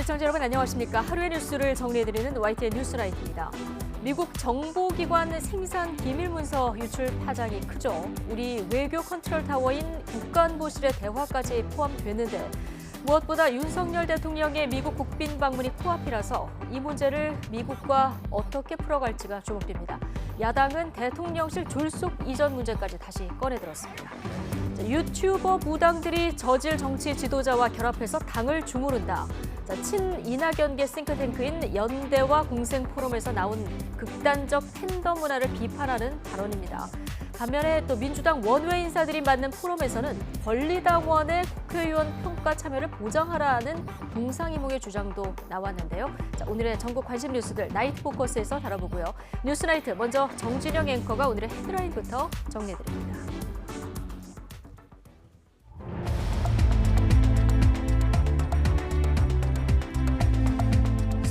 시청자 여러분 안녕하십니까. 하루의 뉴스를 정리해드리는 YTN 뉴스라이트입니다. 미국 정보기관 생산 기밀문서 유출 파장이 크죠. 우리 외교 컨트롤 타워인 국가안보실의 대화까지 포함됐는데 무엇보다 윤석열 대통령의 미국 국빈 방문이 코앞이라서 이 문제를 미국과 어떻게 풀어갈지가 주목됩니다. 야당은 대통령실 졸속 이전 문제까지 다시 꺼내들었습니다. 유튜버 무당들이 저질 정치 지도자와 결합해서 당을 주무른다. 친이낙연계 싱크탱크인 연대와 공생포럼에서 나온 극단적 팬덤 문화를 비판하는 발언입니다. 반면에 또 민주당 원외 인사들이 맡는 포럼에서는 권리당원의 국회의원 평가 참여를 보장하라는 동상이몽의 주장도 나왔는데요. 오늘의 전국 관심 뉴스들 나이트 포커스에서 다뤄보고요. 뉴스나이트 먼저 정진영 앵커가 오늘의 헤드라인부터 정리해드립니다.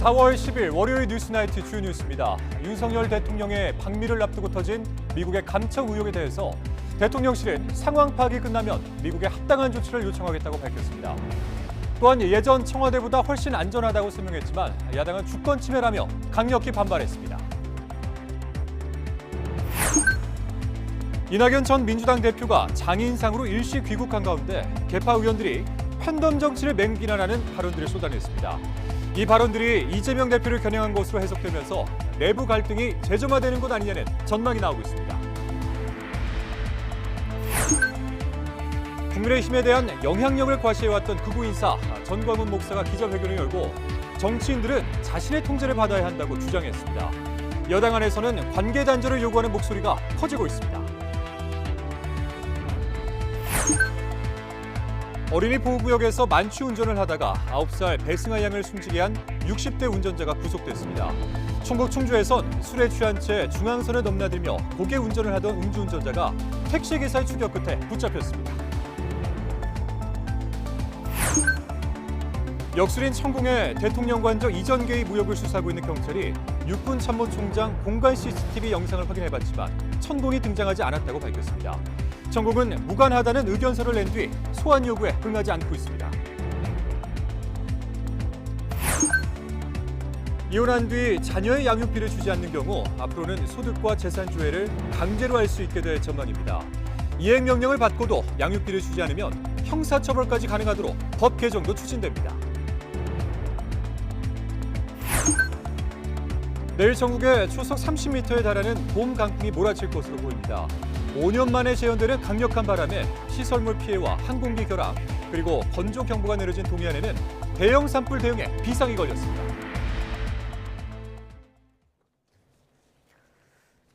4월 10일 월요일 뉴스나이트 주요 뉴스입니다. 윤석열 대통령의 방미를 앞두고 터진 미국의 감청 의혹에 대해서 대통령실은 상황 파악이 끝나면 미국에 합당한 조치를 요청하겠다고 밝혔습니다. 또한 예전 청와대보다 훨씬 안전하다고 설명했지만 야당은 주권 침해라며 강력히 반발했습니다. 이낙연 전 민주당 대표가 장인상으로 일시 귀국한 가운데 개파 의원들이 팬덤 정치를 맹비난하는 발언들을 쏟아냈습니다. 이 발언들이 이재명 대표를 겨냥한 것으로 해석되면서 내부 갈등이 재점화되는 것 아니냐는 전망이 나오고 있습니다. 국민의힘에 대한 영향력을 과시해왔던 극우 인사 전광훈 목사가 기자회견을 열고 정치인들은 자신의 통제를 받아야 한다고 주장했습니다. 여당 안에서는 관계 단절을 요구하는 목소리가 커지고 있습니다. 어린이 보호구역에서 만취 운전을 하다가 9살 배승아 양을 숨지게 한 60대 운전자가 구속됐습니다. 충북 충주에선 술에 취한 채 중앙선을 넘나들며 고개 운전을 하던 음주운전자가 택시기사의 추격 끝에 붙잡혔습니다. 역술인 천공의 대통령 관저 이전 개입 의혹을 수사하고 있는 경찰이 육군 참모총장 공간 CCTV 영상을 확인해봤지만 천공이 등장하지 않았다고 밝혔습니다. 천공은 무관하다는 의견서를 낸 뒤 소환 요구에 응하지 않고 있습니다. 이혼한 뒤 자녀의 양육비를 주지 않는 경우 앞으로는 소득과 재산 조회를 강제로 할 수 있게 될 전망입니다. 이행 명령을 받고도 양육비를 주지 않으면 형사처벌까지 가능하도록 법 개정도 추진됩니다. 내일 전국에 초속 30m에 달하는 봄 강풍이 몰아칠 것으로 보입니다. 5년 만에 재현되는 강력한 바람에 시설물 피해와 항공기 결항, 그리고 건조 경보가 내려진 동해안에는 대형 산불 대응에 비상이 걸렸습니다.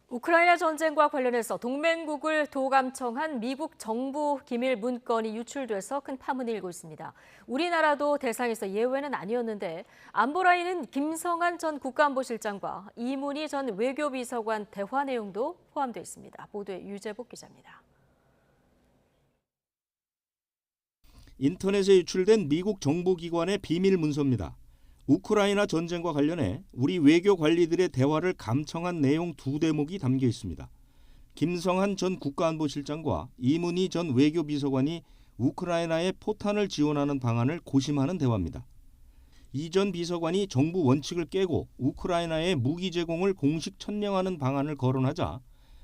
우크라이나 전쟁과 관련해서 동맹국을 도감청한 미국 정부 기밀 문건이 유출돼서 큰 파문이 일고 있습니다. 우리나라도 대상에서 예외는 아니었는데 안보라인은 김성한 전 국가안보실장과 이문희 전 외교비서관 대화 내용도 포함되어 있습니다. 보도에 유재복 기자입니다. 인터넷에 유출된 미국 정보기관의 비밀 문서입니다. 우크라이나 전쟁과 관련해 우리 외교 관리들의 대화를 감청한 내용 두 대목이 담겨 있습니다. 김성한 전 국가안보실장과 이문희 전 외교비서관이 우크라이나에 포탄을 지원하는 방안을 고심하는 대화입니다. 이 전 비서관이 정부 원칙을 깨고 우크라이나에 무기 제공을 공식 천명하는 방안을 거론하자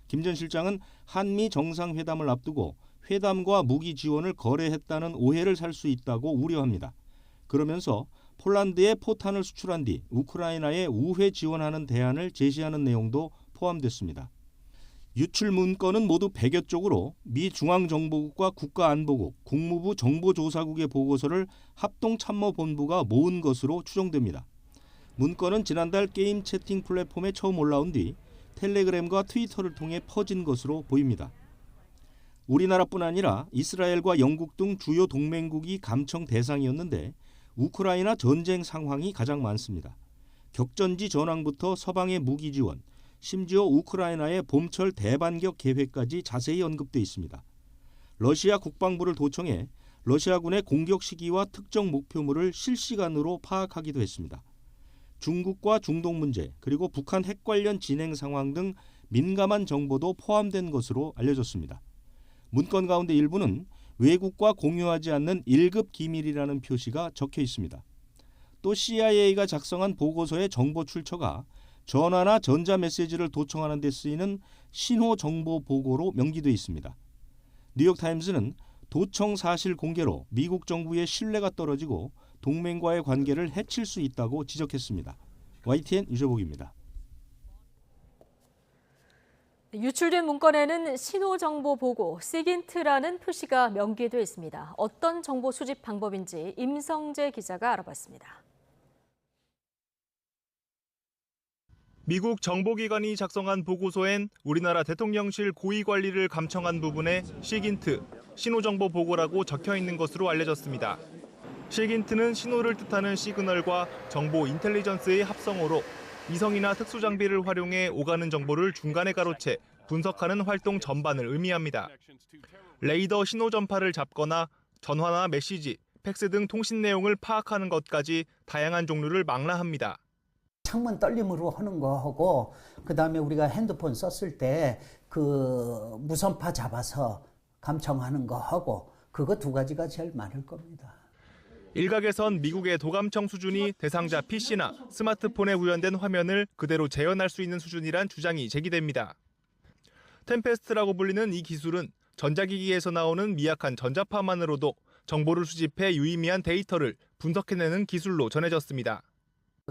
김 전 실장은 한미 정상회담을 앞두고 회담과 무기 지원을 거래했다는 오해를 살 수 있다고 우려합니다. 그러면서 폴란드에 포탄을 수출한 뒤 우크라이나에 우회 지원하는 대안을 제시하는 내용도 포함됐습니다. 유출 문건은 모두 100여 쪽으로 미 중앙정보국과 국가안보국, 국무부 정보조사국의 보고서를 합동참모본부가 모은 것으로 추정됩니다. 문건은 지난달 게임 채팅 플랫폼에 처음 올라온 뒤 텔레그램과 트위터를 통해 퍼진 것으로 보입니다. 우리나라뿐 아니라 이스라엘과 영국 등 주요 동맹국이 감청 대상이었는데 우크라이나 전쟁 상황이 가장 많습니다. 격전지 전황부터 서방의 무기 지원, 심지어 우크라이나의 봄철 대반격 계획까지 자세히 언급돼 있습니다. 러시아 국방부를 도청해 러시아군의 공격 시기와 특정 목표물을 실시간으로 파악하기도 했습니다. 중국과 중동 문제, 그리고 북한 핵 관련 진행 상황 등 민감한 정보도 포함된 것으로 알려졌습니다. 문건 가운데 일부는 외국과 공유하지 않는 1급 기밀이라는 표시가 적혀 있습니다. 또 CIA가 작성한 보고서의 정보 출처가 전화나 전자메시지를 도청하는 데 쓰이는 신호정보 보고로 명기돼 있습니다. 뉴욕타임스는 도청 사실 공개로 미국 정부의 신뢰가 떨어지고 동맹과의 관계를 해칠 수 있다고 지적했습니다. YTN 유재복입니다. 유출된 문건에는 신호정보 보고, 시긴트라는 표시가 명기돼 있습니다. 어떤 정보 수집 방법인지 임성재 기자가 알아봤습니다. 미국 정보기관이 작성한 보고서엔 우리나라 대통령실 고위 관리를 감청한 부분에 시긴트, 신호정보 보고라고 적혀 있는 것으로 알려졌습니다. 시긴트는 신호를 뜻하는 시그널과 정보 인텔리전스의 합성어로 위성이나 특수장비를 활용해 오가는 정보를 중간에 가로채 분석하는 활동 전반을 의미합니다. 레이더 신호 전파를 잡거나 전화나 메시지, 팩스 등 통신 내용을 파악하는 것까지 다양한 종류를 망라합니다. 창문 떨림으로 하는 거하고 그다음에 우리가 핸드폰 썼을 때 그 무선파 잡아서 감청하는 거하고 그거 두 가지가 제일 많을 겁니다. 일각에선 미국의 도감청 수준이 대상자 PC나 스마트폰에 구현된 화면을 그대로 재현할 수 있는 수준이란 주장이 제기됩니다. 템페스트라고 불리는 이 기술은 전자기기에서 나오는 미약한 전자파만으로도 정보를 수집해 유의미한 데이터를 분석해내는 기술로 전해졌습니다.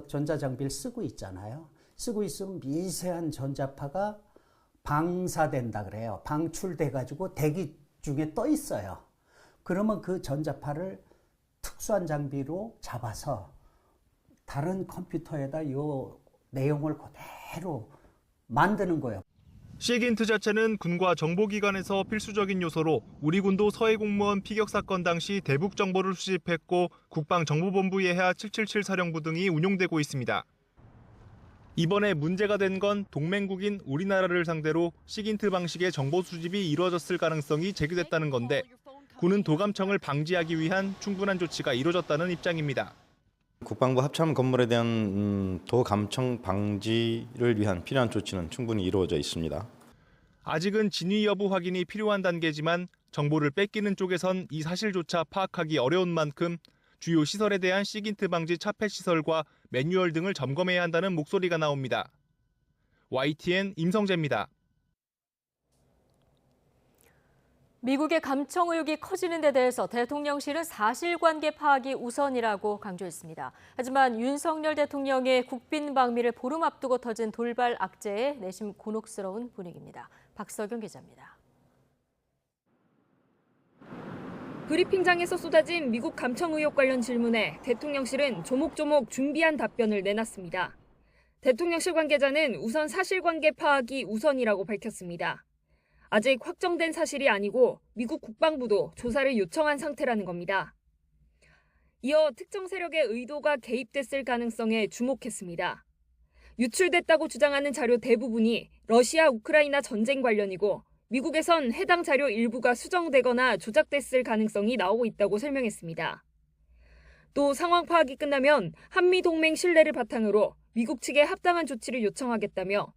전자장비를 쓰고 있잖아요. 쓰고 있으면 미세한 전자파가 방사된다 그래요. 방출돼가지고 대기 중에 떠 있어요. 그러면 그 전자파를 특수한 장비로 잡아서 다른 컴퓨터에다 이 내용을 그대로 만드는 거예요. 시긴트 자체는 군과 정보기관에서 필수적인 요소로 우리 군도 서해 공무원 피격 사건 당시 대북 정보를 수집했고 국방정보본부 예하 777 사령부 등이 운용되고 있습니다. 이번에 문제가 된 건 동맹국인 우리나라를 상대로 시긴트 방식의 정보 수집이 이루어졌을 가능성이 제기됐다는 건데 군은 도감청을 방지하기 위한 충분한 조치가 이루어졌다는 입장입니다. 국방부 합참 건물에 대한 도감청 방지를 위한 필요한 조치는 충분히 이루어져 있습니다. 아직은 진위 여부 확인이 필요한 단계지만 정보를 뺏기는 쪽에선 이 사실조차 파악하기 어려운 만큼 주요 시설에 대한 시긴트 방지 차폐 시설과 매뉴얼 등을 점검해야 한다는 목소리가 나옵니다. YTN 임성재입니다. 미국의 감청 의혹이 커지는 데 대해서 대통령실은 사실관계 파악이 우선이라고 강조했습니다. 하지만 윤석열 대통령의 국빈 방미를 보름 앞두고 터진 돌발 악재에 내심 곤혹스러운 분위기입니다. 박석영 기자입니다. 브리핑장에서 쏟아진 미국 감청 의혹 관련 질문에 대통령실은 조목조목 준비한 답변을 내놨습니다. 대통령실 관계자는 우선 사실관계 파악이 우선이라고 밝혔습니다. 아직 확정된 사실이 아니고 미국 국방부도 조사를 요청한 상태라는 겁니다. 이어 특정 세력의 의도가 개입됐을 가능성에 주목했습니다. 유출됐다고 주장하는 자료 대부분이 러시아 우크라이나 전쟁 관련이고 미국에선 해당 자료 일부가 수정되거나 조작됐을 가능성이 나오고 있다고 설명했습니다. 또 상황 파악이 끝나면 한미 동맹 신뢰를 바탕으로 미국 측에 합당한 조치를 요청하겠다며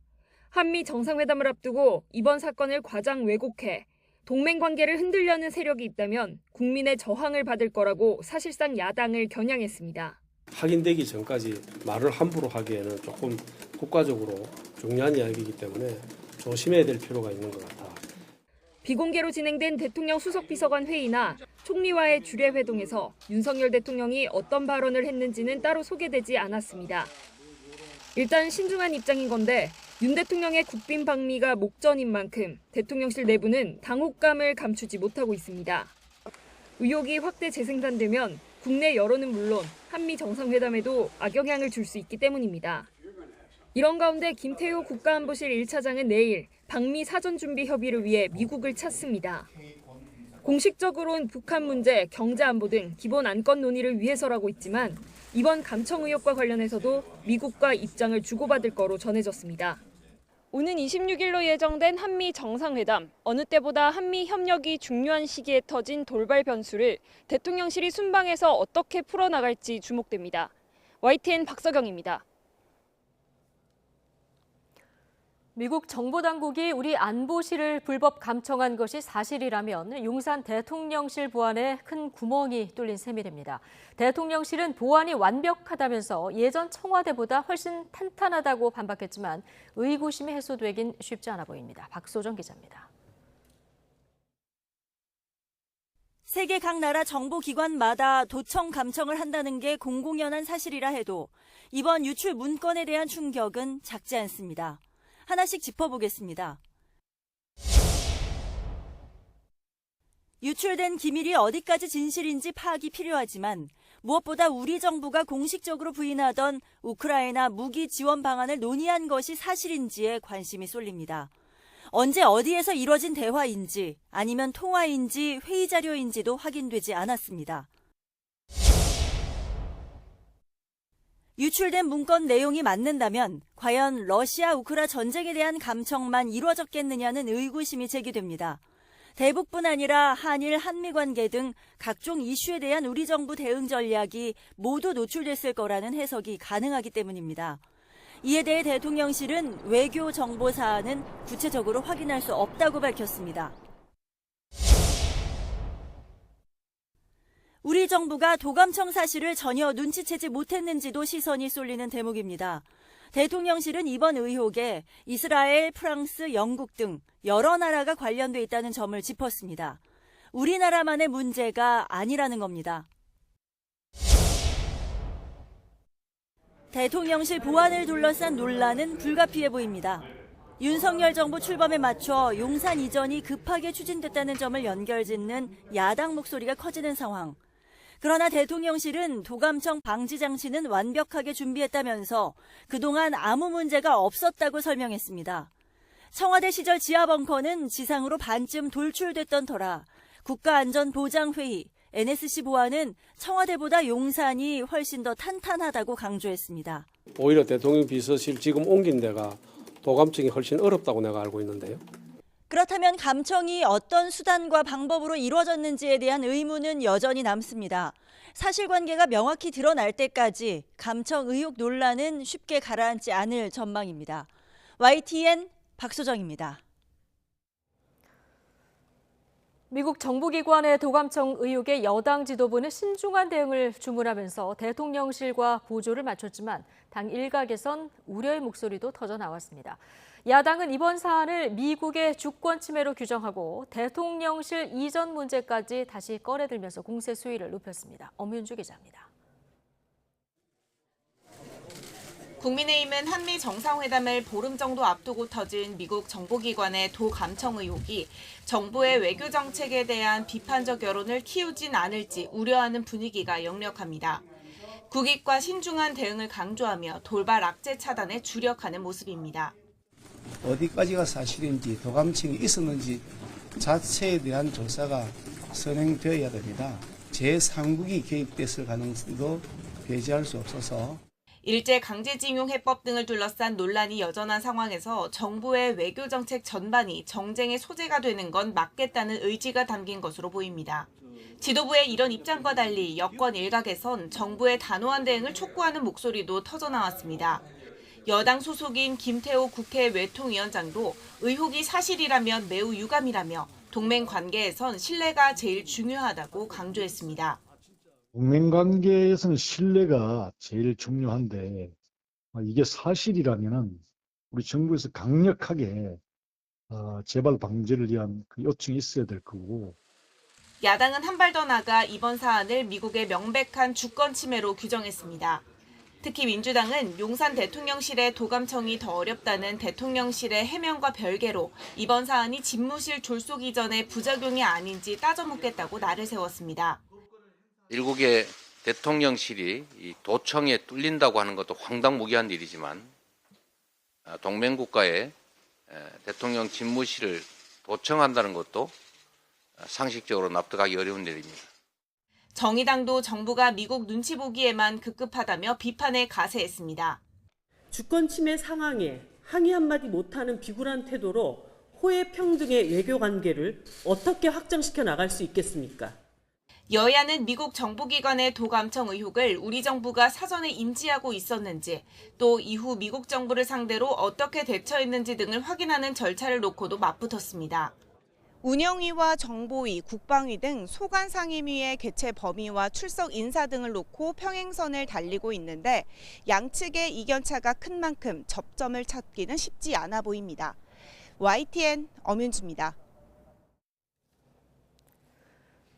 한미 정상회담을 앞두고 이번 사건을 과장 왜곡해 동맹 관계를 흔들려는 세력이 있다면 국민의 저항을 받을 거라고 사실상 야당을 겨냥했습니다. 확인되기 전까지 말을 함부로 하기에는 조금 국가적으로 중요한 이야기이기 때문에 조심해야 될 필요가 있는 것 같아. 비공개로 진행된 대통령 수석비서관 회의나 총리와의 주례회동에서 윤석열 대통령이 어떤 발언을 했는지는 따로 소개되지 않았습니다. 일단 신중한 입장인 건데 윤 대통령의 국빈 방미가 목전인 만큼 대통령실 내부는 당혹감을 감추지 못하고 있습니다. 의혹이 확대 재생산되면 국내 여론은 물론 한미 정상회담에도 악영향을 줄 수 있기 때문입니다. 이런 가운데 김태효 국가안보실 1차장은 내일 방미 사전준비 협의를 위해 미국을 찾습니다. 공식적으로는 북한 문제, 경제 안보 등 기본 안건 논의를 위해서라고 있지만 이번 감청 의혹과 관련해서도 미국과 입장을 주고받을 거로 전해졌습니다. 오는 26일로 예정된 한미 정상회담, 어느 때보다 한미 협력이 중요한 시기에 터진 돌발 변수를 대통령실이 순방해서 어떻게 풀어나갈지 주목됩니다. YTN 박석영입니다. 미국 정보당국이 우리 안보실을 불법 감청한 것이 사실이라면 용산 대통령실 보안에 큰 구멍이 뚫린 셈이 됩니다. 대통령실은 보안이 완벽하다면서 예전 청와대보다 훨씬 탄탄하다고 반박했지만 의구심이 해소되긴 쉽지 않아 보입니다. 박소정 기자입니다. 세계 각 나라 정보기관마다 도청 감청을 한다는 게 공공연한 사실이라 해도 이번 유출 문건에 대한 충격은 작지 않습니다. 하나씩 짚어보겠습니다. 유출된 기밀이 어디까지 진실인지 파악이 필요하지만 무엇보다 우리 정부가 공식적으로 부인하던 우크라이나 무기 지원 방안을 논의한 것이 사실인지에 관심이 쏠립니다. 언제 어디에서 이뤄진 대화인지 아니면 통화인지 회의 자료인지도 확인되지 않았습니다. 유출된 문건 내용이 맞는다면 과연 러시아 우크라 전쟁에 대한 감청만 이루어졌겠느냐는 의구심이 제기됩니다. 대북뿐 아니라 한일, 한미 관계 등 각종 이슈에 대한 우리 정부 대응 전략이 모두 노출됐을 거라는 해석이 가능하기 때문입니다. 이에 대해 대통령실은 외교 정보 사안은 구체적으로 확인할 수 없다고 밝혔습니다. 우리 정부가 도감청 사실을 전혀 눈치채지 못했는지도 시선이 쏠리는 대목입니다. 대통령실은 이번 의혹에 이스라엘, 프랑스, 영국 등 여러 나라가 관련돼 있다는 점을 짚었습니다. 우리나라만의 문제가 아니라는 겁니다. 대통령실 보안을 둘러싼 논란은 불가피해 보입니다. 윤석열 정부 출범에 맞춰 용산 이전이 급하게 추진됐다는 점을 연결짓는 야당 목소리가 커지는 상황. 그러나 대통령실은 도감청 방지 장치는 완벽하게 준비했다면서 그동안 아무 문제가 없었다고 설명했습니다. 청와대 시절 지하 벙커는 지상으로 반쯤 돌출됐던 터라 국가안전보장회의, NSC 보안은 청와대보다 용산이 훨씬 더 탄탄하다고 강조했습니다. 오히려 대통령 비서실 지금 옮긴 데가 도감청이 훨씬 어렵다고 내가 알고 있는데요. 그렇다면 감청이 어떤 수단과 방법으로 이루어졌는지에 대한 의문은 여전히 남습니다. 사실관계가 명확히 드러날 때까지 감청 의혹 논란은 쉽게 가라앉지 않을 전망입니다. YTN 박소정입니다. 미국 정보기관의 도감청 의혹에 여당 지도부는 신중한 대응을 주문하면서 대통령실과 보조를 맞췄지만 당 일각에선 우려의 목소리도 터져 나왔습니다. 야당은 이번 사안을 미국의 주권 침해로 규정하고 대통령실 이전 문제까지 다시 꺼내들면서 공세 수위를 높였습니다. 엄윤주 기자입니다. 국민의힘은 한미 정상회담을 보름 정도 앞두고 터진 미국 정보기관의 도감청 의혹이 정부의 외교 정책에 대한 비판적 여론을 키우진 않을지 우려하는 분위기가 역력합니다. 국익과 신중한 대응을 강조하며 돌발 악재 차단에 주력하는 모습입니다. 어디까지가 사실인지 도감청이 있었는지 자체에 대한 조사가 선행되어야 됩니다. 제3국이 개입됐을 가능성도 배제할 수 없어서 일제 강제징용 해법 등을 둘러싼 논란이 여전한 상황에서 정부의 외교 정책 전반이 정쟁의 소재가 되는 건 막겠다는 의지가 담긴 것으로 보입니다. 지도부의 이런 입장과 달리 여권 일각에선 정부의 단호한 대응을 촉구하는 목소리도 터져나왔습니다. 여당 소속인 김태호 국회 외통위원장도 의혹이 사실이라면 매우 유감이라며 동맹 관계에선 신뢰가 제일 중요하다고 강조했습니다. 동맹 관계에서는 신뢰가 제일 중요한데 이게 사실이라면 우리 정부에서 강력하게 재발 방지를 위한 그 요청이 있어야 될 거고. 야당은 한 발 더 나가 이번 사안을 미국의 명백한 주권 침해로 규정했습니다. 특히 민주당은 용산 대통령실의 도감청이 더 어렵다는 대통령실의 해명과 별개로 이번 사안이 집무실 졸속 이전의 부작용이 아닌지 따져 묻겠다고 날을 세웠습니다. 일국의 대통령실이 이 도청에 뚫린다고 하는 것도 황당무계한 일이지만 동맹국가의 대통령 집무실을 도청한다는 것도 상식적으로 납득하기 어려운 일입니다. 정의당도 정부가 미국 눈치 보기에만 급급하다며 비판에 가세했습니다. 주권 침해 상황에 항의 한마디 못하는 비굴한 태도로 호혜 평등의 외교 관계를 어떻게 확장시켜 나갈 수 있겠습니까? 여야는 미국 정보기관의 도감청 의혹을 우리 정부가 사전에 인지하고 있었는지, 또 이후 미국 정부를 상대로 어떻게 대처했는지 등을 확인하는 절차를 놓고도 맞붙었습니다. 운영위와 정보위, 국방위 등 소관상임위의 개최 범위와 출석 인사 등을 놓고 평행선을 달리고 있는데 양측의 이견차가 큰 만큼 접점을 찾기는 쉽지 않아 보입니다. YTN 엄윤주입니다.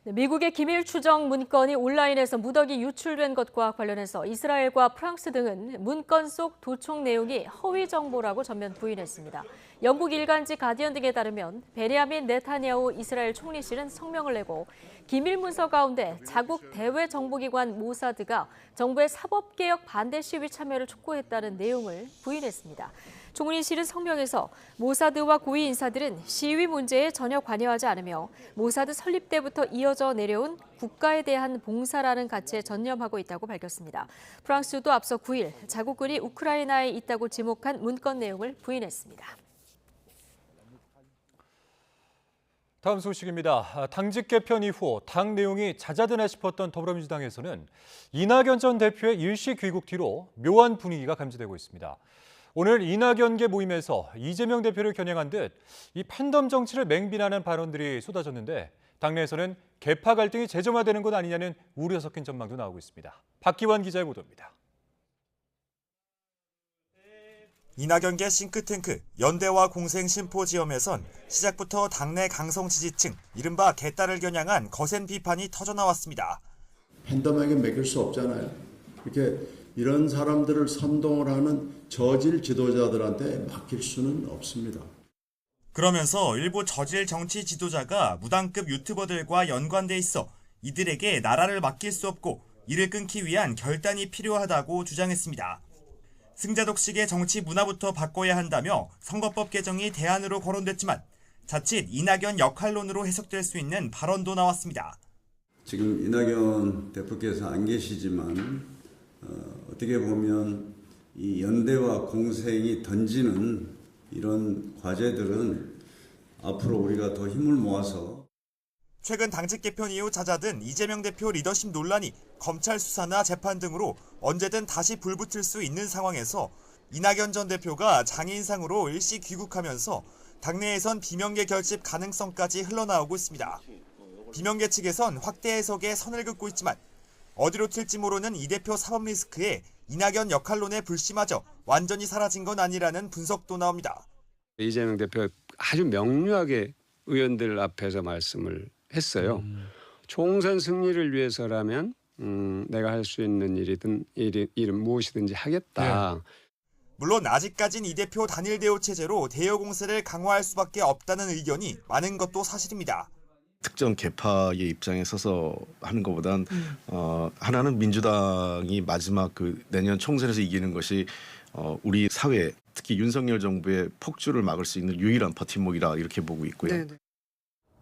미국의 기밀 추정 문건이 온라인에서 무더기 유출된 것과 관련해서 이스라엘과 프랑스 등은 문건 속 도청 내용이 허위 정보라고 전면 부인했습니다. 영국 일간지 가디언 등에 따르면 베냐민 네타냐후 이스라엘 총리실은 성명을 내고 기밀 문서 가운데 자국 대외 정보기관 모사드가 정부의 사법개혁 반대 시위 참여를 촉구했다는 내용을 부인했습니다. 총리실은 성명에서 모사드와 고위 인사들은 시위 문제에 전혀 관여하지 않으며 모사드 설립 때부터 이어져 내려온 국가에 대한 봉사라는 가치에 전념하고 있다고 밝혔습니다. 프랑스도 앞서 9일 자국군이 우크라이나에 있다고 지목한 문건 내용을 부인했습니다. 다음 소식입니다. 당직 개편 이후 당 내용이 잦아드나 싶었던 더불어민주당에서는 이낙연 전 대표의 일시 귀국 뒤로 묘한 분위기가 감지되고 있습니다. 오늘 이낙연계 모임에서 이재명 대표를 겨냥한 듯 이 팬덤 정치를 맹비난하는 발언들이 쏟아졌는데 당내에서는 계파 갈등이 재점화되는 것 아니냐는 우려 섞인 전망도 나오고 있습니다. 박기환 기자의 보도입니다. 이낙연계 싱크탱크 연대와 공생 심포지엄에선 시작부터 당내 강성 지지층, 이른바 개딸을 겨냥한 거센 비판이 터져나왔습니다. 팬덤에게 맡길 수 없잖아요. 이렇게 이런 사람들을 선동을 하는 저질 지도자들한테 맡길 수는 없습니다. 그러면서 일부 저질 정치 지도자가 무당급 유튜버들과 연관돼 있어 이들에게 나라를 맡길 수 없고 이를 끊기 위한 결단이 필요하다고 주장했습니다. 승자 독식의 정치 문화부터 바꿔야 한다며 선거법 개정이 대안으로 거론됐지만 자칫 이낙연 역할론으로 해석될 수 있는 발언도 나왔습니다. 지금 이낙연 대표께서 안 계시지만 어떻게 보면 이 연대와 공생이 던지는 이런 과제들은 앞으로 우리가 더 힘을 모아서 최근 당직 개편 이후 잦아든 이재명 대표 리더십 논란이 검찰 수사나 재판 등으로 언제든 다시 불붙을 수 있는 상황에서 이낙연 전 대표가 장인상으로 일시 귀국하면서 당내에선 비명계 결집 가능성까지 흘러나오고 있습니다. 비명계 측에선 확대 해석에 선을 긋고 있지만 어디로 튈지 모르는 이 대표 사법 리스크에 이낙연 역할론의 불씨마저 완전히 사라진 건 아니라는 분석도 나옵니다. 이재명 대표 아주 명료하게 의원들 앞에서 말씀을 했어요. 총선 승리를 위해서라면 내가 할 수 있는 일은 무엇이든지 하겠다. 네. 물론 아직까진 이 대표 단일 대우 체제로 대여 공세를 강화할 수밖에 없다는 의견이 많은 것도 사실입니다. 특정 계파의 입장에 서서 하는 것보단 하나는 민주당이 마지막 내년 총선에서 이기는 것이 우리 사회, 특히 윤석열 정부의 폭주를 막을 수 있는 유일한 버팀목이라 이렇게 보고 있고요. 네네.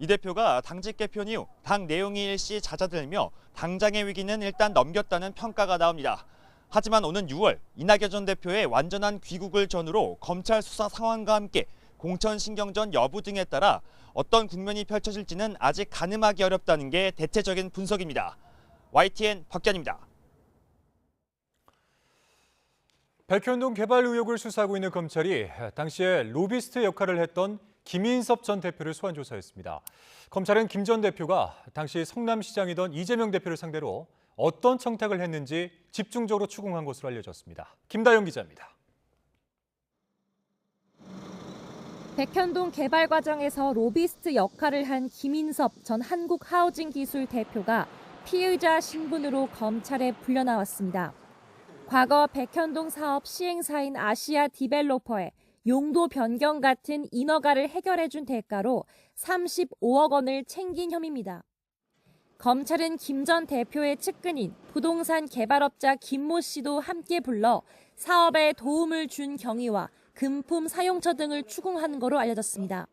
이 대표가 당직 개편 이후 당 내용이 일시 잦아들며 당장의 위기는 일단 넘겼다는 평가가 나옵니다. 하지만 오는 6월 이낙연 전 대표의 완전한 귀국을 전후로 검찰 수사 상황과 함께 공천 신경전 여부 등에 따라 어떤 국면이 펼쳐질지는 아직 가늠하기 어렵다는 게 대체적인 분석입니다. YTN 박견입니다. 백현동 개발 의혹을 수사하고 있는 검찰이 당시에 로비스트 역할을 했던 김인섭 전 대표를 소환 조사했습니다. 검찰은 김 전 대표가 당시 성남시장이던 이재명 대표를 상대로 어떤 청탁을 했는지 집중적으로 추궁한 것으로 알려졌습니다. 김다영 기자입니다. 백현동 개발 과정에서 로비스트 역할을 한 김인섭 전 한국하우징기술 대표가 피의자 신분으로 검찰에 불려나왔습니다. 과거 백현동 사업 시행사인 아시아 디벨로퍼에 용도 변경 같은 인허가를 해결해준 대가로 35억 원을 챙긴 혐의입니다. 검찰은 김 전 대표의 측근인 부동산 개발업자 김모 씨도 함께 불러 사업에 도움을 준 경위와 금품 사용처 등을 추궁한 거로 알려졌습니다.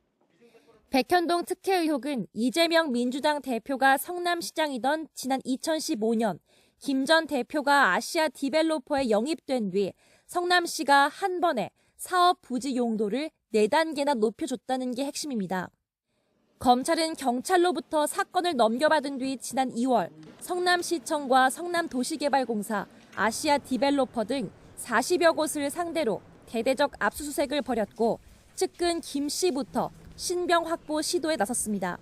백현동 특혜 의혹은 이재명 민주당 대표가 성남시장이던 지난 2015년 김 전 대표가 아시아 디벨로퍼에 영입된 뒤 성남시가 한 번에 사업 부지 용도를 4단계나 높여줬다는 게 핵심입니다. 검찰은 경찰로부터 사건을 넘겨받은 뒤 지난 2월 성남시청과 성남도시개발공사, 아시아 디벨로퍼 등 40여 곳을 상대로 대대적 압수수색을 벌였고 측근 김 씨부터 신병 확보 시도에 나섰습니다.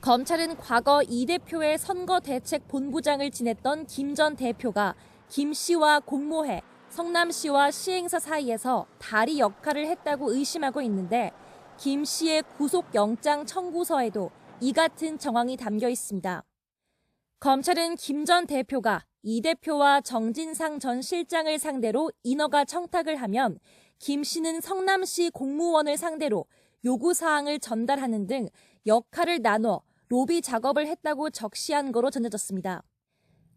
검찰은 과거 이 대표의 선거대책본부장을 지냈던 김 전 대표가 김 씨와 공모해 성남시와 시행사 사이에서 다리 역할을 했다고 의심하고 있는데 김 씨의 구속영장 청구서에도 이 같은 정황이 담겨 있습니다. 검찰은 김 전 대표가 이 대표와 정진상 전 실장을 상대로 인허가 청탁을 하면 김 씨는 성남시 공무원을 상대로 요구사항을 전달하는 등 역할을 나눠 로비 작업을 했다고 적시한 거로 전해졌습니다.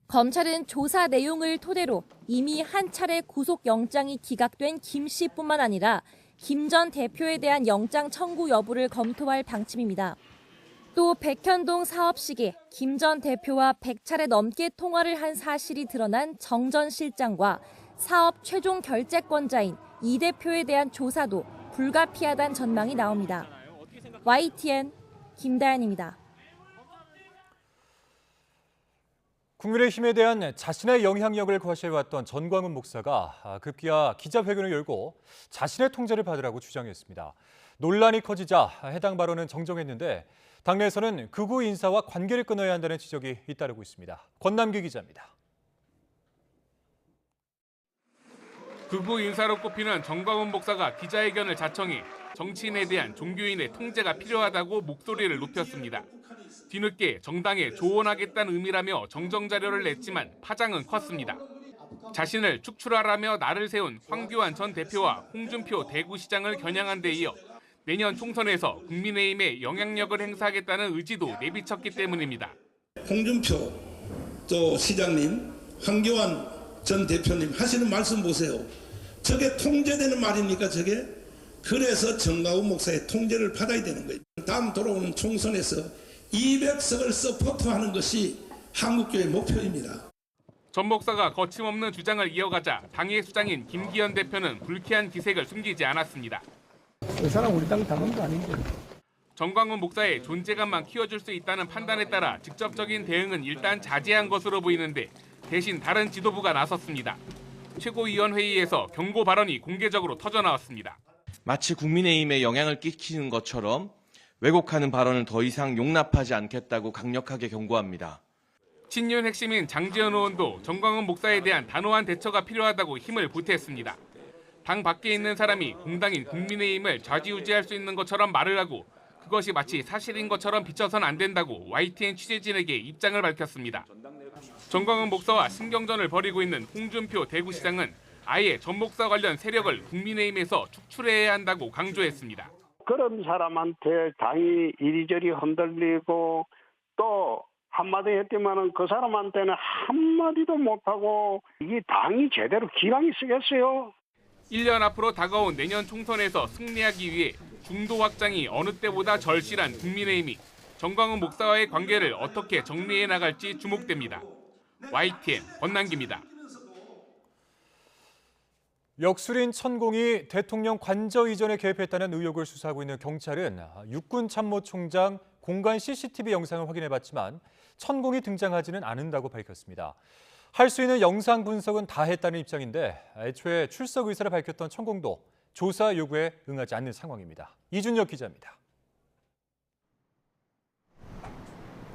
검찰은 조사 내용을 토대로 이미 한 차례 구속영장이 기각된 김 씨뿐만 아니라 김 전 대표에 대한 영장 청구 여부를 검토할 방침입니다. 또 백현동 사업 시기 김 전 대표와 100차례 넘게 통화를 한 사실이 드러난 정 전 실장과 사업 최종 결재권자인 이 대표에 대한 조사도 불가피하다는 전망이 나옵니다. YTN 김다연입니다. 국민의힘에 대한 자신의 영향력을 과시해왔던 전광훈 목사가 급기야 기자회견을 열고 자신의 통제를 받으라고 주장했습니다. 논란이 커지자 해당 발언은 정정했는데 당내에서는 극우 인사와 관계를 끊어야 한다는 지적이 잇따르고 있습니다. 권남기 기자입니다. 극우 인사로 꼽히는 전광훈 목사가 기자회견을 자청해 정치인에 대한 종교인의 통제가 필요하다고 목소리를 높였습니다. 뒤늦게 정당에 조언하겠다는 의미라며 정정 자료를 냈지만 파장은 컸습니다. 자신을 축출하라며 나를 세운 황교안 전 대표와 홍준표 대구시장을 겨냥한 데 이어 내년 총선에서 국민의힘에 영향력을 행사하겠다는 의지도 내비쳤기 때문입니다. 홍준표 또 시장님, 황교안 전 대표님 하시는 말씀 보세요. 저게 통제되는 말입니까 저게? 그래서 전광훈 목사의 통제를 받아야 되는 거예요. 다음 돌아오는 총선에서 200석을 서포트하는 것이 한국교회 목표입니다. 전 목사가 거침없는 주장을 이어가자 당의 수장인 김기현 대표는 불쾌한 기색을 숨기지 않았습니다. 그 사람 우리 땅 담은 거 아닌데. 전광훈 목사의 존재감만 키워줄 수 있다는 판단에 따라 직접적인 대응은 일단 자제한 것으로 보이는데 대신 다른 지도부가 나섰습니다. 최고위원회의에서 경고 발언이 공개적으로 터져나왔습니다. 마치 국민의힘에 영향을 끼치는 것처럼 왜곡하는 발언을 더 이상 용납하지 않겠다고 강력하게 경고합니다. 친윤 핵심인 장제원 의원도 전광훈 목사에 대한 단호한 대처가 필요하다고 힘을 보탰습니다. 당 밖에 있는 사람이 공당인 국민의힘을 좌지우지할 수 있는 것처럼 말을 하고 그것이 마치 사실인 것처럼 비춰선 안 된다고 YTN 취재진에게 입장을 밝혔습니다. 전광훈 목사와 신경전을 벌이고 있는 홍준표 대구시장은 아예 전 목사 관련 세력을 국민의힘에서 축출해야 한다고 강조했습니다. 그런 사람한테 당이 이리저리 흔들리고 또 한마디 했지만은 그 사람한테는 한마디도 못하고 이게 당이 제대로 기강이 쓰겠어요. 1년 앞으로 다가온 내년 총선에서 승리하기 위해 중도 확장이 어느 때보다 절실한 국민의힘이 전광훈 목사와의 관계를 어떻게 정리해 나갈지 주목됩니다. YTN 권남기입니다. 역술인 천공이 대통령 관저 이전에 개입했다는 의혹을 수사하고 있는 경찰은 육군 참모총장 공관 CCTV 영상을 확인해봤지만 천공이 등장하지는 않는다고 밝혔습니다. 할 수 있는 영상 분석은 다 했다는 입장인데 애초에 출석 의사를 밝혔던 천공도 조사 요구에 응하지 않는 상황입니다. 이준혁 기자입니다.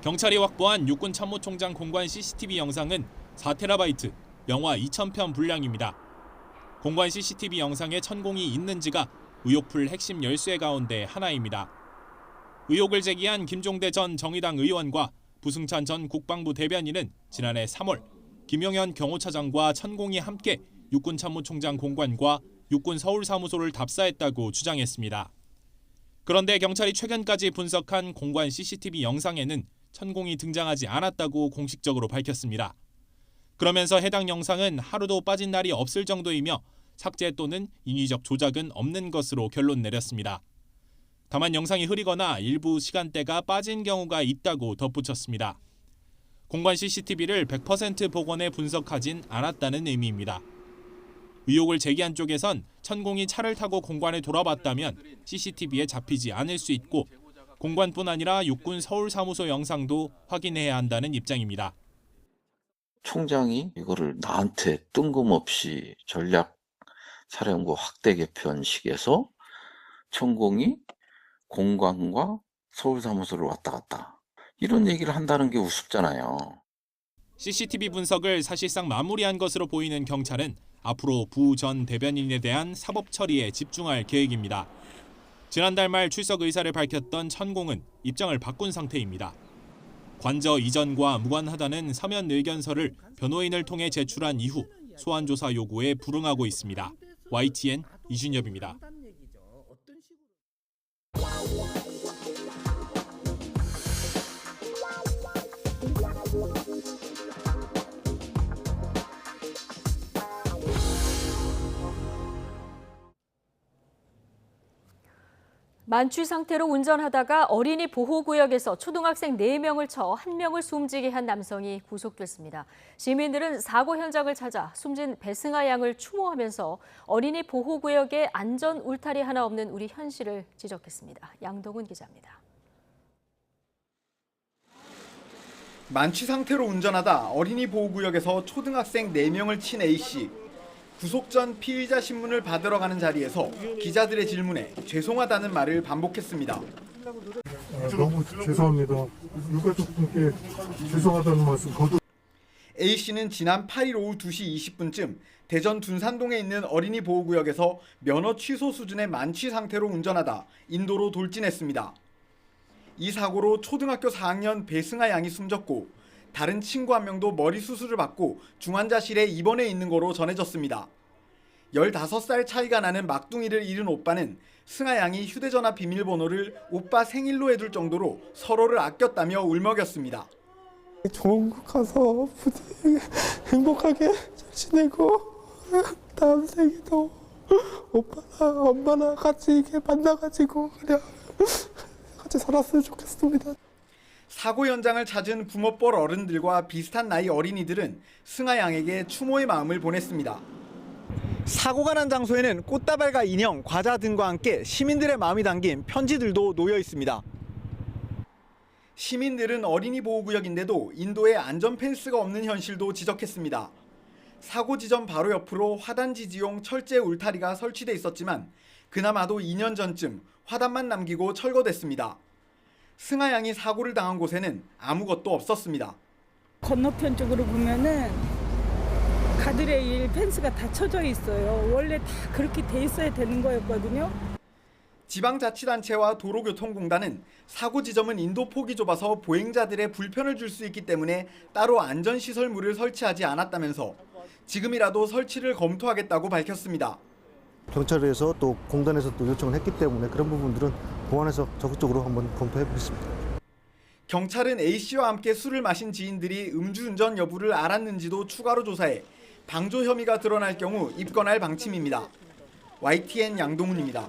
경찰이 확보한 육군 참모총장 공관 CCTV 영상은 4TB, 영화 2,000편 분량입니다. 공관 CCTV 영상에 천공이 있는지가 의혹풀 핵심 열쇠 가운데 하나입니다. 의혹을 제기한 김종대 전 정의당 의원과 부승찬 전 국방부 대변인은 지난해 3월 김용현 경호차장과 천공이 함께 육군 참모총장 공관과 육군 서울사무소를 답사했다고 주장했습니다. 그런데 경찰이 최근까지 분석한 공관 CCTV 영상에는 천공이 등장하지 않았다고 공식적으로 밝혔습니다. 그러면서 해당 영상은 하루도 빠진 날이 없을 정도이며 삭제 또는 인위적 조작은 없는 것으로 결론 내렸습니다. 다만 영상이 흐리거나 일부 시간대가 빠진 경우가 있다고 덧붙였습니다. 공관 CCTV를 100% 복원해 분석하진 않았다는 의미입니다. 의혹을 제기한 쪽에선 천공이 차를 타고 공관에 돌아봤다면 CCTV에 잡히지 않을 수 있고 공관뿐 아니라 육군 서울사무소 영상도 확인해야 한다는 입장입니다. 총장이 이거를 나한테 뜬금없이 전략사령부 확대 개편식에서 천공이 공관과 서울사무소를 왔다 갔다 이런 얘기를 한다는 게 우습잖아요. CCTV 분석을 사실상 마무리한 것으로 보이는 경찰은 앞으로 부 전 대변인에 대한 사법 처리에 집중할 계획입니다. 지난달 말 출석 의사를 밝혔던 천공은 입장을 바꾼 상태입니다. 관저 이전과 무관하다는 서면 의견서를 변호인을 통해 제출한 이후 소환 조사 요구에 불응하고 있습니다. YTN 이준엽입니다. 만취 상태로 운전하다가 어린이 보호구역에서 초등학생 4명을 쳐 1명을 숨지게 한 남성이 구속됐습니다. 시민들은 사고 현장을 찾아 숨진 배승아 양을 추모하면서 어린이 보호구역에 안전 울타리 하나 없는 우리 현실을 지적했습니다. 양동훈 기자입니다. 만취 상태로 운전하다 어린이 보호구역에서 초등학생 4명을 친 A씨. 구속 전 피의자 신문을 받으러 가는 자리에서 기자들의 질문에 죄송하다는 말을 반복했습니다. 너무 죄송합니다. 유가족분께 죄송하다는 말씀 거듭. A씨는 지난 8일 오후 2시 20분쯤 대전 둔산동에 있는 어린이 보호구역에서 면허 취소 수준의 만취 상태로 운전하다 인도로 돌진했습니다. 이 사고로 초등학교 4학년 배승아 양이 숨졌고 다른 친구 한 명도 머리 수술을 받고 중환자실에 입원해 있는 거로 전해졌습니다. 15살 차이가 나는 막둥이를 잃은 오빠는 승아 양이 휴대전화 비밀번호를 오빠 생일로 해둘 정도로 서로를 아꼈다며 울먹였습니다. 좋은 곳 가서 부디 행복하게 잘 지내고 다음 생에도 오빠랑 엄마랑 같이 이렇게 만나가지고 그냥 같이 살았으면 좋겠습니다. 사고 현장을 찾은 부모뻘 어른들과 비슷한 나이 어린이들은 승아 양에게 추모의 마음을 보냈습니다. 사고가 난 장소에는 꽃다발과 인형, 과자 등과 함께 시민들의 마음이 담긴 편지들도 놓여 있습니다. 시민들은 어린이 보호구역인데도 인도에 안전 펜스가 없는 현실도 지적했습니다. 사고 지점 바로 옆으로 화단 지지용 철제 울타리가 설치돼 있었지만 그나마도 2년 전쯤 화단만 남기고 철거됐습니다. 승아 양이 사고를 당한 곳에는 아무것도 없었습니다. 건너편 쪽으로 보면은 가드레일 펜스가 다 쳐져 있어요. 원래 다 그렇게 돼 있어야 되는 거였거든요. 지방자치단체와 도로교통공단은 사고 지점은 인도 폭이 좁아서 보행자들의 불편을 줄 수 있기 때문에 따로 안전시설물을 설치하지 않았다면서 지금이라도 설치를 검토하겠다고 밝혔습니다. 경찰에서 또 공단에서 또 요청을 했기 때문에 그런 부분들은 보완해서 적극적으로 한번 검토해 보겠습니다. 경찰은 A씨와 함께 술을 마신 지인들이 음주운전 여부를 알았는지도 추가로 조사해 방조 혐의가 드러날 경우 입건할 방침입니다. YTN 양동훈입니다.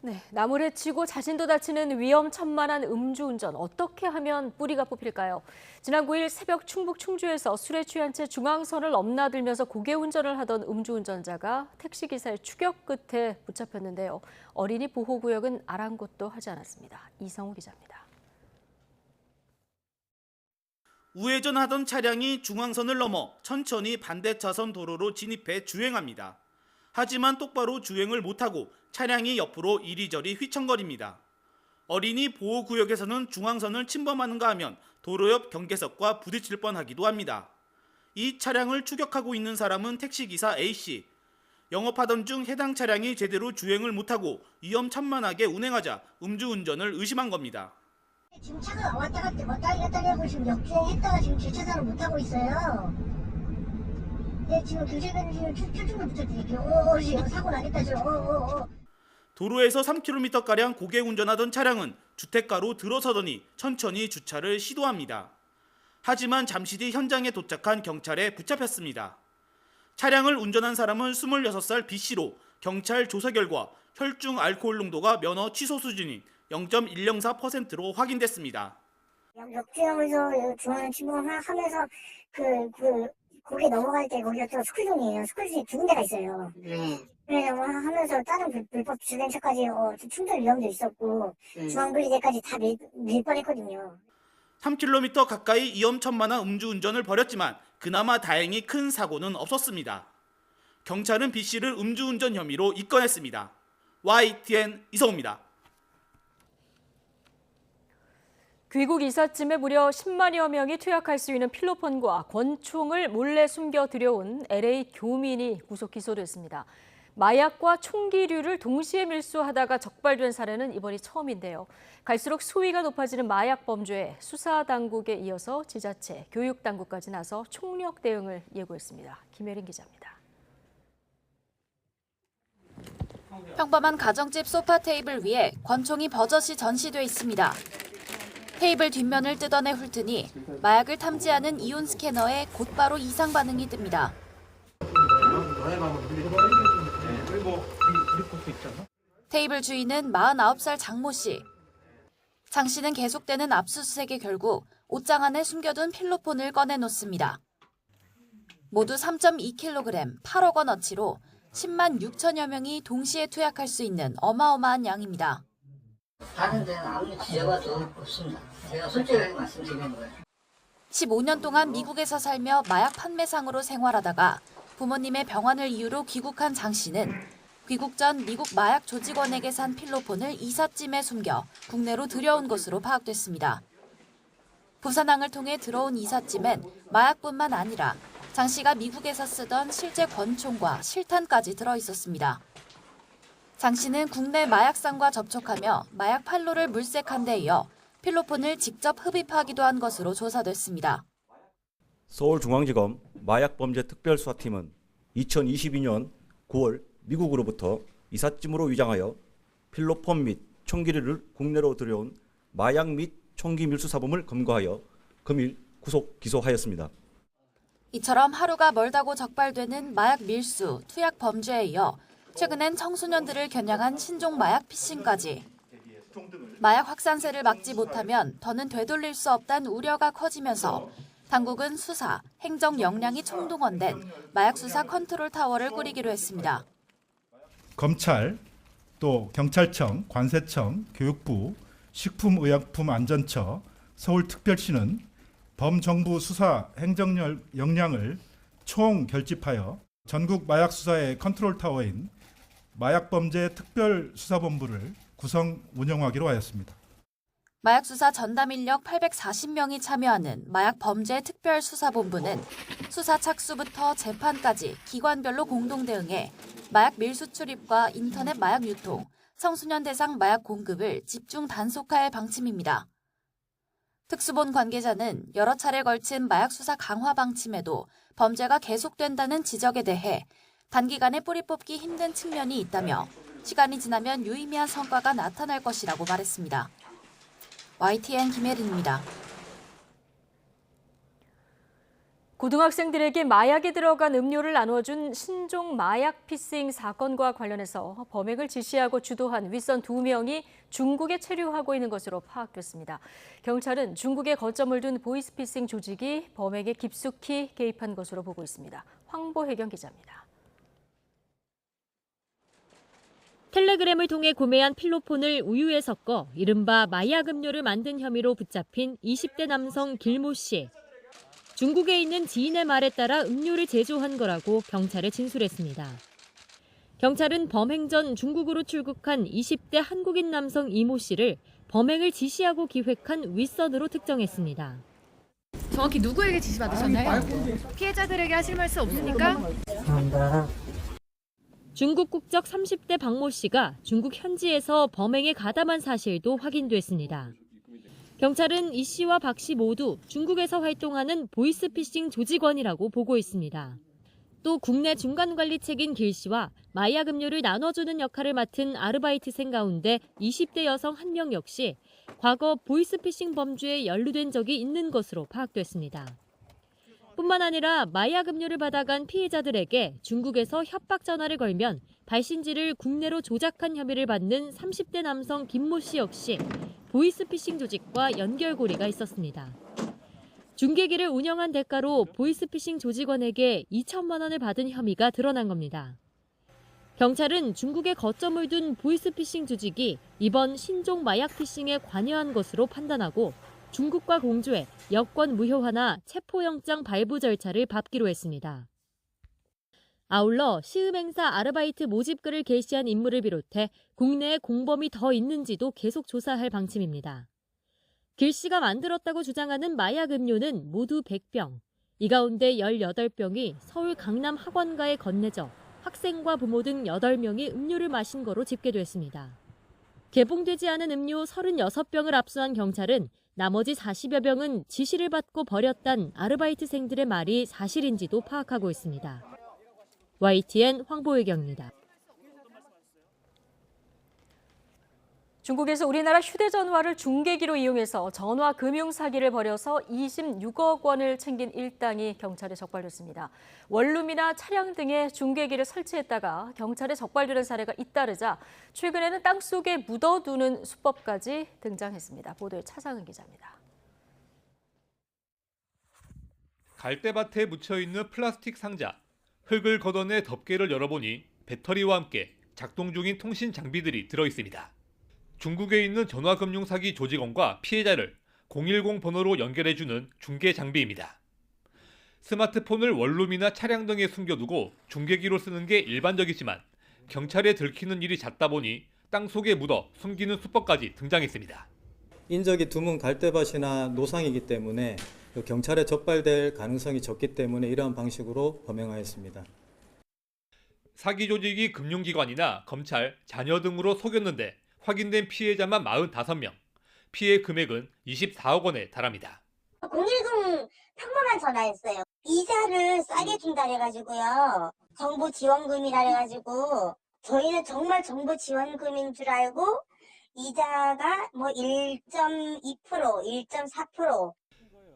네, 나무를 치고 자신도 다치는 위험천만한 음주운전 어떻게 하면 뿌리가 뽑힐까요? 지난 9일 새벽 충북 충주에서 술에 취한 채 중앙선을 넘나들면서 고개운전을 하던 음주운전자가 택시기사의 추격 끝에 붙잡혔는데요. 어린이 보호구역은 아랑곳도 하지 않았습니다. 이성우 기자입니다. 우회전하던 차량이 중앙선을 넘어 천천히 반대차선 도로로 진입해 주행합니다. 하지만 똑바로 주행을 못하고 차량이 옆으로 이리저리 휘청거립니다. 어린이 보호구역에서는 중앙선을 침범하는가 하면 도로 옆 경계석과 부딪힐 뻔하기도 합니다. 이 차량을 추격하고 있는 사람은 택시기사 A씨. 영업하던 중 해당 차량이 제대로 주행을 못하고 위험천만하게 운행하자 음주운전을 의심한 겁니다. 지금 차가 왔다 갔다 하고 지금 역주행했다가 지금 주차장을 못하고 있어요. 네, 지금 교제변 지금 출중을 부탁드릴게요. 지금 사고 나겠다. 도로에서 3km가량 고개운전하던 차량은 주택가로 들어서더니 천천히 주차를 시도합니다. 하지만 잠시 뒤 현장에 도착한 경찰에 붙잡혔습니다. 차량을 운전한 사람은 26살 B씨로 경찰 조사 결과 혈중 알코올 농도가 면허 취소 수준인 0.104%로 확인됐습니다. 역주행하면서 중앙 침범하면서 고개 넘어갈 때 거기가 또 스쿨존이에요. 스쿨존이 두 군데가 있어요. 하면서 다른 불법 주변차까지 충돌 위험도 있었고 중앙분리대까지 다 밀 뻔했거든요. 3km 가까이 위험천만한 음주운전을 벌였지만 그나마 다행히 큰 사고는 없었습니다. 경찰은 B씨를 음주운전 혐의로 입건했습니다. YTN 이성우입니다. 귀국 이삿짐에 무려 10만여 명이 투약할 수 있는 필로폰과 권총을 몰래 숨겨 들여온 LA 교민이 구속 기소됐습니다. 마약과 총기류를 동시에 밀수하다가 적발된 사례는 이번이 처음인데요. 갈수록 수위가 높아지는 마약 범죄에 수사당국에 이어서 지자체, 교육당국까지 나서 총력 대응을 예고했습니다. 김혜린 기자입니다. 평범한 가정집 소파 테이블 위에 권총이 버젓이 전시돼 있습니다. 테이블 뒷면을 뜯어내 훑으니 마약을 탐지하는 이온 스캐너에 곧바로 이상 반응이 뜹니다. 테이블 주인은 49살 장모 씨. 장 씨는 계속되는 압수수색에 결국 옷장 안에 숨겨둔 필로폰을 꺼내놓습니다. 모두 3.2kg, 8억 원어치로 10만 6천여 명이 동시에 투약할 수 있는 어마어마한 양입니다. 다른 데는 아무리 지져봐도 없습니다. 제가 솔직하게 말씀드리는 거예요. 15년 동안 미국에서 살며 마약 판매상으로 생활하다가 부모님의 병환을 이유로 귀국한 장 씨는 귀국 전 미국 마약 조직원에게 산 필로폰을 이삿짐에 숨겨 국내로 들여온 것으로 파악됐습니다. 부산항을 통해 들어온 이삿짐엔 마약뿐만 아니라 장 씨가 미국에서 쓰던 실제 권총과 실탄까지 들어있었습니다. 장 씨는 국내 마약상과 접촉하며 마약 판로를 물색한 데 이어 필로폰을 직접 흡입하기도 한 것으로 조사됐습니다. 서울중앙지검 마약범죄특별수사팀은 2022년 9월 미국으로부터 이삿짐으로 위장하여 필로폰 및 총기류를 국내로 들여온 마약 및 총기 밀수 사범을 검거하여 금일 구속 기소하였습니다. 이처럼 하루가 멀다고 적발되는 마약 밀수, 투약 범죄에 이어 최근엔 청소년들을 겨냥한 신종 마약 피싱까지. 마약 확산세를 막지 못하면 더는 되돌릴 수 없다는 우려가 커지면서 당국은 수사, 행정 역량이 총동원된 마약 수사 컨트롤 타워를 꾸리기로 했습니다. 검찰, 또 경찰청, 관세청, 교육부, 식품의약품안전처, 서울특별시는 범정부 수사 행정 역량을 총 결집하여 전국 마약 수사의 컨트롤 타워인 마약범죄 특별수사본부를 구성 운영하기로 하였습니다. 마약 수사 전담 인력 840명이 참여하는 마약 범죄 특별수사본부는 수사 착수부터 재판까지 기관별로 공동 대응해 마약 밀수 출입과 인터넷 마약 유통, 청소년 대상 마약 공급을 집중 단속할 방침입니다. 특수본 관계자는 여러 차례 걸친 마약 수사 강화 방침에도 범죄가 계속된다는 지적에 대해 단기간에 뿌리 뽑기 힘든 측면이 있다며 시간이 지나면 유의미한 성과가 나타날 것이라고 말했습니다. YTN 김혜린입니다. 고등학생들에게 마약이 들어간 음료를 나눠준 신종 마약 피싱 사건과 관련해서 범행을 지시하고 주도한 윗선 2명이 중국에 체류하고 있는 것으로 파악됐습니다. 경찰은 중국에 거점을 둔 보이스피싱 조직이 범행에 깊숙이 개입한 것으로 보고 있습니다. 황보혜경 기자입니다. 텔레그램을 통해 구매한 필로폰을 우유에 섞어 이른바 마약 음료를 만든 혐의로 붙잡힌 20대 남성 길모 씨. 중국에 있는 지인의 말에 따라 음료를 제조한 거라고 경찰에 진술했습니다. 경찰은 범행 전 중국으로 출국한 20대 한국인 남성 이모 씨를 범행을 지시하고 기획한 윗선으로 특정했습니다. 정확히 누구에게 지시받으셨나요? 피해자들에게 하실 말씀 없습니까? 중국 국적 30대 박모 씨가 중국 현지에서 범행에 가담한 사실도 확인됐습니다. 경찰은 이 씨와 박 씨 모두 중국에서 활동하는 보이스피싱 조직원이라고 보고 있습니다. 또 국내 중간관리책인 길 씨와 마약 음료를 나눠주는 역할을 맡은 아르바이트생 가운데 20대 여성 1명 역시 과거 보이스피싱 범죄에 연루된 적이 있는 것으로 파악됐습니다. 뿐만 아니라 마약 음료를 받아간 피해자들에게 중국에서 협박 전화를 걸면 발신지를 국내로 조작한 혐의를 받는 30대 남성 김모 씨 역시 보이스피싱 조직과 연결고리가 있었습니다. 중계기를 운영한 대가로 보이스피싱 조직원에게 2천만 원을 받은 혐의가 드러난 겁니다. 경찰은 중국에 거점을 둔 보이스피싱 조직이 이번 신종 마약 피싱에 관여한 것으로 판단하고 중국과 공조해 여권 무효화나 체포영장 발부 절차를 밟기로 했습니다. 아울러 시음행사 아르바이트 모집글을 게시한 인물을 비롯해 국내에 공범이 더 있는지도 계속 조사할 방침입니다. 길씨가 만들었다고 주장하는 마약 음료는 모두 100병. 이 가운데 18병이 서울 강남 학원가에 건네져 학생과 부모 등 8명이 음료를 마신 거로 집계됐습니다. 개봉되지 않은 음료 36병을 압수한 경찰은 나머지 40여 병은 지시를 받고 버렸단 아르바이트생들의 말이 사실인지도 파악하고 있습니다. YTN 황보혜경입니다. 중국에서 우리나라 휴대전화를 중계기로 이용해서 전화 금융 사기를 벌여서 26억 원을 챙긴 일당이 경찰에 적발됐습니다. 원룸이나 차량 등에 중계기를 설치했다가 경찰에 적발되는 사례가 잇따르자 최근에는 땅속에 묻어두는 수법까지 등장했습니다. 보도에 차상은 기자입니다. 갈대밭에 묻혀있는 플라스틱 상자. 흙을 걷어내 덮개를 열어보니 배터리와 함께 작동 중인 통신 장비들이 들어있습니다. 중국에 있는 전화금융 사기 조직원과 피해자를 010 번호로 연결해주는 중계 장비입니다. 스마트폰을 원룸이나 차량 등에 숨겨두고 중계기로 쓰는 게 일반적이지만 경찰에 들키는 일이 잦다 보니 땅속에 묻어 숨기는 수법까지 등장했습니다. 인적이 드문 갈대밭이나 노상이기 때문에 경찰에 적발될 가능성이 적기 때문에 이러한 방식으로 범행하였습니다. 사기 조직이 금융기관이나 검찰, 자녀 등으로 속였는데 확인된 피해자만 45명, 피해 금액은 24억 원에 달합니다. 010 평범한 전화였어요. 이자를 싸게 준다 해가지고요. 정부 지원금이라 해가지고 저희는 정말 정부 지원금인 줄 알고 이자가 뭐 1.2%, 1.4%.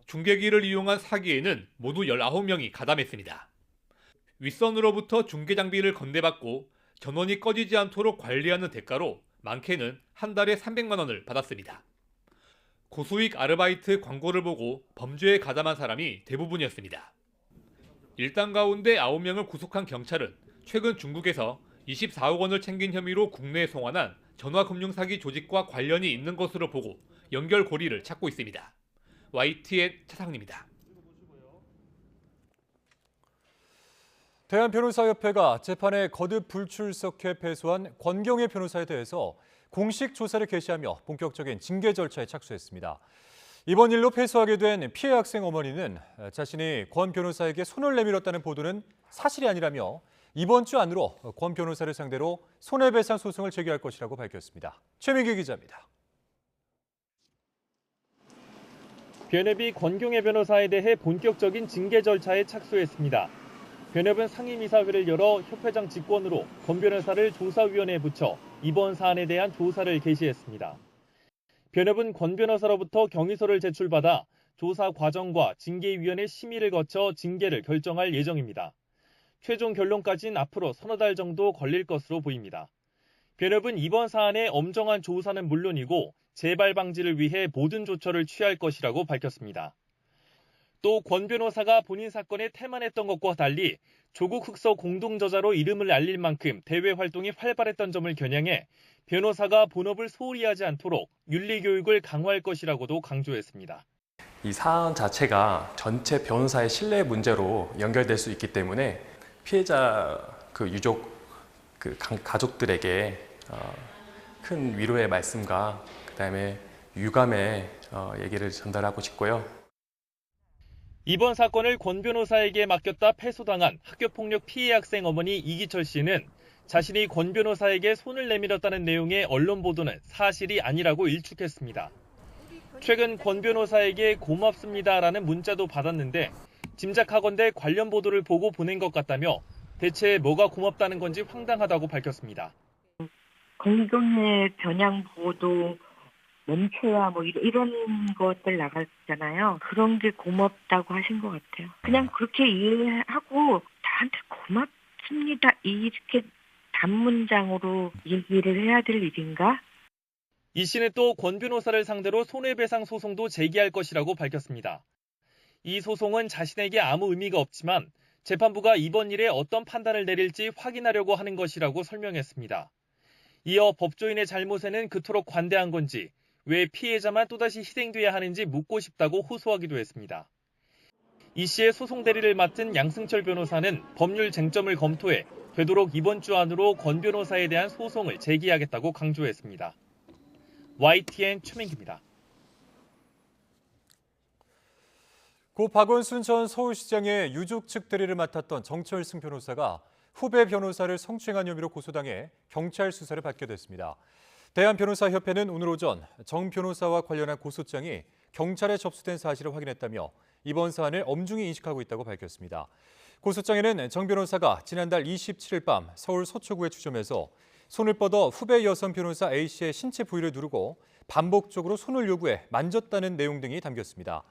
중계기를 이용한 사기에는 모두 19명이 가담했습니다. 윗선으로부터 중계 장비를 건네받고 전원이 꺼지지 않도록 관리하는 대가로 많게는 한 달에 300만 원을 받았습니다. 고수익 아르바이트 광고를 보고 범죄에 가담한 사람이 대부분이었습니다. 일당 가운데 9명을 구속한 경찰은 최근 중국에서 24억 원을 챙긴 혐의로 국내에 송환한 전화금융사기 조직과 관련이 있는 것으로 보고 연결고리를 찾고 있습니다. YTN 차상입니다. 대한변호사협회가 재판에 거듭 불출석해 패소한 권경혜 변호사에 대해서 공식 조사를 개시하며 본격적인 징계 절차에 착수했습니다. 이번 일로 패소하게 된 피해 학생 어머니는 자신이 권 변호사에게 손을 내밀었다는 보도는 사실이 아니라며 이번 주 안으로 권 변호사를 상대로 손해배상 소송을 제기할 것이라고 밝혔습니다. 최민기 기자입니다. 변협이 권경혜 변호사에 대해 본격적인 징계 절차에 착수했습니다. 변협은 상임이사회를 열어 협회장 직권으로 권 변호사를 조사위원회에 붙여 이번 사안에 대한 조사를 개시했습니다. 변협은 권 변호사로부터 경위서를 제출받아 조사 과정과 징계위원회 심의를 거쳐 징계를 결정할 예정입니다. 최종 결론까지는 앞으로 서너 달 정도 걸릴 것으로 보입니다. 변협은 이번 사안의 엄정한 조사는 물론이고 재발 방지를 위해 모든 조처를 취할 것이라고 밝혔습니다. 또 권 변호사가 본인 사건에 태만했던 것과 달리 조국 흑서 공동저자로 이름을 알릴 만큼 대외 활동이 활발했던 점을 겨냥해 변호사가 본업을 소홀히 하지 않도록 윤리교육을 강화할 것이라고도 강조했습니다. 이 사안 자체가 전체 변호사의 신뢰 문제로 연결될 수 있기 때문에 피해자 유족 가족들에게 큰 위로의 말씀과 그다음에 유감의 얘기를 전달하고 싶고요. 이번 사건을 권 변호사에게 맡겼다 패소당한 학교폭력 피해 학생 어머니 이기철 씨는 자신이 권 변호사에게 손을 내밀었다는 내용의 언론 보도는 사실이 아니라고 일축했습니다. 최근 권 변호사에게 고맙습니다라는 문자도 받았는데 짐작하건대 관련 보도를 보고 보낸 것 같다며 대체 뭐가 고맙다는 건지 황당하다고 밝혔습니다. 공동의 변양 보도 멈춰야 뭐 이런 것들 나갔잖아요. 그런 게 고맙다고 하신 것 같아요. 그냥 그렇게 이해하고 나한테 고맙습니다 이렇게 단문장으로 얘기를 해야 될 일인가? 이 씨는 또 권 변호사를 상대로 손해배상 소송도 제기할 것이라고 밝혔습니다. 이 소송은 자신에게 아무 의미가 없지만 재판부가 이번 일에 어떤 판단을 내릴지 확인하려고 하는 것이라고 설명했습니다. 이어 법조인의 잘못에는 그토록 관대한 건지 왜 피해자만 또다시 희생돼야 하는지 묻고 싶다고 호소하기도 했습니다. 이 씨의 소송 대리를 맡은 양승철 변호사는 법률 쟁점을 검토해 되도록 이번 주 안으로 권 변호사에 대한 소송을 제기하겠다고 강조했습니다. YTN 최민기입니다. 고 박원순 전 서울시장의 유족 측 대리를 맡았던 정철승 변호사가 후배 변호사를 성추행한 혐의로 고소당해 경찰 수사를 받게 됐습니다. 대한변호사협회는 오늘 오전 정 변호사와 관련한 고소장이 경찰에 접수된 사실을 확인했다며 이번 사안을 엄중히 인식하고 있다고 밝혔습니다. 고소장에는 정 변호사가 지난달 27일 밤 서울 서초구의 주점에서 손을 뻗어 후배 여성 변호사 A씨의 신체 부위를 누르고 반복적으로 손을 요구해 만졌다는 내용 등이 담겼습니다.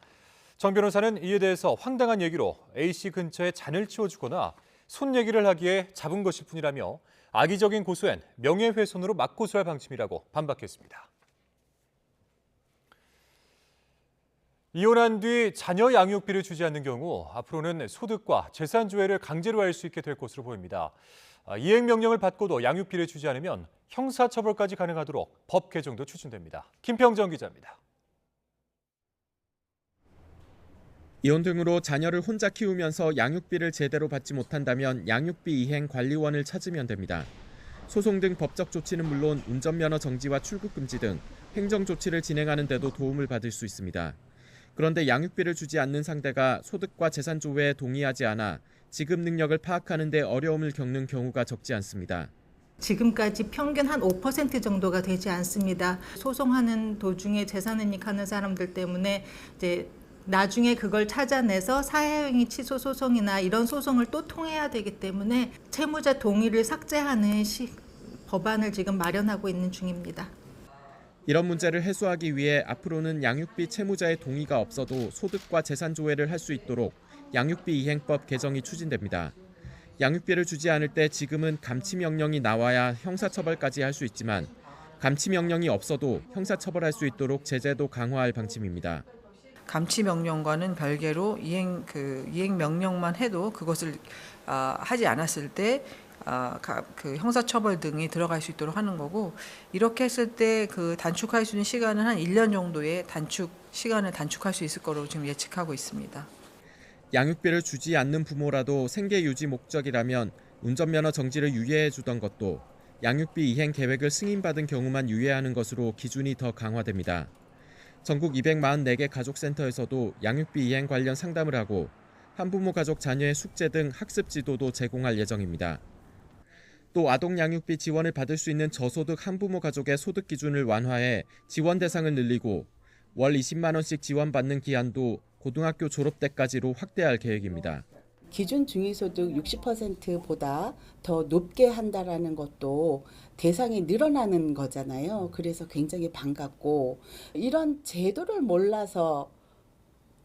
정 변호사는 이에 대해서 황당한 얘기로 A씨 근처에 잔을 치워주거나 손 얘기를 하기에 잡은 것일 뿐이라며 악의적인 고소엔 명예훼손으로 맞고소할 방침이라고 반박했습니다. 이혼한 뒤 자녀 양육비를 주지 않는 경우 앞으로는 소득과 재산 조회를 강제로 할 수 있게 될 것으로 보입니다. 이행 명령을 받고도 양육비를 주지 않으면 형사처벌까지 가능하도록 법 개정도 추진됩니다. 김평정 기자입니다. 이혼 등으로 자녀를 혼자 키우면서 양육비를 제대로 받지 못한다면 양육비 이행 관리원을 찾으면 됩니다. 소송 등 법적 조치는 물론 운전면허 정지와 출국 금지 등 행정 조치를 진행하는 데도 도움을 받을 수 있습니다. 그런데 양육비를 주지 않는 상대가 소득과 재산 조회에 동의하지 않아 지급 능력을 파악하는 데 어려움을 겪는 경우가 적지 않습니다. 지금까지 평균 한 5% 정도가 되지 않습니다. 소송하는 도중에 재산은닉하는 사람들 때문에 이제 나중에 그걸 찾아내서 사회행위 취소 소송이나 이런 소송을 또 통해야 되기 때문에 채무자 동의를 삭제하는 법안을 지금 마련하고 있는 중입니다. 이런 문제를 해소하기 위해 앞으로는 양육비 채무자의 동의가 없어도 소득과 재산 조회를 할 수 있도록 양육비 이행법 개정이 추진됩니다. 양육비를 주지 않을 때 지금은 감치명령이 나와야 형사처벌까지 할 수 있지만 감치명령이 없어도 형사처벌할 수 있도록 제재도 강화할 방침입니다. 감치명령과는 별개로 이행 명령만 해도 그것을 하지 않았을 때 그 형사처벌 등이 들어갈 수 있도록 하는 거고, 이렇게 했을 때 그 단축할 수 있는 시간은 한 1년 정도의 시간을 단축할 수 있을 거로 지금 예측하고 있습니다. 양육비를 주지 않는 부모라도 생계 유지 목적이라면 운전면허 정지를 유예해 주던 것도 양육비 이행 계획을 승인받은 경우만 유예하는 것으로 기준이 더 강화됩니다. 전국 244개 가족센터에서도 양육비 이행 관련 상담을 하고 한부모 가족 자녀의 숙제 등 학습 지도도 제공할 예정입니다. 또 아동 양육비 지원을 받을 수 있는 저소득 한부모 가족의 소득 기준을 완화해 지원 대상을 늘리고 월 20만 원씩 지원받는 기한도 고등학교 졸업 때까지로 확대할 계획입니다. 기준 중위소득 60%보다 더 높게 한다라는 것도 대상이 늘어나는 거잖아요. 그래서 굉장히 반갑고, 이런 제도를 몰라서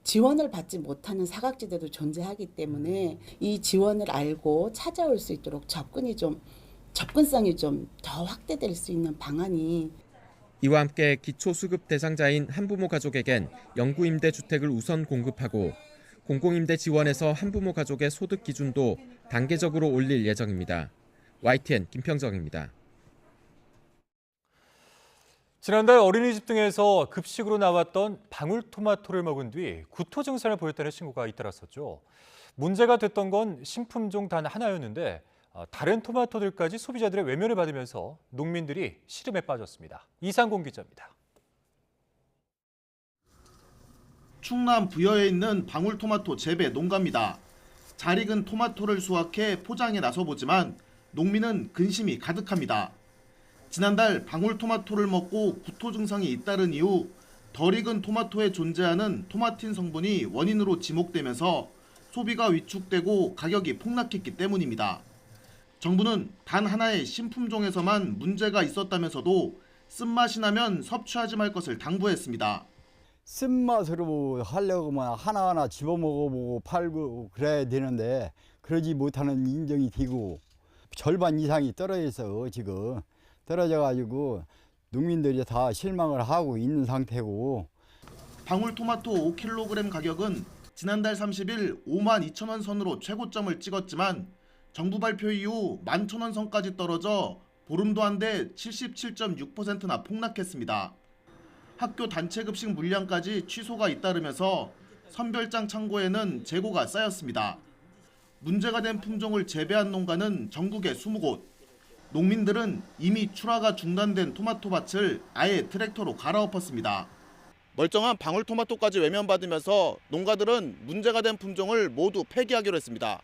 지원을 받지 못하는 사각지대도 존재하기 때문에 이 지원을 알고 찾아올 수 있도록 접근성이 좀 더 확대될 수 있는 방안이. 이와 함께 기초수급 대상자인 한부모 가족에겐 영구임대주택을 우선 공급하고 공공임대 지원에서 한부모 가족의 소득 기준도 단계적으로 올릴 예정입니다. YTN 김평정입니다. 지난달 어린이집 등에서 급식으로 나왔던 방울토마토를 먹은 뒤 구토 증상을 보였다는 신고가 잇따랐었죠. 문제가 됐던 건 신품종 단 하나였는데 다른 토마토들까지 소비자들의 외면을 받으면서 농민들이 시름에 빠졌습니다. 이상공 기자입니다. 충남 부여에 있는 방울토마토 재배 농가입니다. 잘 익은 토마토를 수확해 포장에 나서보지만 농민은 근심이 가득합니다. 지난달 방울토마토를 먹고 구토 증상이 잇따른 이후 덜 익은 토마토에 존재하는 토마틴 성분이 원인으로 지목되면서 소비가 위축되고 가격이 폭락했기 때문입니다. 정부는 단 하나의 신품종에서만 문제가 있었다면서도 쓴맛이 나면 섭취하지 말 것을 당부했습니다. 쓴맛으로 하려고만 하나하나 집어먹어보고 팔고 그래야 되는데 그러지 못하는 인정이 되고 절반 이상이 떨어져서 지금 떨어져가지고 농민들이 다 실망을 하고 있는 상태고. 방울토마토 5kg 가격은 지난달 30일 52,000원 선으로 최고점을 찍었지만 정부 발표 이후 11,000원 선까지 떨어져 보름도 안 돼 77.6%나 폭락했습니다. 학교 단체 급식 물량까지 취소가 잇따르면서 선별장 창고에는 재고가 쌓였습니다. 문제가 된 품종을 재배한 농가는 전국에 20곳. 농민들은 이미 출하가 중단된 토마토 밭을 아예 트랙터로 갈아엎었습니다. 멀쩡한 방울토마토까지 외면받으면서 농가들은 문제가 된 품종을 모두 폐기하기로 했습니다.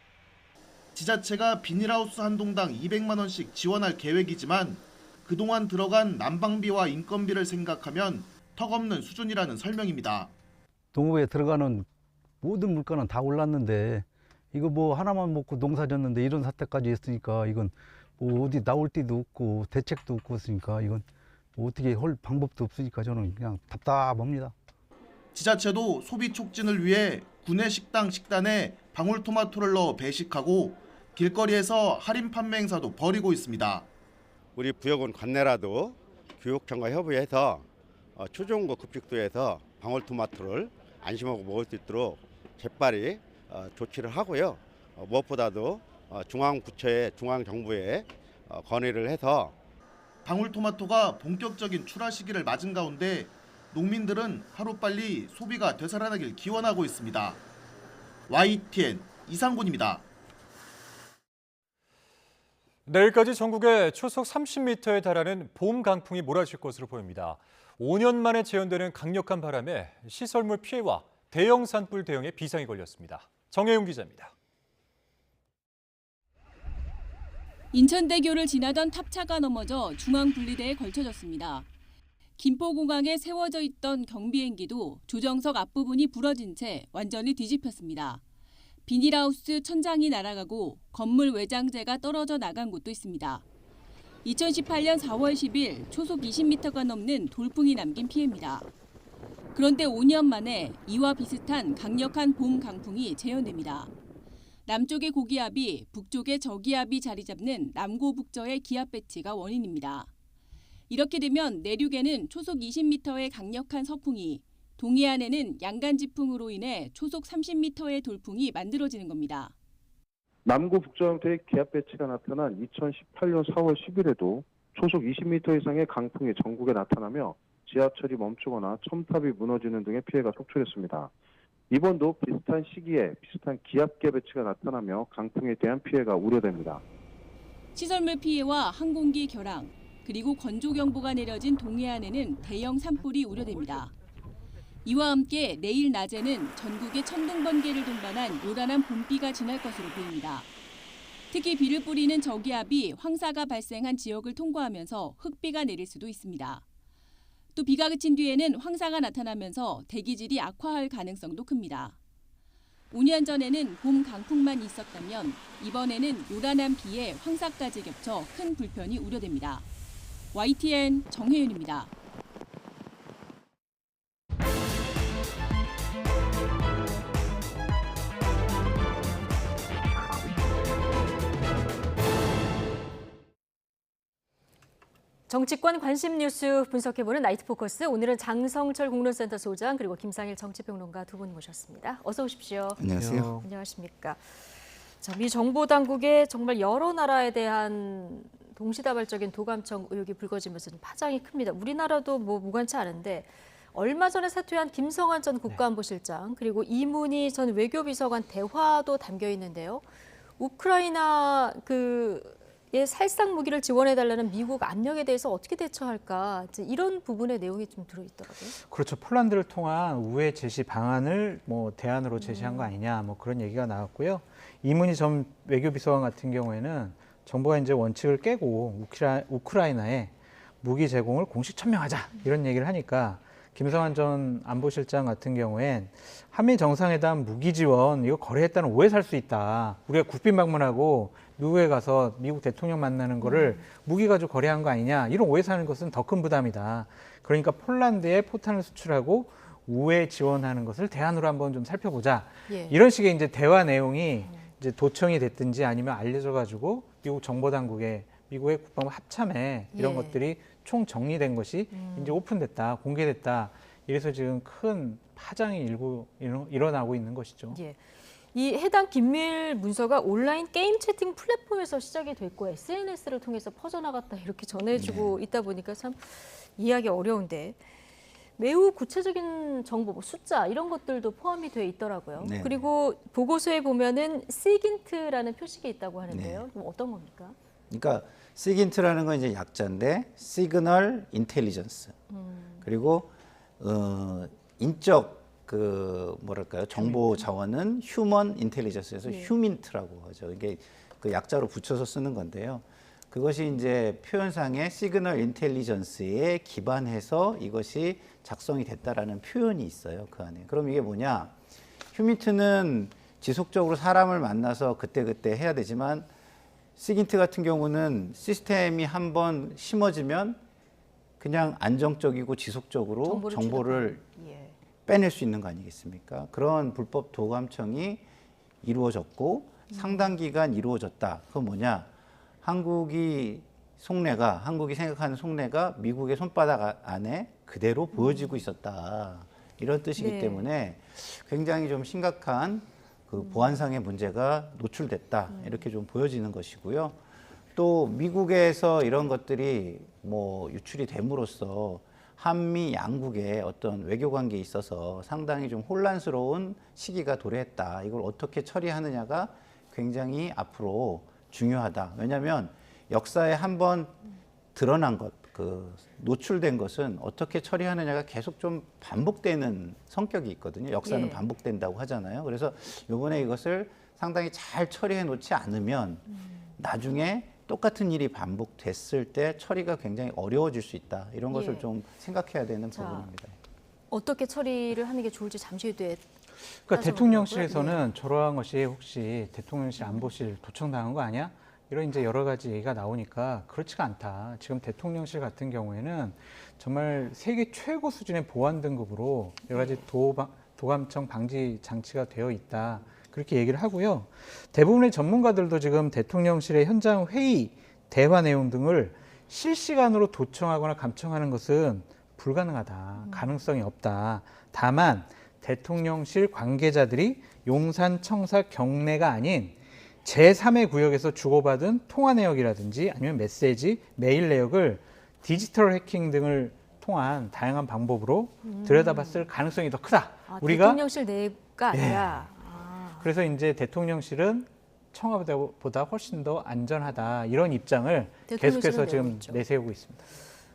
지자체가 비닐하우스 한 동당 200만 원씩 지원할 계획이지만 그동안 들어간 난방비와 인건비를 생각하면 턱없는 수준이라는 설명입니다. 농업에 들어가는 모든 물가는 다 올랐는데 이거 뭐 하나만 먹고 농사 졌는데 이런 사태까지 했으니까 이건 뭐 어디 나올 데도 없고 대책도 없고 했으니까 이건 뭐 어떻게 할 방법도 없으니까 저는 그냥 답답합니다. 지자체도 소비 촉진을 위해 구내식당 식단에 방울토마토를 넣어 배식하고 길거리에서 할인 판매 행사도 벌이고 있습니다. 우리 부여군 관내라도 교육청과 협의해서 초중고 급식소에서 방울토마토를 안심하고 먹을 수 있도록 재빨리 조치를 하고요. 무엇보다도 중앙부처에 중앙정부에 건의를 해서 방울토마토가 본격적인 출하 시기를 맞은 가운데 농민들은 하루빨리 소비가 되살아나길 기원하고 있습니다. YTN 이상곤입니다. 내일까지 전국에 초속 30m에 달하는 봄 강풍이 몰아칠 것으로 보입니다. 5년 만에 재현되는 강력한 바람에 시설물 피해와 대형 산불 대응에 비상이 걸렸습니다. 정혜용 기자입니다. 인천대교를 지나던 탑차가 넘어져 중앙분리대에 걸쳐졌습니다. 김포공항에 세워져 있던 경비행기도 조정석 앞부분이 부러진 채 완전히 뒤집혔습니다. 비닐하우스 천장이 날아가고 건물 외장재가 떨어져 나간 곳도 있습니다. 2018년 4월 10일 초속 20m가 넘는 돌풍이 남긴 피해입니다. 그런데 5년 만에 이와 비슷한 강력한 봄 강풍이 재현됩니다. 남쪽의 고기압이 북쪽의 저기압이 자리 잡는 남고북저의 기압 배치가 원인입니다. 이렇게 되면 내륙에는 초속 20m의 강력한 서풍이, 동해안에는 양간지풍으로 인해 초속 30m의 돌풍이 만들어지는 겁니다. 남구 북저 형태의 기압 배치가 나타난 2018년 4월 10일에도 초속 20m 이상의 강풍이 전국에 나타나며 지하철이 멈추거나 첨탑이 무너지는 등의 피해가 속출했습니다. 이번도 비슷한 시기에 비슷한 기압계 배치가 나타나며 강풍에 대한 피해가 우려됩니다. 시설물 피해와 항공기 결항, 그리고 건조경보가 내려진 동해안에는 대형 산불이 우려됩니다. 이와 함께 내일 낮에는 전국에 천둥 번개를 동반한 요란한 봄비가 지날 것으로 보입니다. 특히 비를 뿌리는 저기압이 황사가 발생한 지역을 통과하면서 흙비가 내릴 수도 있습니다. 또 비가 그친 뒤에는 황사가 나타나면서 대기질이 악화할 가능성도 큽니다. 5년 전에는 봄 강풍만 있었다면 이번에는 요란한 비에 황사까지 겹쳐 큰 불편이 우려됩니다. YTN 정혜윤입니다. 정치권 관심 뉴스 분석해보는 나이트 포커스. 오늘은 장성철 공론센터 소장 그리고 김상일 정치평론가 두 분 모셨습니다. 어서 오십시오. 안녕하세요. 안녕하십니까. 자, 미 정보 당국의 정말 여러 나라에 대한 동시다발적인 도감청 의혹이 불거지면서 파장이 큽니다. 우리나라도 뭐 무관치 않은데 얼마 전에 사퇴한 김성환 전 국가안보실장 그리고 이문희 전 외교비서관 대화도 담겨 있는데요. 우크라이나 의 살상 무기를 지원해달라는 미국 압력에 대해서 어떻게 대처할까 이런 부분의 내용이 좀 들어있더라고요. 그렇죠. 폴란드를 통한 우회 제시 방안을 대안으로 제시한 거 아니냐 그런 얘기가 나왔고요. 이문희 전 외교비서관 같은 경우에는 정부가 이제 원칙을 깨고 우크라이나에 무기 제공을 공식 천명하자 이런 얘기를 하니까 김성환 전 안보실장 같은 경우엔 한미 정상회담 무기 지원 이거 거래했다는 오해 살 수 있다. 우리가 국빈 방문하고 미국에 가서 미국 대통령 만나는 거를 무기 가지고 거래한 거 아니냐 이런 오해 사는 것은 더 큰 부담이다. 그러니까 폴란드에 포탄을 수출하고 우회 지원하는 것을 대안으로 한번 좀 살펴보자. 예. 이런 식의 이제 대화 내용이 이제 도청이 됐든지 아니면 알려져 가지고 미국 정보당국에 미국의 국방부 합참에 이런 것들이 총 정리된 것이 이제 오픈됐다, 공개됐다 이래서 지금 큰 파장이 일어나고 있는 것이죠. 예. 이 해당 긴밀 문서가 온라인 게임 채팅 플랫폼에서 시작이 됐고 SNS를 통해서 퍼져나갔다 이렇게 전해지고 있다 보니까 참 이해하기 어려운데 매우 구체적인 정보, 뭐 숫자 이런 것들도 포함이 돼 있더라고요. 네. 그리고 보고서에 보면은 시긴트라는 표식이 있다고 하는데요. 그럼 어떤 겁니까? 그러니까 시긴트라는 건 이제 약자인데 시그널 인텔리전스. 그리고 인적 그 뭐랄까요 정보 자원은 휴먼 인텔리전스에서 휴민트라고 하죠. 이게 그 약자로 붙여서 쓰는 건데요. 그것이 이제 표현상의 시그널 인텔리전스에 기반해서 이것이 작성이 됐다라는 표현이 있어요. 그 안에. 그럼 이게 뭐냐? 휴민트는 지속적으로 사람을 만나서 그때그때 해야 되지만 시긴트 같은 경우는 시스템이 한번 심어지면 그냥 안정적이고 지속적으로 정보를 빼낼 수 있는 거 아니겠습니까? 그런 불법 도감청이 이루어졌고 상당 기간 이루어졌다. 그건 뭐냐? 한국이 생각하는 속내가 미국의 손바닥 안에 그대로 보여지고 있었다. 이런 뜻이기 때문에 굉장히 좀 심각한 그 보안상의 문제가 노출됐다. 이렇게 좀 보여지는 것이고요. 또 미국에서 이런 것들이 뭐 유출이 됨으로써 한미 양국의 어떤 외교 관계에 있어서 상당히 좀 혼란스러운 시기가 도래했다. 이걸 어떻게 처리하느냐가 굉장히 앞으로 중요하다. 왜냐하면 역사에 한번 드러난 것, 그 노출된 것은 어떻게 처리하느냐가 계속 좀 반복되는 성격이 있거든요. 역사는 반복된다고 하잖아요. 그래서 이번에 이것을 상당히 잘 처리해 놓지 않으면 나중에 똑같은 일이 반복됐을 때 처리가 굉장히 어려워질 수 있다. 이런 것을 좀 생각해야 되는 부분입니다. 어떻게 처리를 하는 게 좋을지 잠시 뒤에 그러니까 대통령실에서는 저러한 것이 혹시 대통령실 안보실 도청당한 거 아니야? 이런 이제 여러 가지 얘기가 나오니까 그렇지가 않다. 지금 대통령실 같은 경우에는 정말 세계 최고 수준의 보안 등급으로 여러 가지 도감청 방지 장치가 되어 있다. 그렇게 얘기를 하고요. 대부분의 전문가들도 지금 대통령실의 현장 회의, 대화 내용 등을 실시간으로 도청하거나 감청하는 것은 불가능하다. 가능성이 없다. 다만 대통령실 관계자들이 용산, 청사, 경내가 아닌 제3의 구역에서 주고받은 통화 내역이라든지 아니면 메시지, 메일 내역을 디지털 해킹 등을 통한 다양한 방법으로 들여다봤을 가능성이 더 크다. 우리가 대통령실 내가 아니라 그래서 이제 대통령실은 청와대보다 훨씬 더 안전하다. 이런 입장을 계속해서 지금 내세우고 있습니다.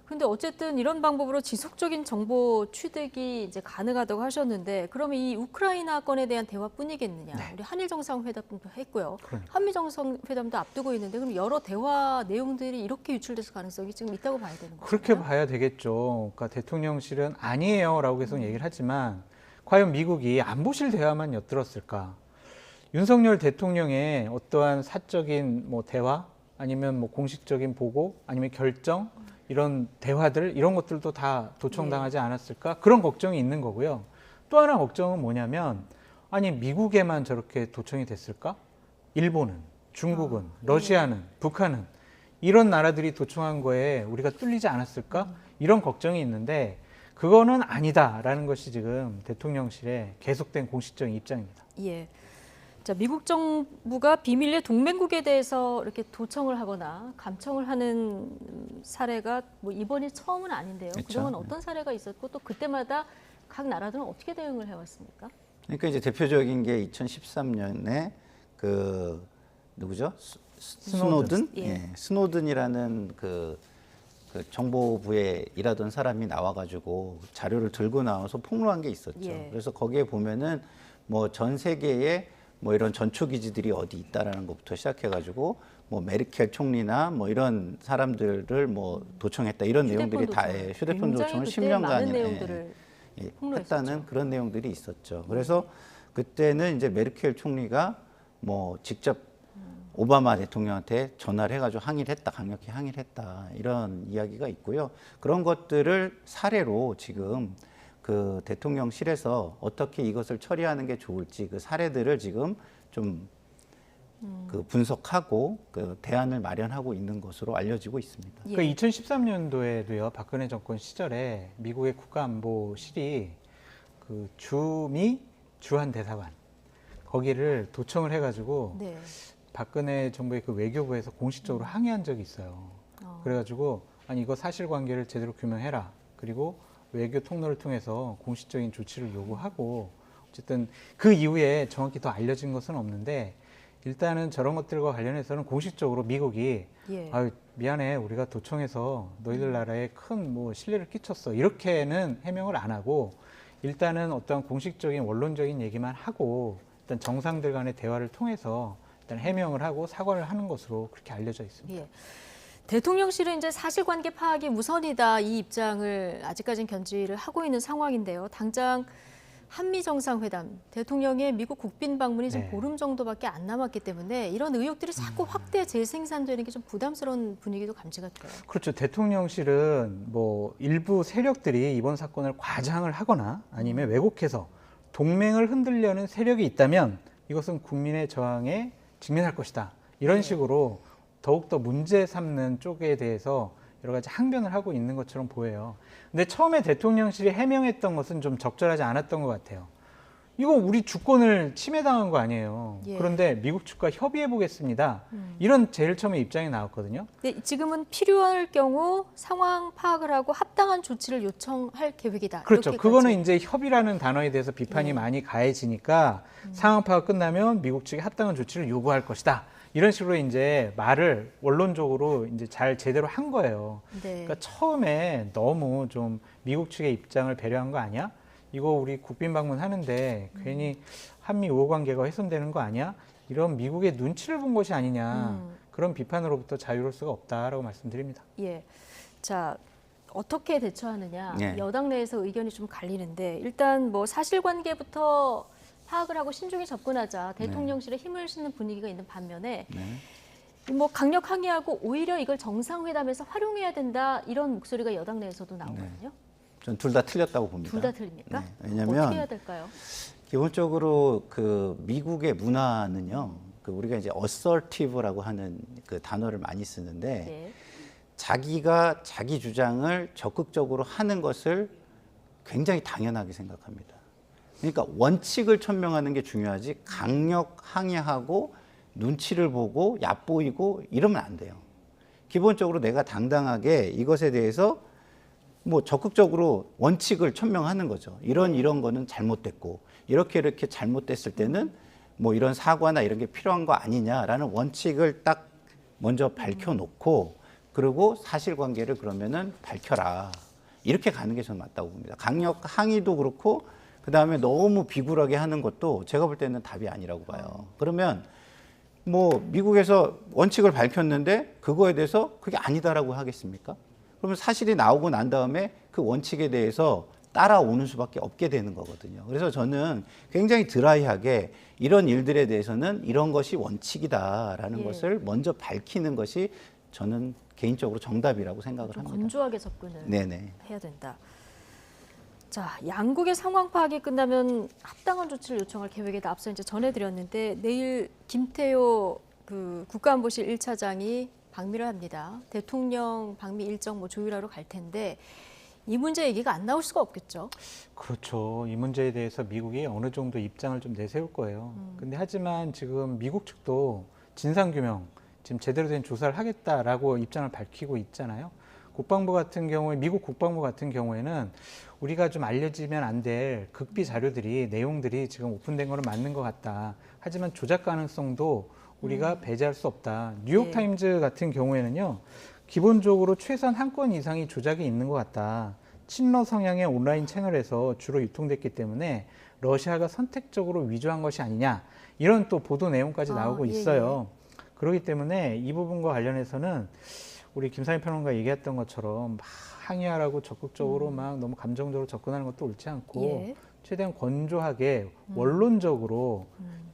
근데 어쨌든 이런 방법으로 지속적인 정보 취득이 이제 가능하다고 하셨는데 그러면 이 우크라이나 건에 대한 대화뿐이겠느냐? 우리 한일 정상회담도 했고요. 한미 정상회담도 앞두고 있는데 그럼 여러 대화 내용들이 이렇게 유출될 가능성이 지금 있다고 봐야 되는 거죠? 그렇게 봐야 되겠죠. 그러니까 대통령실은 아니에요라고 계속 얘기를 하지만 과연 미국이 안보실 대화만 엿들었을까? 윤석열 대통령의 어떠한 사적인 뭐 대화 아니면 뭐 공식적인 보고 아니면 결정 이런 대화들 이런 것들도 다 도청당하지 않았을까? 그런 걱정이 있는 거고요. 또 하나 걱정은 뭐냐면 아니 미국에만 저렇게 도청이 됐을까? 일본은, 중국은, 러시아는, 북한은 이런 나라들이 도청한 거에 우리가 뚫리지 않았을까? 이런 걱정이 있는데 그거는 아니다라는 것이 지금 대통령실의 계속된 공식적인 입장입니다. 예. 자, 미국 정부가 비밀리에 동맹국에 대해서 이렇게 도청을 하거나 감청을 하는 사례가 뭐 이번이 처음은 아닌데요. 그동안 어떤 사례가 있었고 또 그때마다 각 나라들은 어떻게 대응을 해왔습니까? 그러니까 이제 대표적인 게 2013년에 그 누구죠? 스노든? 예. 스노든이라는 그 정보부에 일하던 사람이 나와가지고 자료를 들고 나와서 폭로한 게 있었죠. 그래서 거기에 보면은 뭐 전 세계에 뭐 이런 전초기지들이 어디 있다라는 것부터 시작해가지고 뭐 메르켈 총리나 뭐 이런 사람들을 뭐 도청했다 이런 내용들이 다 휴대폰 도청을 10년간 했다는 그런 내용들이 있었죠. 그래서 그때는 이제 메르켈 총리가 뭐 직접 오바마 대통령한테 전화를 해가지고 항의를 했다, 강력히 항의를 했다 이런 이야기가 있고요. 그런 것들을 사례로 지금 그 대통령실에서 어떻게 이것을 처리하는 게 좋을지 그 사례들을 지금 좀 그 분석하고 그 대안을 마련하고 있는 것으로 알려지고 있습니다. 그 2013년도에도요, 박근혜 정권 시절에 미국의 국가안보실이 그 주미 주한 대사관 거기를 도청을 해가지고 네. 박근혜 정부의 그 외교부에서 공식적으로 항의한 적이 있어요. 그래가지고 아니 이거 사실관계를 제대로 규명해라. 그리고 외교 통로를 통해서 공식적인 조치를 요구하고 어쨌든 그 이후에 정확히 더 알려진 것은 없는데 일단은 저런 것들과 관련해서는 공식적으로 미국이 아유, 미안해 우리가 도청해서 너희들 나라에 큰 뭐 신뢰를 끼쳤어 이렇게는 해명을 안 하고 일단은 어떤 공식적인 원론적인 얘기만 하고 일단 정상들 간의 대화를 통해서 일단 해명을 하고 사과를 하는 것으로 그렇게 알려져 있습니다. 예. 대통령실은 이제 사실관계 파악이 우선이다 이 입장을 아직까지는 견지를 하고 있는 상황인데요. 당장 한미 정상회담, 대통령의 미국 국빈 방문이 지금 보름 정도밖에 안 남았기 때문에 이런 의혹들이 자꾸 확대 재생산되는 게 좀 부담스러운 분위기도 감지가 돼요. 그렇죠. 대통령실은 뭐 일부 세력들이 이번 사건을 과장을 하거나 아니면 왜곡해서 동맹을 흔들려는 세력이 있다면 이것은 국민의 저항에 직면할 것이다. 이런 식으로 더욱더 문제 삼는 쪽에 대해서 여러 가지 항변을 하고 있는 것처럼 보여요. 근데 처음에 대통령실이 해명했던 것은 좀 적절하지 않았던 것 같아요. 이거 우리 주권을 침해당한 거 아니에요. 그런데 미국 측과 협의해 보겠습니다. 이런 제일 처음에 입장이 나왔거든요. 네, 지금은 필요할 경우 상황 파악을 하고 합당한 조치를 요청할 계획이다. 그렇죠. 이렇게까지. 그거는 이제 협의라는 단어에 대해서 비판이 많이 가해지니까 상황 파악 끝나면 미국 측이 합당한 조치를 요구할 것이다. 이런 식으로 이제 말을 원론적으로 이제 잘 제대로 한 거예요. 그러니까 처음에 너무 좀 미국 측의 입장을 배려한 거 아니야? 이거 우리 국빈 방문하는데 괜히 한미 우호 관계가 훼손되는 거 아니야? 이런 미국의 눈치를 본 것이 아니냐. 그런 비판으로부터 자유로울 수가 없다라고 말씀드립니다. 예. 자, 어떻게 대처하느냐. 여당 내에서 의견이 좀 갈리는데 일단 뭐 사실관계부터 파악을 하고 신중히 접근하자. 대통령실에 힘을 싣는 분위기가 있는 반면에 뭐 강력 항의하고 오히려 이걸 정상회담에서 활용해야 된다. 이런 목소리가 여당 내에서도 나오거든요. 전 둘 다 틀렸다고 봅니다. 둘 다 틀립니까? 왜냐하면 어떻게 해야 될까요? 기본적으로 그 미국의 문화는요. 그 우리가 이제 assertive라고 하는 그 단어를 많이 쓰는데 자기가 자기 주장을 적극적으로 하는 것을 굉장히 당연하게 생각합니다. 그러니까 원칙을 천명하는 게 중요하지 강력 항의하고 눈치를 보고 얕보이고 이러면 안 돼요. 기본적으로 내가 당당하게 이것에 대해서 뭐 적극적으로 원칙을 천명하는 거죠. 이런 거는 잘못됐고 이렇게 잘못됐을 때는 뭐 이런 사과나 이런 게 필요한 거 아니냐라는 원칙을 딱 먼저 밝혀놓고 그리고 사실관계를 그러면은 밝혀라. 이렇게 가는 게 저는 맞다고 봅니다. 강력 항의도 그렇고 그다음에 너무 비굴하게 하는 것도 제가 볼 때는 답이 아니라고 봐요. 그러면 뭐 미국에서 원칙을 밝혔는데 그거에 대해서 그게 아니다라고 하겠습니까? 그러면 사실이 나오고 난 다음에 그 원칙에 대해서 따라오는 수밖에 없게 되는 거거든요. 그래서 저는 굉장히 드라이하게 이런 일들에 대해서는 이런 것이 원칙이다라는 것을 먼저 밝히는 것이 저는 개인적으로 정답이라고 생각을 합니다. 건조하게 접근을 해야 된다. 자, 양국의 상황 파악이 끝나면 합당한 조치를 요청할 계획이다. 앞서 이제 전해드렸는데 내일 김태효 그 국가안보실 1차장이 방미를 합니다. 대통령 방미 일정 뭐 조율하러 갈 텐데 이 문제 얘기가 안 나올 수가 없겠죠. 그렇죠. 이 문제에 대해서 미국이 어느 정도 입장을 좀 내세울 거예요. 근데 하지만 지금 미국 측도 진상규명, 지금 제대로 된 조사를 하겠다라고 입장을 밝히고 있잖아요. 국방부 같은 경우에, 미국 국방부 같은 경우에는 우리가 좀 알려지면 안 될 극비 자료들이, 내용들이 지금 오픈된 거는 맞는 것 같다. 하지만 조작 가능성도 우리가 배제할 수 없다. 뉴욕타임즈 같은 경우에는요. 기본적으로 최소한 한 건 이상이 조작이 있는 것 같다. 친러 성향의 온라인 채널에서 주로 유통됐기 때문에 러시아가 선택적으로 위조한 것이 아니냐. 이런 또 보도 내용까지 나오고 있어요. 그렇기 때문에 이 부분과 관련해서는 우리 김상희 평론가 얘기했던 것처럼 막 항의하라고 적극적으로 막 너무 감정적으로 접근하는 것도 옳지 않고 최대한 건조하게 원론적으로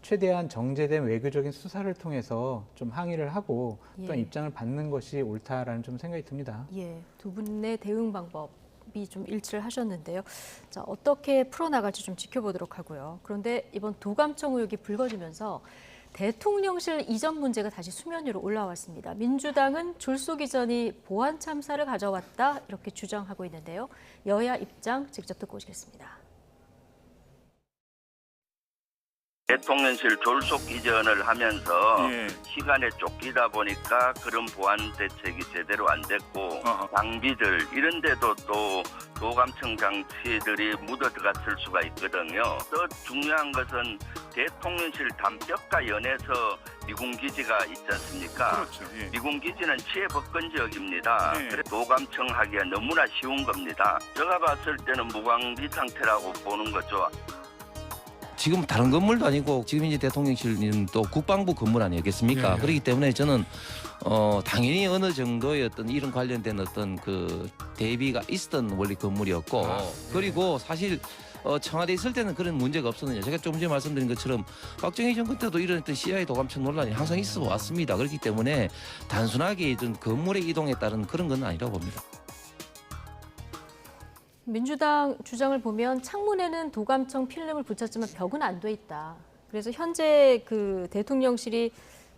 최대한 정제된 외교적인 수사를 통해서 좀 항의를 하고 또한 입장을 받는 것이 옳다라는 좀 생각이 듭니다. 두 분의 대응 방법이 좀 일치를 하셨는데요. 자, 어떻게 풀어나갈지 좀 지켜보도록 하고요. 그런데 이번 도감청 의혹이 불거지면서 대통령실 이전 문제가 다시 수면 위로 올라왔습니다. 민주당은 졸속 이전이 보안 참사를 가져왔다 이렇게 주장하고 있는데요. 여야 입장 직접 듣고 오시겠습니다. 대통령실 졸속 이전을 하면서 시간에 쫓기다 보니까 그런 보안 대책이 제대로 안 됐고 장비들 이런 데도 또 도감청 장치들이 묻어 들어갔을 수가 있거든요. 더 중요한 것은 대통령실 담벼가 연에서 미군기지가 있지 않습니까? 그렇죠. 예. 미군기지는 치해법권 지역입니다. 그래서 도감청 하기가 너무나 쉬운 겁니다. 제가 봤을 때는 무방비 상태라고 보는 거죠. 지금 다른 건물도 아니고 지금 이제 대통령실은 또 국방부 건물 아니겠습니까? 그렇기 때문에 저는 당연히 어느 정도의 어떤 이런 관련된 어떤 그 대비가 있었던 원래 건물이었고 그리고 사실 청와대에 있을 때는 그런 문제가 없었느냐. 제가 조금 전에 말씀드린 것처럼 박정희 정권 때도 이런 어떤 CIA 도감청 논란이 항상 있어 왔습니다. 그렇기 때문에 단순하게 좀 건물의 이동에 따른 그런 건 아니라고 봅니다. 민주당 주장을 보면 창문에는 도감청 필름을 붙였지만 벽은 안 돼 있다. 그래서 현재 그 대통령실이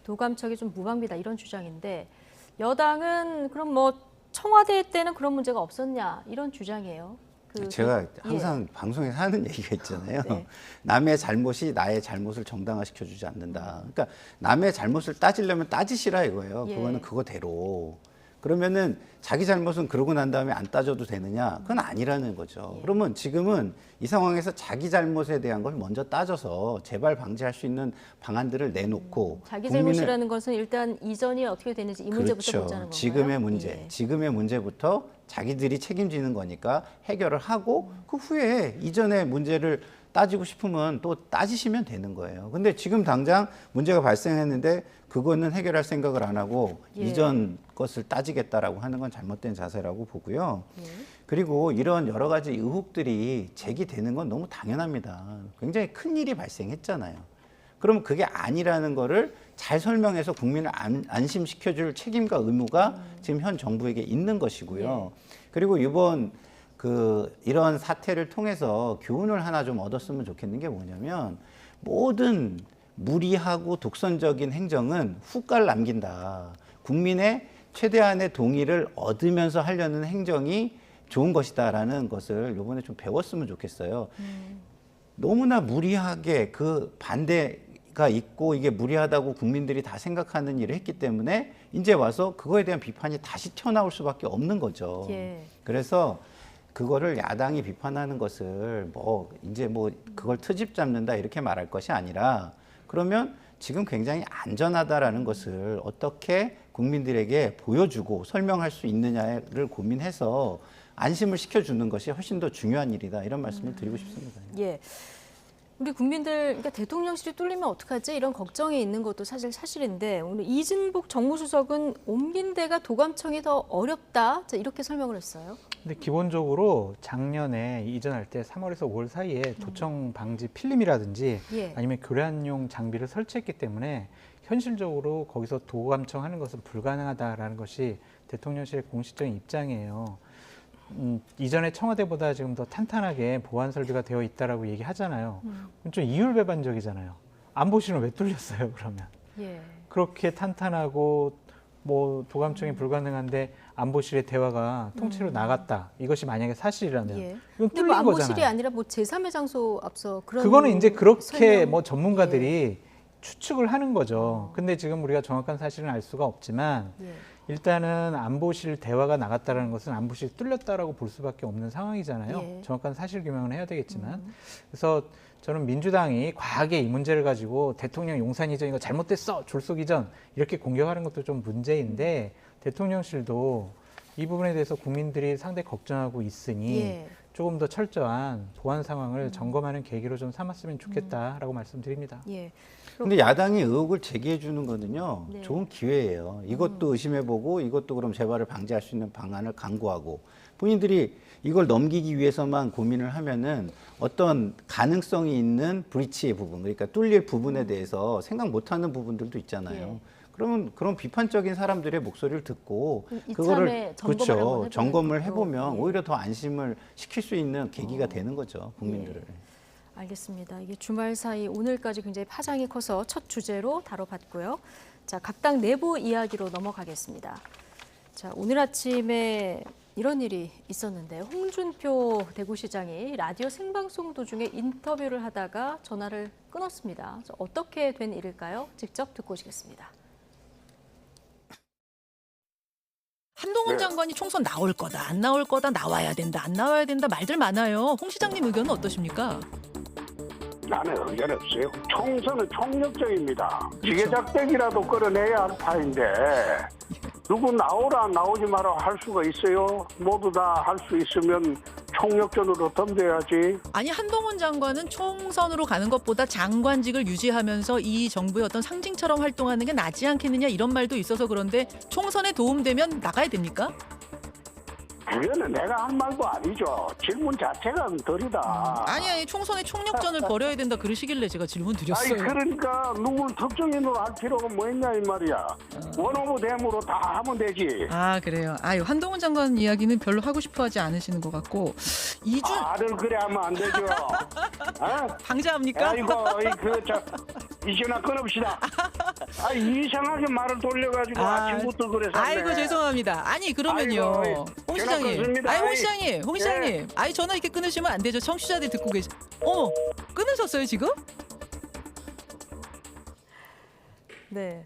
도감청이 좀 무방비다 이런 주장인데 여당은 그럼 뭐 청와대 때는 그런 문제가 없었냐 이런 주장이에요. 제가 항상 방송에서 하는 얘기가 있잖아요. 남의 잘못이 나의 잘못을 정당화시켜주지 않는다. 그러니까 남의 잘못을 따지려면 따지시라 이거예요. 그거는 그거대로. 그러면은 자기 잘못은 그러고 난 다음에 안 따져도 되느냐? 그건 아니라는 거죠. 그러면 지금은 이 상황에서 자기 잘못에 대한 걸 먼저 따져서 재발 방지할 수 있는 방안들을 내놓고 자기 잘못이라는 것은 일단 이전이 어떻게 되는지 이 문제부터 보자는 건가요? 지금의 문제, 지금의 문제부터 자기들이 책임지는 거니까 해결을 하고 그 후에 이전의 문제를 따지고 싶으면 또 따지시면 되는 거예요. 근데 지금 당장 문제가 발생했는데 그거는 해결할 생각을 안 하고 이전 것을 따지겠다라고 하는 건 잘못된 자세라고 보고요. 그리고 이런 여러 가지 의혹들이 제기되는 건 너무 당연합니다. 굉장히 큰 일이 발생했잖아요. 그러면 그게 아니라는 거를 잘 설명해서 국민을 안심시켜줄 책임과 의무가 지금 현 정부에게 있는 것이고요. 그리고 이번 이런 사태를 통해서 교훈을 하나 좀 얻었으면 좋겠는 게 뭐냐면 모든 무리하고 독선적인 행정은 후과를 남긴다. 국민의 최대한의 동의를 얻으면서 하려는 행정이 좋은 것이다라는 것을 이번에 좀 배웠으면 좋겠어요. 너무나 무리하게 그 반대가 있고 이게 무리하다고 국민들이 다 생각하는 일을 했기 때문에 이제 와서 그거에 대한 비판이 다시 튀어나올 수밖에 없는 거죠. 그래서 그거를 야당이 비판하는 것을 이제 그걸 트집 잡는다 이렇게 말할 것이 아니라 그러면 지금 굉장히 안전하다라는 것을 어떻게 국민들에게 보여주고 설명할 수 있느냐를 고민해서 안심을 시켜주는 것이 훨씬 더 중요한 일이다 이런 말씀을 드리고 싶습니다. 우리 국민들 그러니까 대통령실이 뚫리면 어떡하지 이런 걱정이 있는 것도 사실인데 오늘 이진복 정무수석은 옮긴 데가 도감청이 더 어렵다 이렇게 설명을 했어요. 근데 기본적으로 작년에 이전할 때 3월에서 5월 사이에 도청 방지 필름이라든지 아니면 교란용 장비를 설치했기 때문에 현실적으로 거기서 도감청 하는 것은 불가능하다라는 것이 대통령실의 공식적인 입장이에요. 이전에 청와대보다 지금 더 탄탄하게 보안 설비가 되어 있다라고 얘기하잖아요. 좀 이율배반적이잖아요. 안보실은 왜 뚫렸어요, 그러면? 그렇게 탄탄하고 도감청이 불가능한데 안보실의 대화가 통째로 나갔다. 이것이 만약에 사실이라면 이건 뚫린 거잖아요. 안보실이 아니라 제3의 장소 앞서 그런 그거는 이제 그렇게 전문가들이 추측을 하는 거죠. 근데 지금 우리가 정확한 사실은 알 수가 없지만 일단은 안보실 대화가 나갔다는 것은 안보실이 뚫렸다라고 볼 수밖에 없는 상황이잖아요. 정확한 사실 규명은 해야 되겠지만. 그래서 저는 민주당이 과하게 이 문제를 가지고 대통령 용산 이전 이거 잘못됐어, 졸속 이전 이렇게 공격하는 것도 좀 문제인데 대통령실도 이 부분에 대해서 국민들이 상당히 걱정하고 있으니 조금 더 철저한 보안 상황을 점검하는 계기로 좀 삼았으면 좋겠다라고 말씀드립니다. 근데 야당이 의혹을 제기해 주는 거는요. 좋은 기회예요. 이것도 의심해보고 이것도 그럼 재발을 방지할 수 있는 방안을 강구하고 본인들이 이걸 넘기기 위해서만 고민을 하면은 어떤 가능성이 있는 브리치의 부분, 그러니까 뚫릴 부분에 대해서 생각 못하는 부분들도 있잖아요. 그러면 그런 비판적인 사람들의 목소리를 듣고 그거를 점검을 해보면 오히려 더 안심을 시킬 수 있는 계기가 되는 거죠, 국민들을. 알겠습니다. 이게 주말 사이 오늘까지 굉장히 파장이 커서 첫 주제로 다뤄봤고요. 자, 각 당 내부 이야기로 넘어가겠습니다. 자, 오늘 아침에 이런 일이 있었는데요. 홍준표 대구시장이 라디오 생방송 도중에 인터뷰를 하다가 전화를 끊었습니다. 어떻게 된 일일까요? 직접 듣고 오시겠습니다. 한동훈 장관이 총선 나올 거다, 안 나올 거다, 나와야 된다, 안 나와야 된다 말들 많아요. 홍 시장님 의견은 어떠십니까? 나는 의견 없어요. 총선은 총력적입니다. 지게작대기라도 끌어내야 할 파인데 누구 나오라 나오지 마라 할 수가 있어요? 모두 다 할 수 있으면 총력전으로 덤벼야지. 아니 한동훈 장관은 총선으로 가는 것보다 장관직을 유지하면서 이 정부의 어떤 상징처럼 활동하는 게 낫지 않겠느냐 이런 말도 있어서 그런데 총선에 도움되면 나가야 됩니까? 그거는 내가 한 말도 아니죠. 질문 자체가 덜이다. 아니 총선에 총력전을 벌여야 된다 그러시길래 제가 질문 드렸어요. 아니 그러니까 누굴 특정인으로 할 필요가 뭐 있냐 이 말이야. 원오브댐으로 다 하면 되지. 아 그래요. 아유 한동훈 장관 이야기는 별로 하고 싶어하지 않으시는 것 같고 를 그래 하면 안 되죠. 어? 방자합니까? 아이고 이제나 끊읍시다. 이상하게 말을 돌려가지고 아침부터 그래서. 아이고 죄송합니다. 아니 그러면요. 아이고, 홍 시장님. 끊습니다. 홍 시장님. 네. 전화 이렇게 끊으시면 안 되죠. 청취자들 듣고 계시. 어머 끊으셨어요 지금? 네.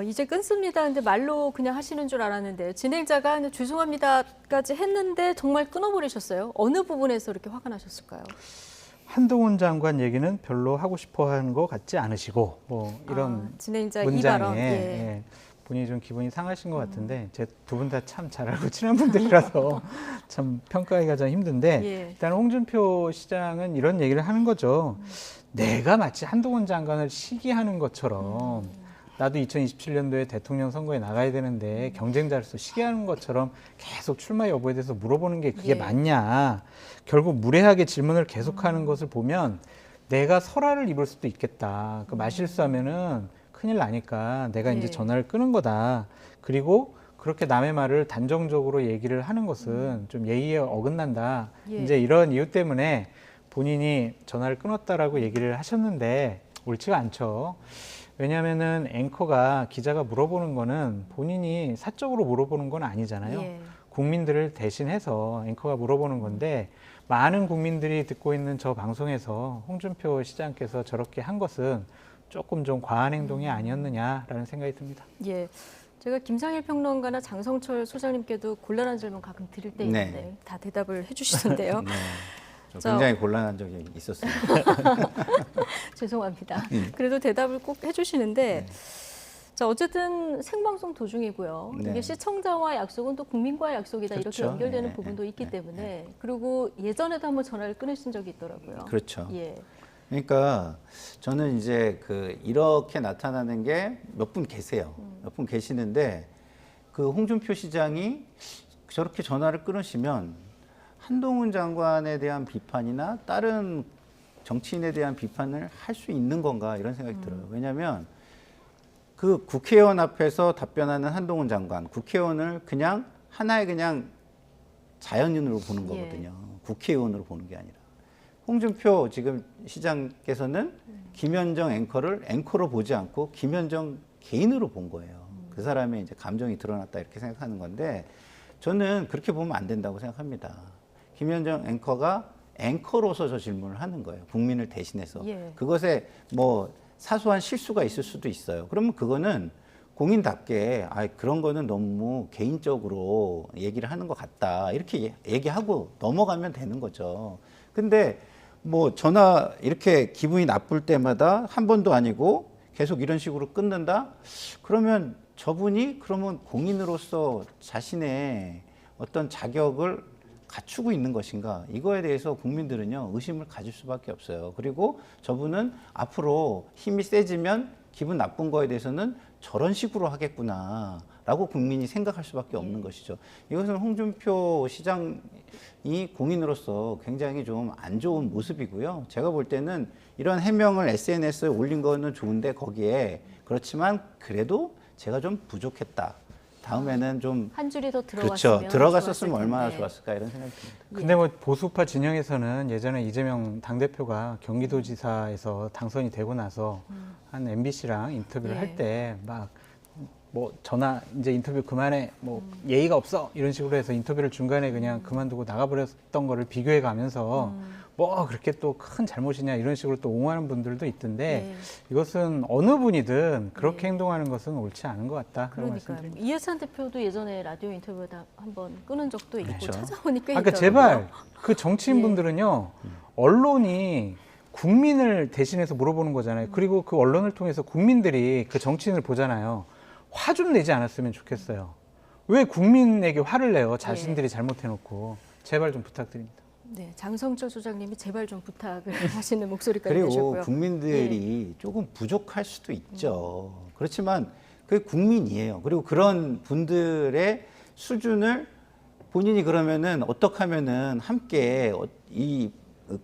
이제 끊습니다. 근데 말로 그냥 하시는 줄 알았는데 진행자가 죄송합니다까지 했는데 정말 끊어버리셨어요. 어느 부분에서 이렇게 화가 나셨을까요? 한동훈 장관 얘기는 별로 하고 싶어하는 것 같지 않으시고 뭐 이런 진행자 문장에 이 발언. 예, 본인이 좀 기분이 상하신 것 같은데 제 두 분 다 참 잘 알고 친한 분들이라서 참 평가하기가 좀 힘든데 일단 홍준표 시장은 이런 얘기를 하는 거죠. 내가 마치 한동훈 장관을 시기하는 것처럼 나도 2027년도에 대통령 선거에 나가야 되는데 경쟁자로서 시기하는 것처럼 계속 출마 여부에 대해서 물어보는 게 그게 맞냐. 결국 무례하게 질문을 계속하는 것을 보면 내가 설화를 입을 수도 있겠다. 그 말실수하면은 큰일 나니까 내가 이제 전화를 끄는 거다. 그리고 그렇게 남의 말을 단정적으로 얘기를 하는 것은 좀 예의에 어긋난다. 이제 이런 이유 때문에 본인이 전화를 끊었다라고 얘기를 하셨는데 옳지가 않죠. 왜냐하면은 앵커가 기자가 물어보는 거는 본인이 사적으로 물어보는 건 아니잖아요. 국민들을 대신해서 앵커가 물어보는 건데 많은 국민들이 듣고 있는 저 방송에서 홍준표 시장께서 저렇게 한 것은 조금 좀 과한 행동이 아니었느냐라는 생각이 듭니다. 예, 제가 김상일 평론가나 장성철 소장님께도 곤란한 질문 가끔 드릴 때 있는데 다 대답을 해주시는데요. 굉장히 곤란한 적이 있었습니다. 죄송합니다. 그래도 대답을 꼭 해주시는데 자 어쨌든 생방송 도중이고요. 이게 시청자와 약속은 또 국민과의 약속이다 이렇게 연결되는 부분도 있기 때문에 그리고 예전에도 한번 전화를 끊으신 적이 있더라고요. 그렇죠. 그러니까 저는 이제 이렇게 나타나는 게 몇 분 계세요. 몇 분 계시는데 그 홍준표 시장이 저렇게 전화를 끊으시면 한동훈 장관에 대한 비판이나 다른 정치인에 대한 비판을 할 수 있는 건가 이런 생각이 들어요. 왜냐하면 그 국회의원 앞에서 답변하는 한동훈 장관, 국회의원을 그냥 하나의 그냥 자연인으로 보는 거거든요. 국회의원으로 보는 게 아니라. 홍준표 지금 시장께서는 김현정 앵커를 앵커로 보지 않고 김현정 개인으로 본 거예요. 그 사람의 이제 감정이 드러났다 이렇게 생각하는 건데 저는 그렇게 보면 안 된다고 생각합니다. 김현정 앵커가 앵커로서 저 질문을 하는 거예요. 국민을 대신해서. 그것에 뭐 사소한 실수가 있을 수도 있어요. 그러면 그거는 공인답게 그런 거는 너무 개인적으로 얘기를 하는 것 같다. 이렇게 얘기하고 넘어가면 되는 거죠. 근데 뭐 전화 이렇게 기분이 나쁠 때마다 한 번도 아니고 계속 이런 식으로 끊는다? 그러면 저분이 그러면 공인으로서 자신의 어떤 자격을 갖추고 있는 것인가? 이거에 대해서 국민들은요, 의심을 가질 수밖에 없어요. 그리고 저분은 앞으로 힘이 세지면 기분 나쁜 거에 대해서는 저런 식으로 하겠구나 라고 국민이 생각할 수밖에 없는 것이죠. 이것은 홍준표 시장이 공인으로서 굉장히 좀 안 좋은 모습이고요. 제가 볼 때는 이런 해명을 SNS에 올린 거는 좋은데 거기에 그렇지만 그래도 제가 좀 부족했다. 다음에는 좀 한 줄이 더 들어갔으면 그렇죠. 들어갔었으면 좋았을 얼마나 텐데. 좋았을까 이런 생각이 듭니다. 근데 뭐 보수파 진영에서는 예전에 이재명 당대표가 경기도지사에서 당선이 되고 나서 한 MBC랑 인터뷰를 예. 할 때 막 뭐 전화 이제 인터뷰 그만해 뭐 예의가 없어 이런 식으로 해서 인터뷰를 중간에 그냥 그만두고 나가버렸던 거를 비교해 가면서 뭐 그렇게 또 큰 잘못이냐 이런 식으로 또 옹호하는 분들도 있던데 이것은 어느 분이든 그렇게 행동하는 것은 옳지 않은 것 같다. 그런 그러니까요. 말씀드립니다. 이해찬 대표도 예전에 라디오 인터뷰다 한번 끊은 적도 있고 그렇죠. 찾아보니까 그러니까 제발 그 정치인분들은요 언론이 국민을 대신해서 물어보는 거잖아요. 그리고 그 언론을 통해서 국민들이 그 정치인을 보잖아요. 화 좀 내지 않았으면 좋겠어요. 왜 국민에게 화를 내요? 자신들이 잘못해놓고. 제발 좀 부탁드립니다. 네, 장성철 소장님이 제발 좀 부탁을 하시는 목소리까지 그리고 내셨고요. 국민들이 조금 부족할 수도 있죠. 그렇지만 그게 국민이에요. 그리고 그런 분들의 수준을 본인이 그러면은 어떻게 하면은 함께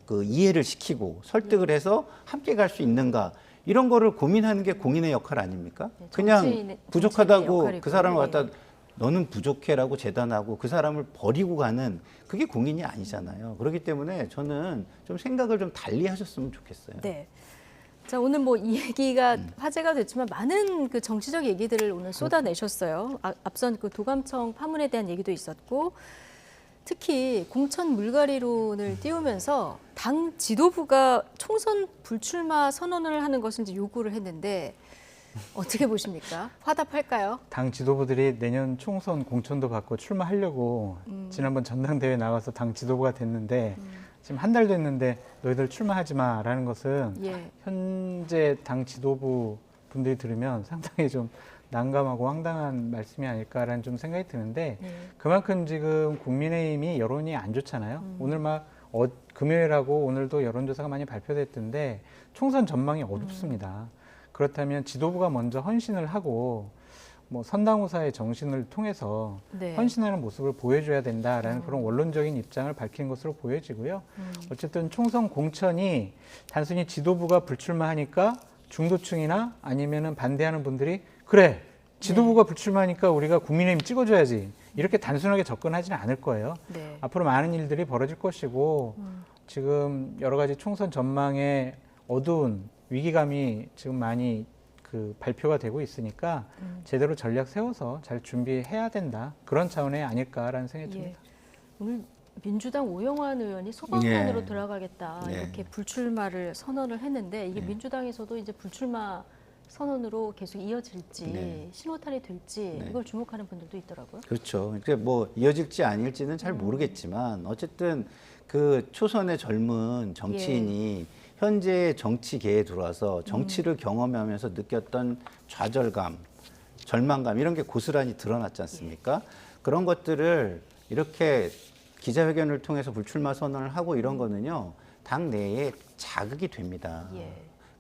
그 이해를 시키고 설득을 해서 함께 갈 수 있는가 이런 거를 고민하는 게 공인의 역할 아닙니까? 그냥 부족하다고 그 사람을 갖다 너는 부족해라고 재단하고 그 사람을 버리고 가는 그게 공인이 아니잖아요. 그렇기 때문에 저는 좀 생각을 좀 달리 하셨으면 좋겠어요. 네. 자, 오늘 뭐 이 얘기가 화제가 됐지만 많은 그 정치적 얘기들을 오늘 쏟아내셨어요. 앞선 그 도감청 파문에 대한 얘기도 있었고 특히 공천 물갈이론을 띄우면서 당 지도부가 총선 불출마 선언을 하는 것을 이제 요구를 했는데 어떻게 보십니까? 화답할까요? 당 지도부들이 내년 총선 공천도 받고 출마하려고 지난번 전당대회 나가서 당 지도부가 됐는데 지금 한 달 됐는데 너희들 출마하지 마라는 것은 현재 당 지도부 분들이 들으면 상당히 좀 난감하고 황당한 말씀이 아닐까라는 좀 생각이 드는데 그만큼 지금 국민의힘이 여론이 안 좋잖아요. 오늘 막 금요일하고 오늘도 여론조사가 많이 발표됐던데 총선 전망이 어둡습니다. 그렇다면 지도부가 먼저 헌신을 하고 뭐 선당후사의 정신을 통해서 헌신하는 모습을 보여줘야 된다라는 그런 원론적인 입장을 밝힌 것으로 보여지고요. 어쨌든 총선 공천이 단순히 지도부가 불출마하니까 중도층이나 아니면은 반대하는 분들이 그래 지도부가 불출마하니까 우리가 국민의힘 찍어줘야지 이렇게 단순하게 접근하지는 않을 거예요. 앞으로 많은 일들이 벌어질 것이고 지금 여러 가지 총선 전망에 어두운 위기감이 지금 많이 그 발표가 되고 있으니까 제대로 전략 세워서 잘 준비해야 된다. 그런 차원의 아닐까라는 생각이 듭니다. 오늘 민주당 오영환 의원이 소방관으로 들어가겠다 이렇게 불출마를 선언을 했는데 이게 민주당에서도 이제 불출마 선언으로 계속 이어질지 신호탄이 될지 이걸 주목하는 분들도 있더라고요. 그렇죠. 그러니까 뭐 이어질지 아닐지는 잘 모르겠지만 어쨌든 그 초선의 젊은 정치인이 현재 정치계에 들어와서 정치를 경험하면서 느꼈던 좌절감, 절망감 이런 게 고스란히 드러났지 않습니까? 그런 것들을 이렇게 기자회견을 통해서 불출마 선언을 하고 이런 거는요. 당 내에 자극이 됩니다.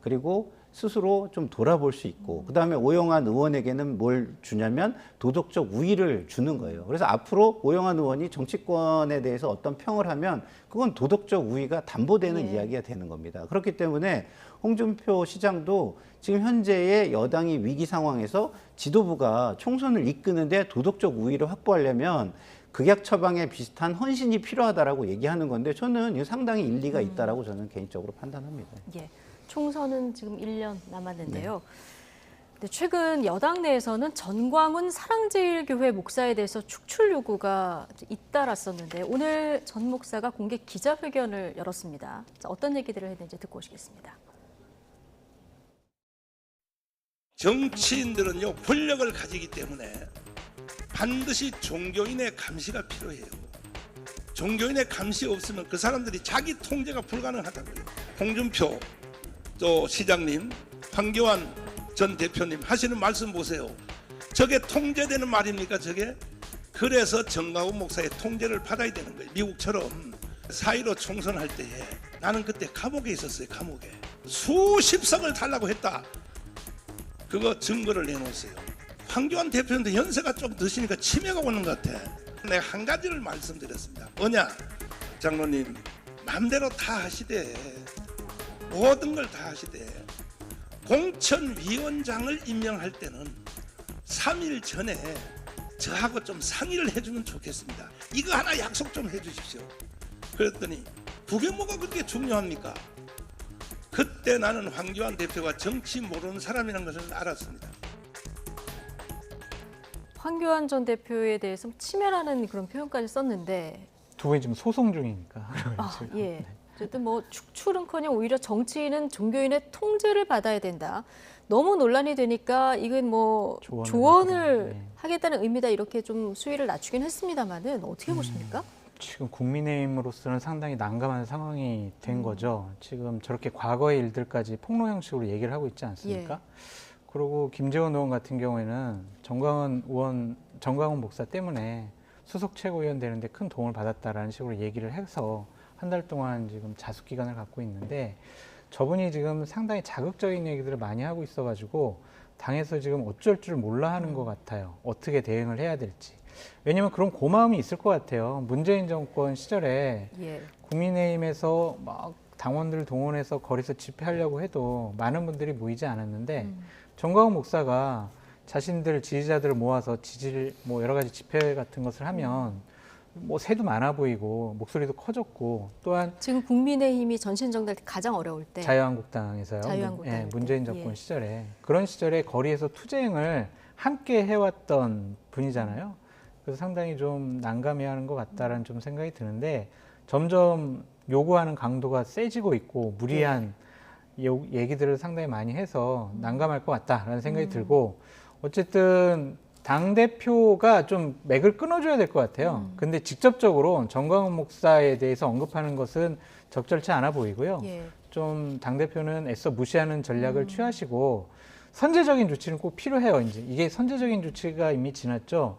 그리고 스스로 좀 돌아볼 수 있고 그다음에 오영환 의원에게는 뭘 주냐면 도덕적 우위를 주는 거예요. 그래서 앞으로 오영환 의원이 정치권에 대해서 어떤 평을 하면 그건 도덕적 우위가 담보되는 이야기가 되는 겁니다. 그렇기 때문에 홍준표 시장도 지금 현재의 여당이 위기 상황에서 지도부가 총선을 이끄는데 도덕적 우위를 확보하려면 극약 처방에 비슷한 헌신이 필요하다라고 얘기하는 건데 저는 이거 상당히 일리가 있다라고 저는 개인적으로 판단합니다. 총선은 지금 1년 남았는데요. 근데 최근 여당 내에서는 전광훈 사랑제일교회 목사에 대해서 축출 요구가 잇따랐었는데 오늘 전 목사가 공개 기자회견을 열었습니다. 자, 어떤 얘기들을 했는지 듣고 오시겠습니다. 정치인들은요 권력을 가지기 때문에 반드시 종교인의 감시가 필요해요. 종교인의 감시 없으면 그 사람들이 자기 통제가 불가능하다고요. 홍준표 또 시장님, 황교안 전 대표님 하시는 말씀 보세요. 저게 통제되는 말입니까 저게? 그래서 정광훈 목사의 통제를 받아야 되는 거예요. 미국처럼 4.15 총선할 때에 나는 그때 감옥에 있었어요. 감옥에 수십 석을 달라고 했다. 그거 증거를 내놓으세요. 황교안 대표님도 연세가 좀 드시니까 치매가 오는 것 같아. 내가 한 가지를 말씀드렸습니다. 뭐냐? 장로님 마음대로 다 하시되 모든 걸 다 하시되 공천위원장을 임명할 때는 3일 전에 저하고 좀 상의를 해주면 좋겠습니다. 이거 하나 약속 좀 해주십시오. 그랬더니 그게 뭐가 그렇게 중요합니까? 그때 나는 황교안 대표가 정치 모르는 사람이라는 것을 알았습니다. 황교안 전 대표에 대해서 치멸하는 그런 표현까지 썼는데 두 분이 지금 소송 중이니까. 예. 어쨌든 뭐 축출은커녕 오히려 정치인은 종교인의 통제를 받아야 된다. 너무 논란이 되니까 이건 뭐 조언을 하겠다는 의미다 이렇게 좀 수위를 낮추긴 했습니다만은 어떻게 보십니까? 지금 국민의힘으로서는 상당히 난감한 상황이 된 거죠. 지금 저렇게 과거의 일들까지 폭로 형식으로 얘기를 하고 있지 않습니까? 그리고 김재원 의원 같은 경우에는 정광훈 목사 때문에 수석 최고위원 되는데 큰 도움을 받았다라는 식으로 얘기를 해서 한 달 동안 지금 자숙 기간을 갖고 있는데 저분이 지금 상당히 자극적인 얘기들을 많이 하고 있어가지고 당에서 지금 어쩔 줄 몰라 하는 것 같아요. 어떻게 대응을 해야 될지. 왜냐면 그런 고마움이 있을 것 같아요. 문재인 정권 시절에 국민의힘에서 막 당원들 동원해서 거리에서 집회하려고 해도 많은 분들이 모이지 않았는데 정광훈 목사가 자신들 지지자들을 모아서 뭐 여러 가지 집회 같은 것을 하면 뭐 새도 많아 보이고 목소리도 커졌고 또한 지금 국민의힘이 전신정당 때 가장 어려울 때 자유한국당에서요. 자유한국당 문재인 정권 시절에 그런 시절에 거리에서 투쟁을 함께 해왔던 분이잖아요. 그래서 상당히 좀 난감해하는 것 같다라는 좀 생각이 드는데 점점 요구하는 강도가 세지고 있고 무리한 얘기들을 상당히 많이 해서 난감할 것 같다라는 생각이 들고 어쨌든 당대표가 좀 맥을 끊어줘야 될 것 같아요. 근데 직접적으로 정광훈 목사에 대해서 언급하는 것은 적절치 않아 보이고요. 좀 당대표는 애써 무시하는 전략을 취하시고 선제적인 조치는 꼭 필요해요. 이제 이게 선제적인 조치가 이미 지났죠.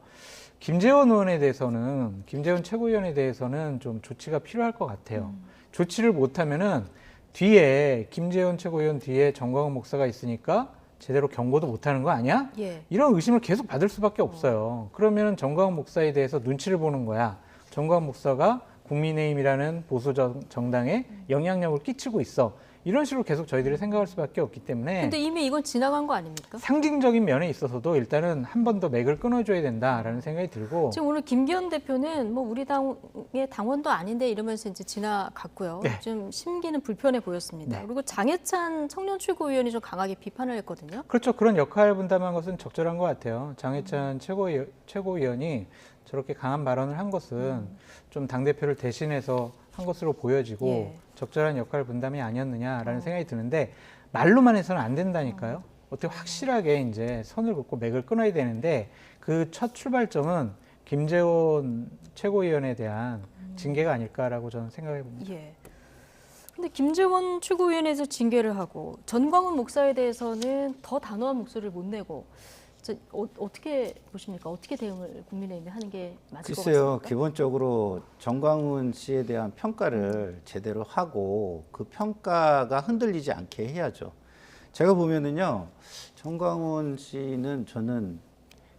김재원 의원에 대해서는 김재원 최고위원에 대해서는 좀 조치가 필요할 것 같아요. 조치를 못하면은 뒤에 김재원 최고위원 뒤에 정광훈 목사가 있으니까 제대로 경고도 못하는 거 아니야? 이런 의심을 계속 받을 수밖에 없어요. 그러면 정광훈 목사에 대해서 눈치를 보는 거야. 정광훈 목사가 국민의힘이라는 보수 정당에 영향력을 끼치고 있어. 이런 식으로 계속 저희들이 생각할 수밖에 없기 때문에. 근데 이미 이건 지나간 거 아닙니까? 상징적인 면에 있어서도 일단은 한 번 더 맥을 끊어줘야 된다라는 생각이 들고. 지금 오늘 김기현 대표는 뭐 우리 당의 당원도 아닌데 이러면서 이제 지나갔고요. 좀 심기는 불편해 보였습니다. 그리고 장해찬 청년 최고위원이 좀 강하게 비판을 했거든요. 그렇죠. 그런 역할 분담한 것은 적절한 것 같아요. 장해찬 최고위원이 저렇게 강한 발언을 한 것은 좀 당대표를 대신해서 한 것으로 보여지고 적절한 역할 분담이 아니었느냐라는 생각이 드는데 말로만 해서는 안 된다니까요. 어떻게 확실하게 이제 선을 긋고 맥을 끊어야 되는데 그 첫 출발점은 김재원 최고위원에 대한 징계가 아닐까라고 저는 생각해 봅니다. 근데 김재원 최고위원에서 징계를 하고 전광훈 목사에 대해서는 더 단호한 목소리를 못 내고 어떻게 보십니까? 어떻게 대응을 국민의힘이 하는 게 맞을 것 같습니까? 글쎄요. 기본적으로 정광훈 씨에 대한 평가를 제대로 하고 그 평가가 흔들리지 않게 해야죠. 제가 보면은요. 정광훈 씨는 저는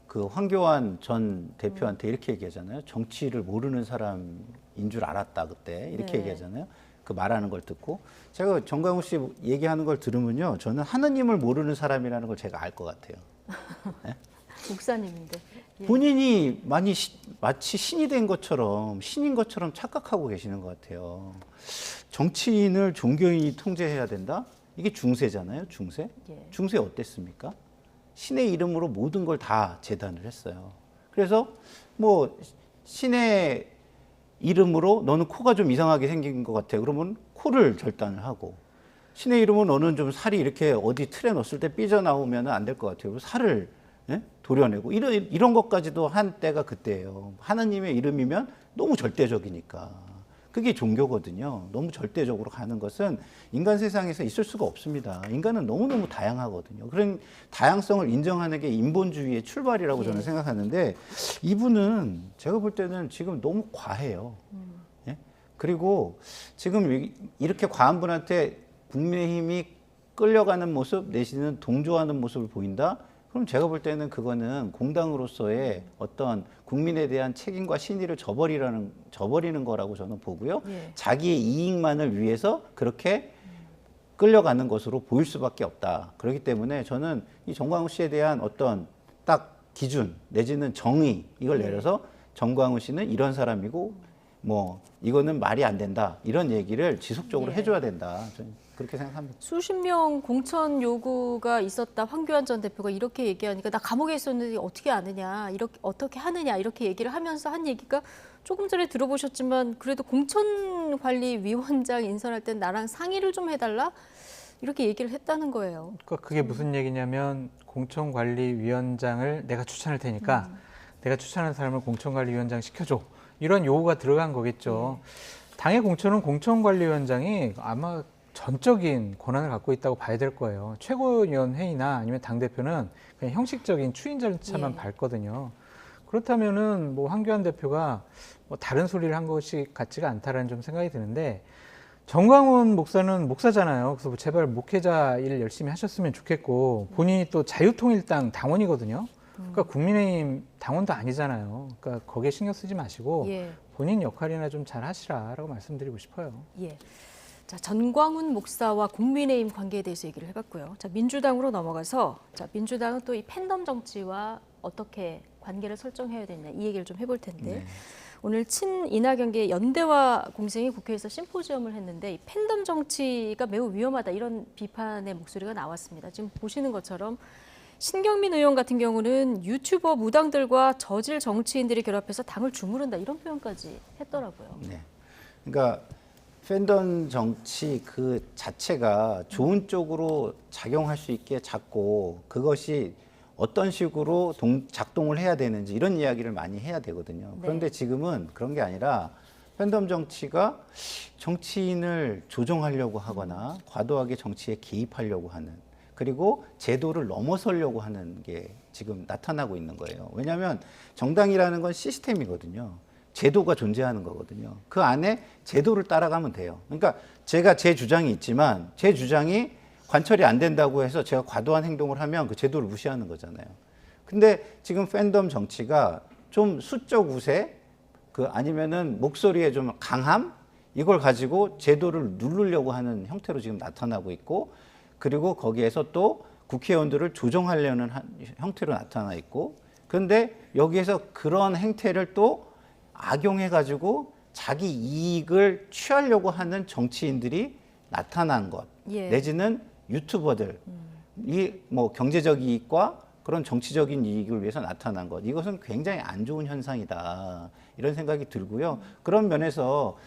그 황교안 전 대표한테 이렇게 얘기하잖아요. 정치를 모르는 사람인 줄 알았다 그때 이렇게 얘기하잖아요. 그 말하는 걸 듣고 제가 정광훈 씨 얘기하는 걸 들으면요. 저는 하느님을 모르는 사람이라는 걸 제가 알 것 같아요. 목사님인데 본인이 마치 신이 된 것처럼 신인 것처럼 착각하고 계시는 것 같아요. 정치인을 종교인이 통제해야 된다? 이게 중세잖아요. 중세? 중세 어땠습니까? 신의 이름으로 모든 걸 다 재단을 했어요. 그래서 뭐 신의 이름으로 너는 코가 좀 이상하게 생긴 것 같아. 그러면 코를 절단을 하고 신의 이름으로 너는 좀 살이 이렇게 어디 틀에 넣었을 때 삐져나오면 안 될 것 같아요. 살을 도려내고 이런 것까지도 한 때가 그때예요. 하나님의 이름이면 너무 절대적이니까. 그게 종교거든요. 너무 절대적으로 가는 것은 인간 세상에서 있을 수가 없습니다. 인간은 너무너무 다양하거든요. 그런 다양성을 인정하는 게 인본주의의 출발이라고 저는 생각하는데 이분은 제가 볼 때는 지금 너무 과해요. 그리고 지금 이렇게 과한 분한테 국민의힘이 끌려가는 모습 내지는 동조하는 모습을 보인다? 그럼 제가 볼 때는 그거는 공당으로서의 어떤 국민에 대한 책임과 신의를 저버리는 거라고 저는 보고요. 자기의 이익만을 위해서 그렇게 끌려가는 것으로 보일 수밖에 없다. 그렇기 때문에 저는 이 정광훈 씨에 대한 어떤 딱 기준 내지는 정의 이걸 내려서 정광훈 씨는 이런 사람이고 뭐 이거는 말이 안 된다 이런 얘기를 지속적으로 해줘야 된다. 저는 그렇게 생각합니다. 수십 명 공천 요구가 있었다. 황교안 전 대표가 이렇게 얘기하니까 나 감옥에 있었는데 어떻게 아느냐, 이렇게 어떻게 하느냐 이렇게 얘기를 하면서 한 얘기가 조금 전에 들어보셨지만 그래도 공천관리위원장 인선할 땐 나랑 상의를 좀 해달라 이렇게 얘기를 했다는 거예요. 그러니까 그게 무슨 얘기냐면 공천관리위원장을 내가 추천할 테니까 내가 추천한 사람을 공천관리위원장 시켜줘. 이런 요구가 들어간 거겠죠. 당의 공천은 공천관리위원장이 아마 전적인 권한을 갖고 있다고 봐야 될 거예요. 최고위원회의나 아니면 당대표는 그냥 형식적인 추인 절차만 밟거든요. 그렇다면은 뭐 황교안 대표가 뭐 다른 소리를 한 것이 같지가 않다라는 좀 생각이 드는데 정광훈 목사는 목사잖아요. 그래서 뭐 제발 목회자 일 열심히 하셨으면 좋겠고 본인이 또 자유통일당 당원이거든요. 그러니까 국민의힘 당원도 아니잖아요. 그러니까 거기에 신경 쓰지 마시고 본인 역할이나 좀 잘 하시라라고 말씀드리고 싶어요. 예. 자, 전광훈 목사와 국민의힘 관계에 대해서 얘기를 해봤고요. 자, 민주당으로 넘어가서 자, 민주당은 또 이 팬덤 정치와 어떻게 관계를 설정해야 되냐 이 얘기를 좀 해볼 텐데 오늘 친이낙연계 연대와 공생이 국회에서 심포지엄을 했는데 이 팬덤 정치가 매우 위험하다 이런 비판의 목소리가 나왔습니다. 지금 보시는 것처럼 신경민 의원 같은 경우는 유튜버 무당들과 저질 정치인들이 결합해서 당을 주무른다 이런 표현까지 했더라고요. 네. 그러니까 팬덤 정치 그 자체가 좋은 쪽으로 작용할 수 있게 자꾸 그것이 어떤 식으로 작동을 해야 되는지 이런 이야기를 많이 해야 되거든요. 그런데 지금은 그런 게 아니라 팬덤 정치가 정치인을 조종하려고 하거나 과도하게 정치에 개입하려고 하는 그리고 제도를 넘어서려고 하는 게 지금 나타나고 있는 거예요. 왜냐하면 정당이라는 건 시스템이거든요. 제도가 존재하는 거거든요. 그 안에 제도를 따라가면 돼요. 그러니까 제가 제 주장이 있지만 제 주장이 관철이 안 된다고 해서 제가 과도한 행동을 하면 그 제도를 무시하는 거잖아요. 근데 지금 팬덤 정치가 좀 수적 우세, 아니면은 목소리의 좀 강함, 이걸 가지고 제도를 누르려고 하는 형태로 지금 나타나고 있고, 그리고 거기에서 또 국회의원들을 조정하려는 형태로 나타나 있고, 그런데 여기에서 그런 행태를 또 악용해가지고 자기 이익을 취하려고 하는 정치인들이 나타난 것, 내지는 유튜버들, 이 뭐 경제적 이익과 그런 정치적인 이익을 위해서 나타난 것, 이것은 굉장히 안 좋은 현상이다 이런 생각이 들고요. 그런 면에서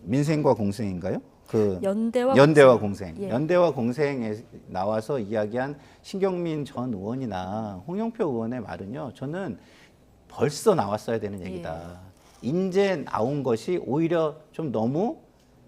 민생과 공생인가요? 연대와 공생. 연대와 공생에 나와서 이야기한 신경민 전 의원이나 홍영표 의원의 말은요, 저는 벌써 나왔어야 되는 얘기다. 이제 나온 것이 오히려 좀 너무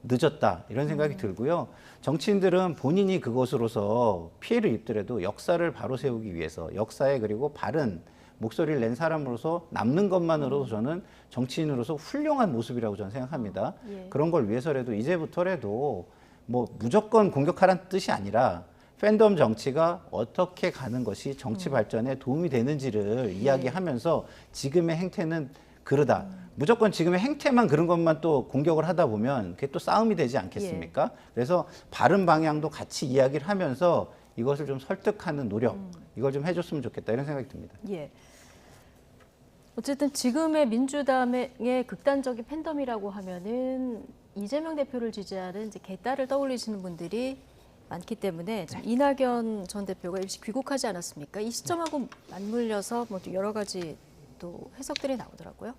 늦었다 이런 생각이 들고요. 정치인들은 본인이 그것으로서 피해를 입더라도 역사를 바로 세우기 위해서 역사에 그리고 바른 목소리를 낸 사람으로서 남는 것만으로도 저는 정치인으로서 훌륭한 모습이라고 저는 생각합니다. 그런 걸 위해서라도 이제부터라도 뭐 무조건 공격하라는 뜻이 아니라 팬덤 정치가 어떻게 가는 것이 정치 발전에 도움이 되는지를 이야기하면서 지금의 행태는 그러다. 무조건 지금의 행태만 그런 것만 또 공격을 하다 보면 그게 또 싸움이 되지 않겠습니까? 그래서 바른 방향도 같이 이야기를 하면서 이것을 좀 설득하는 노력, 이걸 좀 해줬으면 좋겠다 이런 생각이 듭니다. 어쨌든 지금의 민주당의 극단적인 팬덤이라고 하면은 이재명 대표를 지지하는 이제 개딸을 떠올리시는 분들이 많기 때문에 이낙연 전 대표가 일시 귀국하지 않았습니까? 이 시점하고 맞물려서 뭐 여러 가지 또 해석들이 나오더라고요.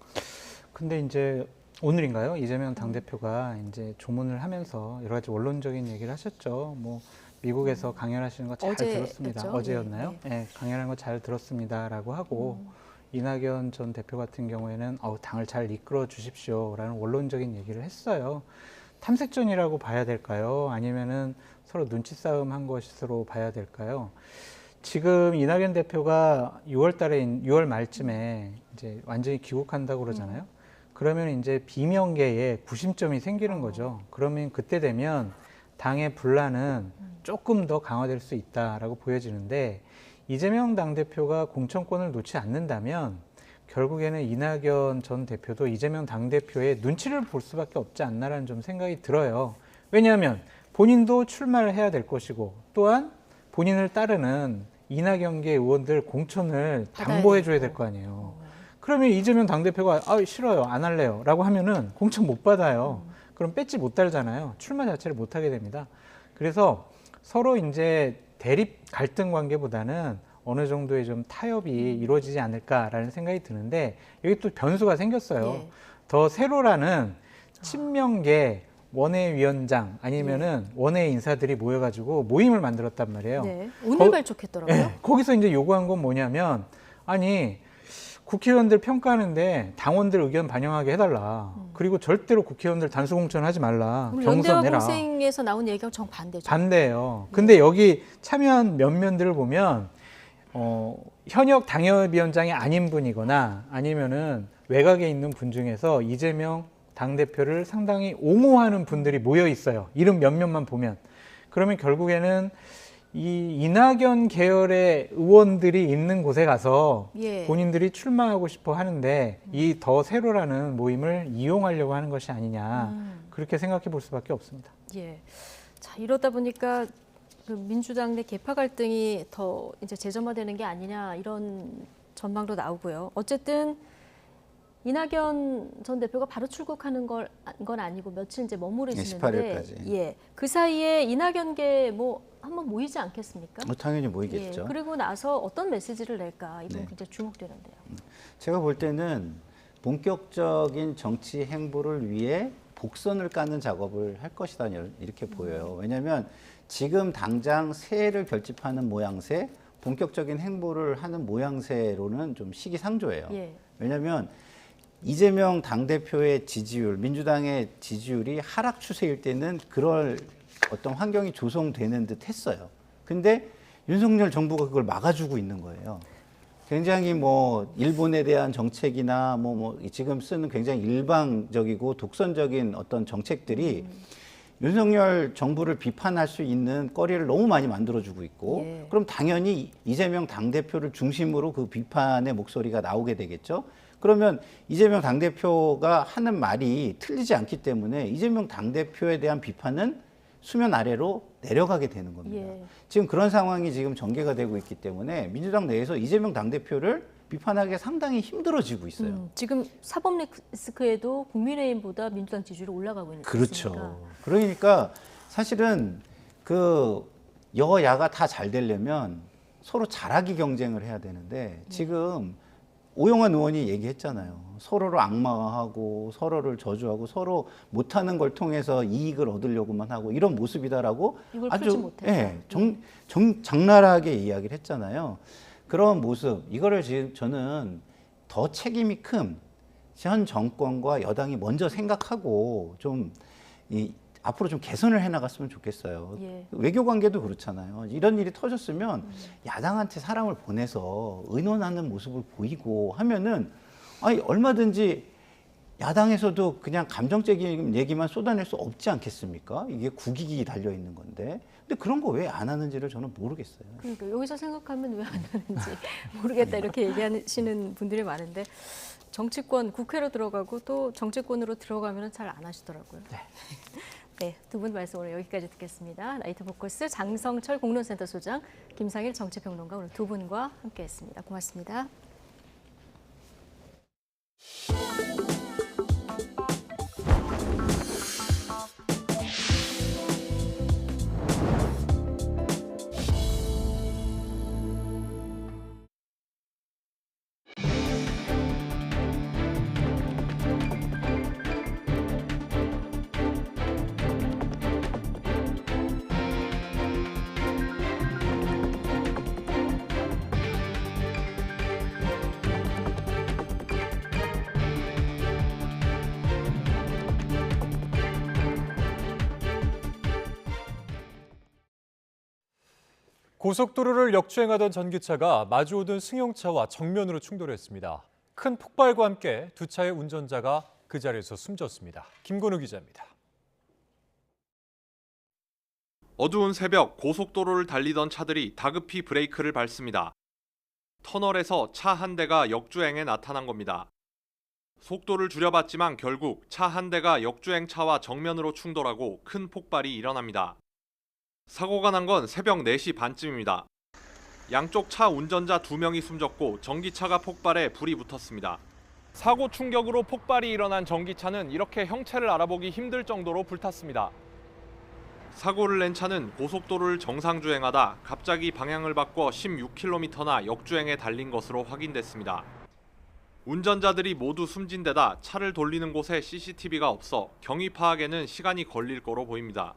근데 이제 오늘인가요? 이재명 당대표가 이제 조문을 하면서 여러 가지 원론적인 얘기를 하셨죠. 뭐 미국에서 강연하시는 거 잘 들었습니다. 어제였나요? 네, 강연하는 거 잘 들었습니다라고 하고 이낙연 전 대표 같은 경우에는 당을 잘 이끌어 주십시오라는 원론적인 얘기를 했어요. 탐색전이라고 봐야 될까요? 아니면은 서로 눈치 싸움 한 것으로 봐야 될까요? 지금 이낙연 대표가 6월 말쯤에 이제 완전히 귀국한다고 그러잖아요. 그러면 이제 비명계에 구심점이 생기는 거죠. 그러면 그때 되면 당의 분란은 조금 더 강화될 수 있다라고 보여지는데 이재명 당대표가 공천권을 놓지 않는다면 결국에는 이낙연 전 대표도 이재명 당대표의 눈치를 볼 수밖에 없지 않나라는 좀 생각이 들어요. 왜냐하면 본인도 출마를 해야 될 것이고 또한 본인을 따르는 이낙연계 의원들 공천을 당보해줘야 될 거 아니에요. 그러면 이재명 당대표가 싫어요, 안 할래요 라고 하면은 공천 못 받아요. 그럼 배지 못 달잖아요. 출마 자체를 못 하게 됩니다. 그래서 서로 이제 대립 갈등 관계보다는 어느 정도의 좀 타협이 이루어지지 않을까라는 생각이 드는데 여기 또 변수가 생겼어요. 더 세로라는 친명계 원외위원장 아니면은 원외 인사들이 모여가지고 모임을 만들었단 말이에요. 네, 오늘 발족했더라고요. 네, 거기서 이제 요구한 건 뭐냐면 아니 국회의원들 평가하는데 당원들 의견 반영하게 해달라. 그리고 절대로 국회의원들 단수 공천하지 말라. 연대와 경선 내라. 공생에서 나온 얘기가 정반대죠. 반대예요. 근데 여기 참여한 면면들을 보면 현역 당협위원장이 아닌 분이거나 아니면은 외곽에 있는 분 중에서 이재명 당대표를 상당히 옹호하는 분들이 모여 있어요. 이름 몇몇만 보면. 그러면 결국에는 이 이낙연 계열의 의원들이 있는 곳에 가서 본인들이 출마하고 싶어 하는데 이 더 세로라는 모임을 이용하려고 하는 것이 아니냐. 그렇게 생각해 볼 수밖에 없습니다. 예. 자, 이러다 보니까 그 민주당 내 계파 갈등이 더 이제 재점화되는 게 아니냐 이런 전망도 나오고요. 어쨌든 이낙연 전 대표가 바로 출국하는 건 아니고 며칠 이제 머무르시는데 18일까지. 예. 그 사이에 이낙연계 한번 모이지 않겠습니까? 당연히 모이겠죠. 예. 그리고 나서 어떤 메시지를 낼까 이번 굉장히 주목되는데요. 제가 볼 때는 본격적인 정치 행보를 위해 복선을 까는 작업을 할 것이다 이렇게 보여요. 왜냐하면 지금 당장 새해를 결집하는 모양새, 본격적인 행보를 하는 모양새로는 좀 시기상조예요. 왜냐하면 이재명 당대표의 지지율, 민주당의 지지율이 하락 추세일 때는 그럴 어떤 환경이 조성되는 듯 했어요. 근데 윤석열 정부가 그걸 막아주고 있는 거예요. 굉장히 일본에 대한 정책이나 지금 쓰는 굉장히 일방적이고 독선적인 어떤 정책들이 윤석열 정부를 비판할 수 있는 거리를 너무 많이 만들어주고 있고 그럼 당연히 이재명 당대표를 중심으로 그 비판의 목소리가 나오게 되겠죠. 그러면 이재명 당대표가 하는 말이 틀리지 않기 때문에 이재명 당대표에 대한 비판은 수면 아래로 내려가게 되는 겁니다. 지금 그런 상황이 지금 전개가 되고 있기 때문에 민주당 내에서 이재명 당대표를 비판하기가 상당히 힘들어지고 있어요. 지금 사법 리스크에도 국민의힘보다 민주당 지지율이 올라가고 있는 그렇죠. 것이니까. 그러니까 사실은 그 여야가 다 잘 되려면 서로 잘하기 경쟁을 해야 되는데 지금 오영환 의원이 얘기했잖아요. 서로를 악마화하고 서로를 저주하고 서로 못하는 걸 통해서 이익을 얻으려고만 하고 이런 모습이다라고 아주 장난하게 이야기를 했잖아요. 그런 모습, 이거를 지금 저는 더 책임이 큰 현 정권과 여당이 먼저 생각하고 좀 앞으로 좀 개선을 해나갔으면 좋겠어요. 외교 관계도 그렇잖아요. 이런 일이 터졌으면 야당한테 사람을 보내서 의논하는 모습을 보이고 하면은 얼마든지 야당에서도 그냥 감정적인 얘기만 쏟아낼 수 없지 않겠습니까? 이게 국익이 달려 있는 건데. 근데 그런 거 왜 안 하는지를 저는 모르겠어요. 그러니까 여기서 생각하면 왜 안 하는지 모르겠다 이렇게 얘기하시는 분들이 많은데 정치권 국회로 들어가고 또 정치권으로 들어가면 잘 안 하시더라고요. 네, 두 분 말씀 오늘 여기까지 듣겠습니다. 나이트 포커스 장성철 공론센터 소장, 김상일 정치평론가 오늘 두 분과 함께했습니다. 고맙습니다. 고속도로를 역주행하던 전기차가 마주오던 승용차와 정면으로 충돌했습니다. 큰 폭발과 함께 두 차의 운전자가 그 자리에서 숨졌습니다. 김건우 기자입니다. 어두운 새벽 고속도로를 달리던 차들이 다급히 브레이크를 밟습니다. 터널에서 차 한 대가 역주행에 나타난 겁니다. 속도를 줄여봤지만 결국 차 한 대가 역주행차와 정면으로 충돌하고 큰 폭발이 일어납니다. 사고가 난 건 새벽 4시 반쯤입니다. 양쪽 차 운전자 2명이 숨졌고 전기차가 폭발해 불이 붙었습니다. 사고 충격으로 폭발이 일어난 전기차는 이렇게 형체를 알아보기 힘들 정도로 불탔습니다. 사고를 낸 차는 고속도로를 정상 주행하다 갑자기 방향을 바꿔 16km나 역주행에 달린 것으로 확인됐습니다. 운전자들이 모두 숨진 데다 차를 돌리는 곳에 CCTV가 없어 경위 파악에는 시간이 걸릴 거로 보입니다.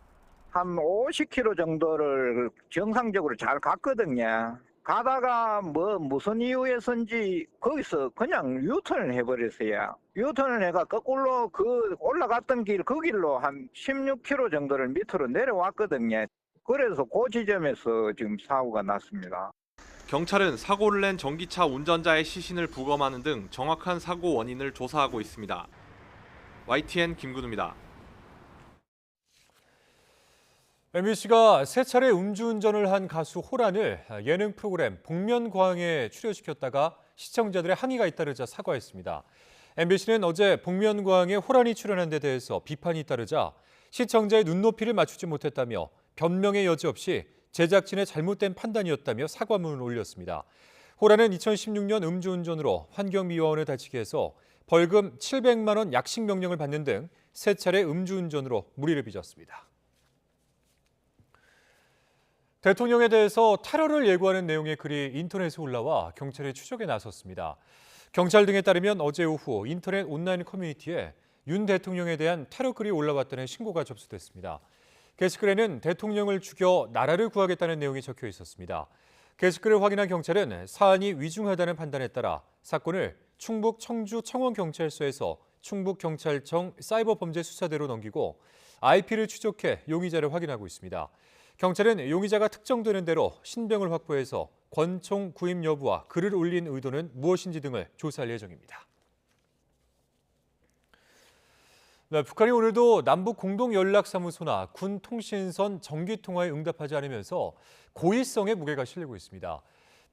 한 50km 정도를 정상적으로 잘 갔거든요. 가다가 무슨 이유에서인지 거기서 그냥 유턴을 해버렸어요. 유턴을 해가 거꾸로 올라갔던 그 길로 한 16km 정도를 밑으로 내려왔거든요. 그래서 그 지점에서 지금 사고가 났습니다. 경찰은 사고를 낸 전기차 운전자의 시신을 부검하는 등 정확한 사고 원인을 조사하고 있습니다. YTN 김근우입니다. MBC가 세 차례 음주운전을 한 가수 호란을 예능 프로그램 복면가왕에 출연시켰다가 시청자들의 항의가 잇따르자 사과했습니다. MBC는 어제 복면가왕에 호란이 출연한 데 대해서 비판이 잇따르자 시청자의 눈높이를 맞추지 못했다며 변명의 여지 없이 제작진의 잘못된 판단이었다며 사과문을 올렸습니다. 호란은 2016년 음주운전으로 환경미화원을 다치게 해서 벌금 700만 원 약식 명령을 받는 등 세 차례 음주운전으로 물의를 빚었습니다. 대통령에 대해서 테러를 예고하는 내용의 글이 인터넷에 올라와 경찰이 추적에 나섰습니다. 경찰 등에 따르면 어제 오후 인터넷 온라인 커뮤니티에 윤 대통령에 대한 테러 글이 올라왔다는 신고가 접수됐습니다. 게시글에는 대통령을 죽여 나라를 구하겠다는 내용이 적혀 있었습니다. 게시글을 확인한 경찰은 사안이 위중하다는 판단에 따라 사건을 충북 청주 청원경찰서에서 충북경찰청 사이버범죄수사대로 넘기고 IP를 추적해 용의자를 확인하고 있습니다. 경찰은 용의자가 특정되는 대로 신병을 확보해서 권총 구입 여부와 글을 올린 의도는 무엇인지 등을 조사할 예정입니다. 네, 북한이 오늘도 남북 공동연락사무소나 군 통신선 정기통화에 응답하지 않으면서 고의성의 무게가 실리고 있습니다.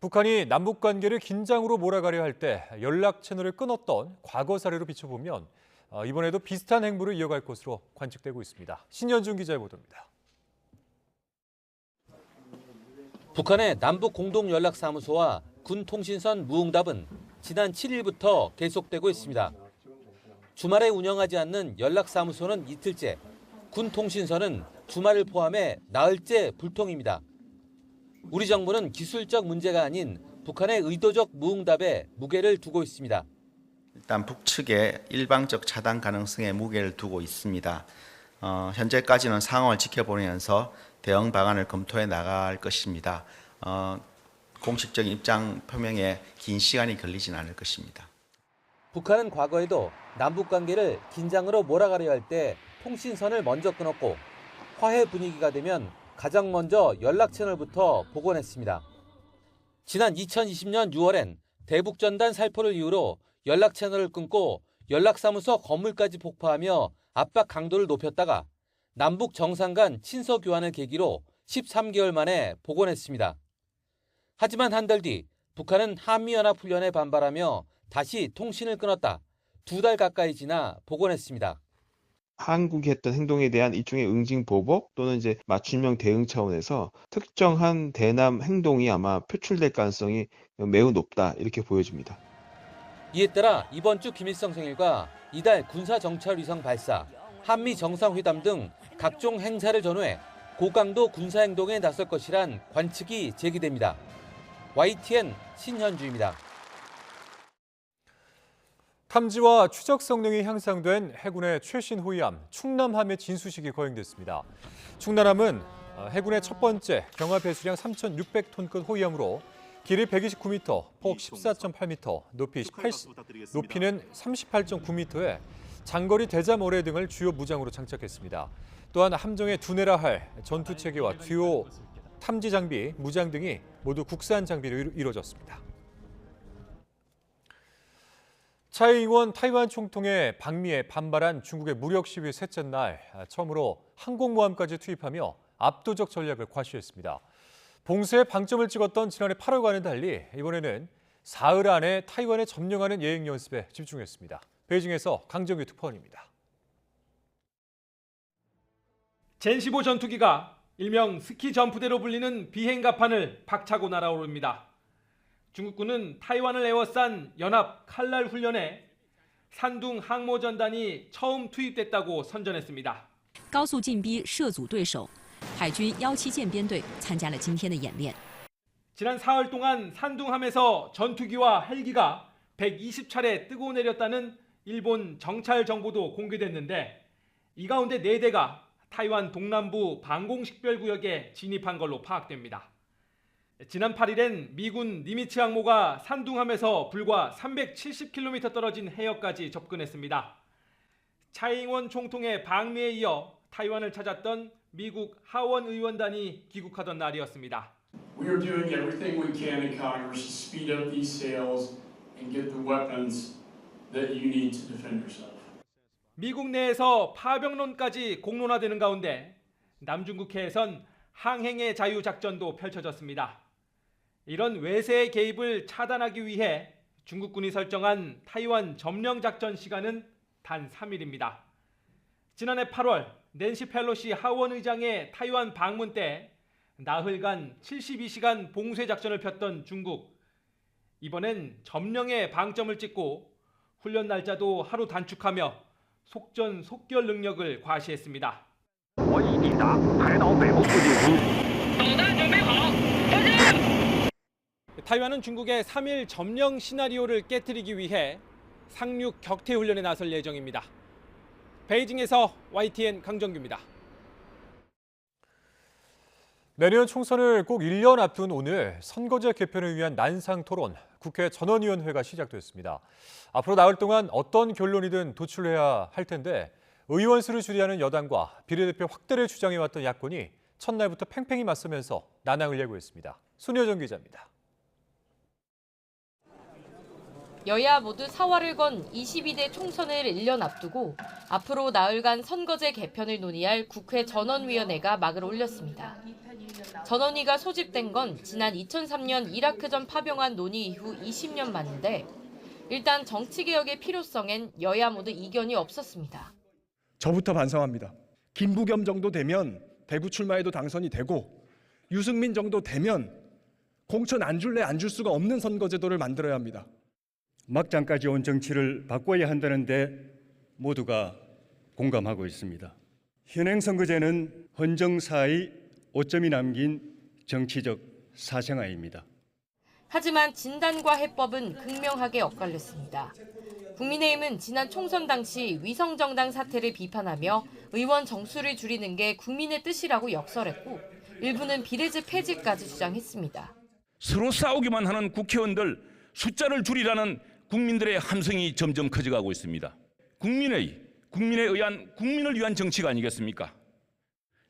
북한이 남북 관계를 긴장으로 몰아가려 할 때 연락 채널을 끊었던 과거 사례로 비춰보면 이번에도 비슷한 행보를 이어갈 것으로 관측되고 있습니다. 신현준 기자의 보도입니다. 북한의 남북 공동연락사무소와 군 통신선 무응답은 지난 7일부터 계속되고 있습니다. 주말에 운영하지 않는 연락사무소는 이틀째, 군 통신선은 주말을 포함해 나흘째 불통입니다. 우리 정부는 기술적 문제가 아닌 북한의 의도적 무응답에 무게를 두고 있습니다. 일단 북측에 일방적 차단 가능성에 무게를 두고 있습니다. 현재까지는 상황을 지켜보면서 대응 방안을 검토해 나갈 것입니다. 공식적인 입장 표명에 긴 시간이 걸리진 않을 것입니다. 북한은 과거에도 남북 관계를 긴장으로 몰아가려 할 때 통신선을 먼저 끊었고 화해 분위기가 되면 가장 먼저 연락 채널부터 복원했습니다. 지난 2020년 6월엔 대북전단 살포를 이유로 연락 채널을 끊고 연락사무소 건물까지 폭파하며 압박 강도를 높였다가 남북 정상 간 친서 교환을 계기로 13개월 만에 복원했습니다. 하지만 한 달 뒤 북한은 한미연합훈련에 반발하며 다시 통신을 끊었다. 2달 가까이 지나 복원했습니다. 한국이 했던 행동에 대한 일종의 응징 보복 또는 이제 맞춤형 대응 차원에서 특정한 대남 행동이 아마 표출될 가능성이 매우 높다 이렇게 보여집니다. 이에 따라 이번 주 김일성 생일과 이달 군사정찰위성 발사, 한미 정상회담 등 각종 행사를 전후해 고강도 군사행동에 나설 것이란 관측이 제기됩니다. YTN 신현주입니다. 탐지와 추적 성능이 향상된 해군의 최신 호위함 충남함의 진수식이 거행됐습니다. 충남함은 해군의 첫 번째 경하 배수량 3,600톤급 호위함으로 길이 129m, 폭 14.8m, 높이는 38.9m에 장거리 대잠 어뢰 등을 주요 무장으로 장착했습니다. 또한 함정의 두뇌라 할 전투체계와 주요 탐지 장비, 무장 등이 모두 국산 장비로 이루어졌습니다. 차이 잉원 타이완 총통의 방미에 반발한 중국의 무력 시위 셋째 날 처음으로 항공모함까지 투입하며 압도적 전략을 과시했습니다. 봉쇄에 방점을 찍었던 지난해 8월과는 달리 이번에는 사흘 안에 타이완에 점령하는 예행 연습에 집중했습니다. 베이징에서 강정규 특파원입니다. 젠15 전투기가 일명 스키 점프대로 불리는 비행갑판을 박차고 날아오릅니다. 중국군은 타이완을 에워싼 연합 칼날 훈련에 산둥 항모전단이 처음 투입됐다고 선전했습니다. 高速进逼涉阻对手，海军17舰编队参加了今天的演练。 지난 4월 동안 산둥함에서 전투기와 헬기가 120차례 뜨고 내렸다는 일본 정찰 정보도 공개됐는데 이 가운데 4대가 타이완 동남부 방공식별구역에 진입한 걸로 파악됩니다. 지난 8일엔 미군 니미츠 항모가 산둥함에서 불과 370km 떨어진 해역까지 접근했습니다. 차이잉원 총통의 방미에 이어 타이완을 찾았던 미국 하원 의원단이 귀국하던 날이었습니다. We are doing everything we can in Congress to speed up these sales and get the weapons that you need to defend yourself. 미국 내에서 파병론까지 공론화되는 가운데 남중국해에선 항행의 자유 작전도 펼쳐졌습니다. 이런 외세의 개입을 차단하기 위해 중국군이 설정한 타이완 점령 작전 시간은 단 3일입니다. 지난해 8월 낸시 펠로시 하원 의장의 타이완 방문 때 나흘간 72시간 봉쇄 작전을 폈던 중국. 이번엔 점령에 방점을 찍고 훈련 날짜도 하루 단축하며 속전속결 능력을 과시했습니다. 타이완은 중국의 3일 점령 시나리오를 깨뜨리기 위해 상륙 격퇴 훈련에 나설 예정입니다. 베이징에서 YTN 강정규입니다. 내년 총선을 꼭 1년 앞둔 오늘 선거제 개편을 위한 난상 토론, 국회 전원위원회가 시작됐습니다. 앞으로 나흘 동안 어떤 결론이든 도출해야 할 텐데 의원 수를 줄이려는 여당과 비례대표 확대를 주장해왔던 야권이 첫날부터 팽팽히 맞서면서 난항을 예고했습니다. 손여정 기자입니다. 여야 모두 사활을 건 22대 총선을 1년 앞두고 앞으로 나흘간 선거제 개편을 논의할 국회 전원위원회가 막을 올렸습니다. 전원위가 소집된 건 지난 2003년 이라크전 파병안 논의 이후 20년 만인데 일단 정치개혁의 필요성엔 여야 모두 이견이 없었습니다. 저부터 반성합니다. 김부겸 정도 되면 대구 출마해도 당선이 되고 유승민 정도 되면 공천 안 줄래 안 줄 수가 없는 선거제도를 만들어야 합니다. 막장까지 온 정치를 바꿔야 한다는데 모두가 공감하고 있습니다. 현행 선거제는 헌정사의 오점이 남긴 정치적 사생아입니다. 하지만 진단과 해법은 극명하게 엇갈렸습니다. 국민의힘은 지난 총선 당시 위성정당 사태를 비판하며 의원 정수를 줄이는 게 국민의 뜻이라고 역설했고 일부는 비례제 폐지까지 주장했습니다. 서로 싸우기만 하는 국회의원들 숫자를 줄이라는 국민들의 함성이 점점 커져가고 있습니다. 국민을 위한 정치가 아니겠습니까?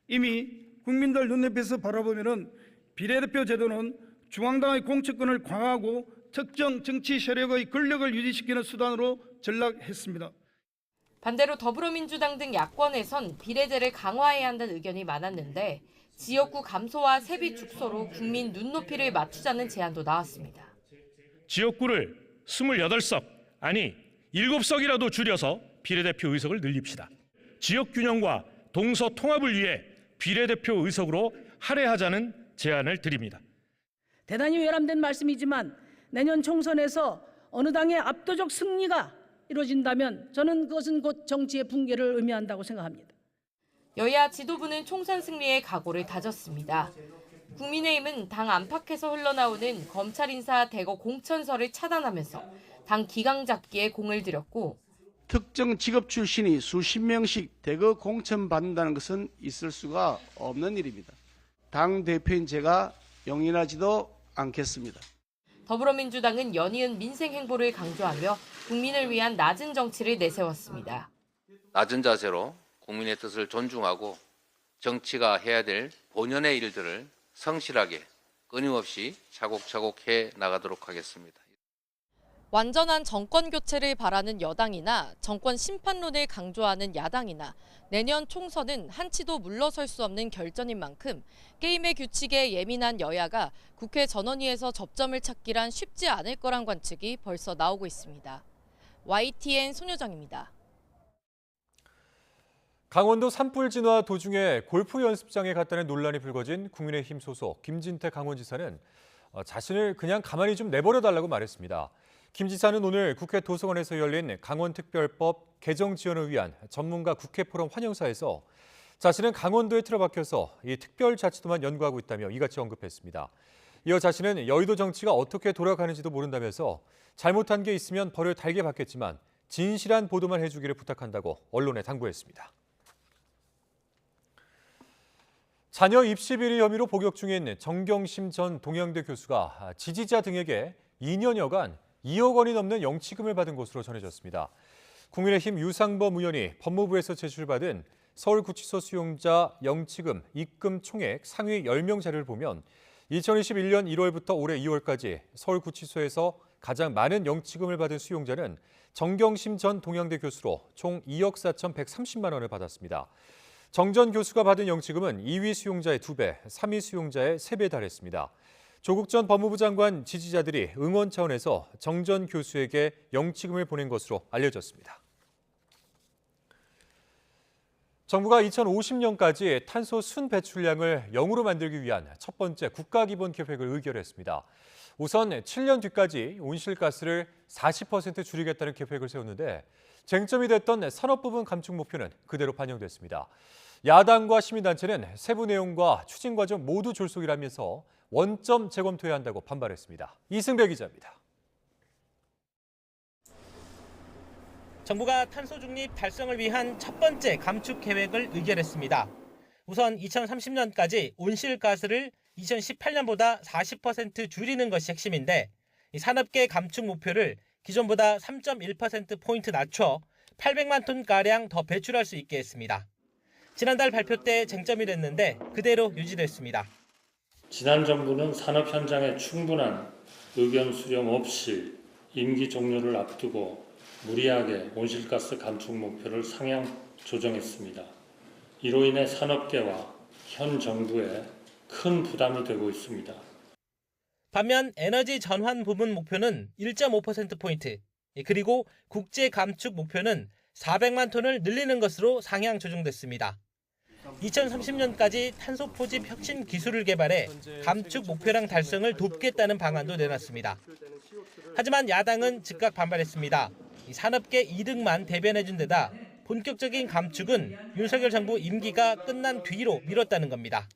이미 국민들 눈앞에서 바라보면은 비례대표 제도는 중앙당의 공천권을 강화하고 특정 정치 세력의 권력을 유지시키는 수단으로 전락했습니다. 반대로 더불어민주당 등 야권에선 비례제를 강화해야 한다는 의견이 많았는데 지역구 감소와 세비 축소로 국민 눈높이를 맞추자는 제안도 나왔습니다. 지역구를 28석, 아니 7석이라도 줄여서 비례대표 의석을 늘립시다. 지역 균형과 동서 통합을 위해 비례대표 의석으로 할애하자는 제안을 드립니다. 대단히 외람된 말씀이지만 내년 총선에서 어느 당의 압도적 승리가 이루어진다면 저는 그것은 곧 정치의 붕괴를 의미한다고 생각합니다. 여야 지도부는 총선 승리의 각오를 다졌습니다. 국민의힘은 당 안팎에서 흘러나오는 검찰 인사 대거 공천서를 차단하면서 당 기강 잡기에 공을 들였고 특정 직업 출신이 수십 명씩 대거 공천받는다는 것은 있을 수가 없는 일입니다. 당 대표인 제가 용인하지도 않겠습니다. 더불어민주당은 연이은 민생 행보를 강조하며 국민을 위한 낮은 정치를 내세웠습니다. 낮은 자세로 국민의 뜻을 존중하고 정치가 해야 될 본연의 일들을 성실하게 끊임없이 차곡차곡 해 나가도록 하겠습니다. 완전한 정권 교체를 바라는 여당이나 정권 심판론을 강조하는 야당이나 내년 총선은 한치도 물러설 수 없는 결전인 만큼 게임의 규칙에 예민한 여야가 국회 전원위에서 접점을 찾기란 쉽지 않을 거란 관측이 벌써 나오고 있습니다. YTN 손효정입니다. 강원도 산불 진화 도중에 골프 연습장에 갔다는 논란이 불거진 국민의힘 소속 김진태 강원지사는 자신을 그냥 가만히 좀 내버려달라고 말했습니다. 김 지사는 오늘 국회 도서관에서 열린 강원특별법 개정 지원을 위한 전문가 국회 포럼 환영사에서 자신은 강원도에 틀어박혀서 이 특별자치도만 연구하고 있다며 이같이 언급했습니다. 이어 자신은 여의도 정치가 어떻게 돌아가는지도 모른다면서 잘못한 게 있으면 벌을 달게 받겠지만 진실한 보도만 해주기를 부탁한다고 언론에 당부했습니다. 자녀 입시 비리 혐의로 복역 중인 정경심 전 동양대 교수가 지지자 등에게 2년여간 2억 원이 넘는 영치금을 받은 것으로 전해졌습니다. 국민의힘 유상범 의원이 법무부에서 제출받은 서울구치소 수용자 영치금 입금 총액 상위 10명 자료를 보면 2021년 1월부터 올해 2월까지 서울구치소에서 가장 많은 영치금을 받은 수용자는 정경심 전 동양대 교수로 총 2억 4,130만 원을 받았습니다. 정 전 교수가 받은 영치금은 2위 수용자의 2배, 3위 수용자의 3배에 달했습니다. 조국 전 법무부 장관 지지자들이 응원 차원에서 정 전 교수에게 영치금을 보낸 것으로 알려졌습니다. 정부가 2050년까지 탄소 순 배출량을 0으로 만들기 위한 첫 번째 국가기본계획을 의결했습니다. 우선 7년 뒤까지 온실가스를 40% 줄이겠다는 계획을 세웠는데 쟁점이 됐던 산업 부분 감축 목표는 그대로 반영됐습니다. 야당과 시민단체는 세부 내용과 추진 과정 모두 졸속이라면서 원점 재검토해야 한다고 반발했습니다. 이승배 기자입니다. 정부가 탄소 중립 달성을 위한 첫 번째 감축 계획을 의결했습니다. 우선 2030년까지 온실가스를 2018년보다 40% 줄이는 것이 핵심인데 산업계 감축 목표를 기존보다 3.1%포인트 낮춰 800만 톤가량 더 배출할 수 있게 했습니다. 지난달 발표 때 쟁점이 됐는데 그대로 유지됐습니다. 지난 정부는 산업 현장에 충분한 의견 수렴 없이 임기 종료를 앞두고 무리하게 온실가스 감축 목표를 상향 조정했습니다. 이로 인해 산업계와 현 정부에 큰 부담이 되고 있습니다. 반면 에너지 전환 부분 목표는 1.5%포인트, 그리고 국제 감축 목표는 400만 톤을 늘리는 것으로 상향 조정됐습니다. 2030년까지 탄소 포집 혁신 기술을 개발해 감축 목표량 달성을 돕겠다는 방안도 내놨습니다. 하지만 야당은 즉각 반발했습니다. 산업계 이득만 대변해준 데다 본격적인 감축은 윤석열 정부 임기가 끝난 뒤로 미뤘다는 겁니다.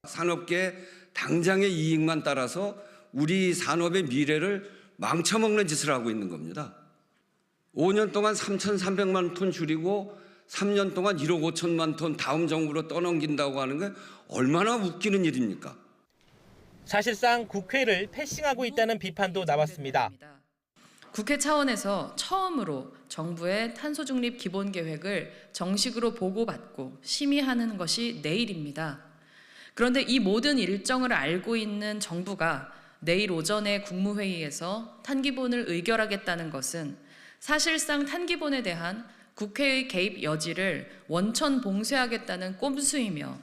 산업계 당장의 이익만 따라서 우리 산업의 미래를 망쳐먹는 짓을 하고 있는 겁니다. 5년 동안 3,300만 톤 줄이고 3년 동안 1억 5천만 톤 다음 정부로 떠넘긴다고 하는 게 얼마나 웃기는 일입니까? 사실상 국회를 패싱하고 있다는 비판도 나왔습니다. 국회 차원에서 처음으로 정부의 탄소 중립 기본 계획을 정식으로 보고받고 심의하는 것이 내일입니다. 그런데 이 모든 일정을 알고 있는 정부가 내일 오전에 국무회의에서 탄기본을 의결하겠다는 것은 사실상 탄기본에 대한 국회의 개입 여지를 원천 봉쇄하겠다는 꼼수이며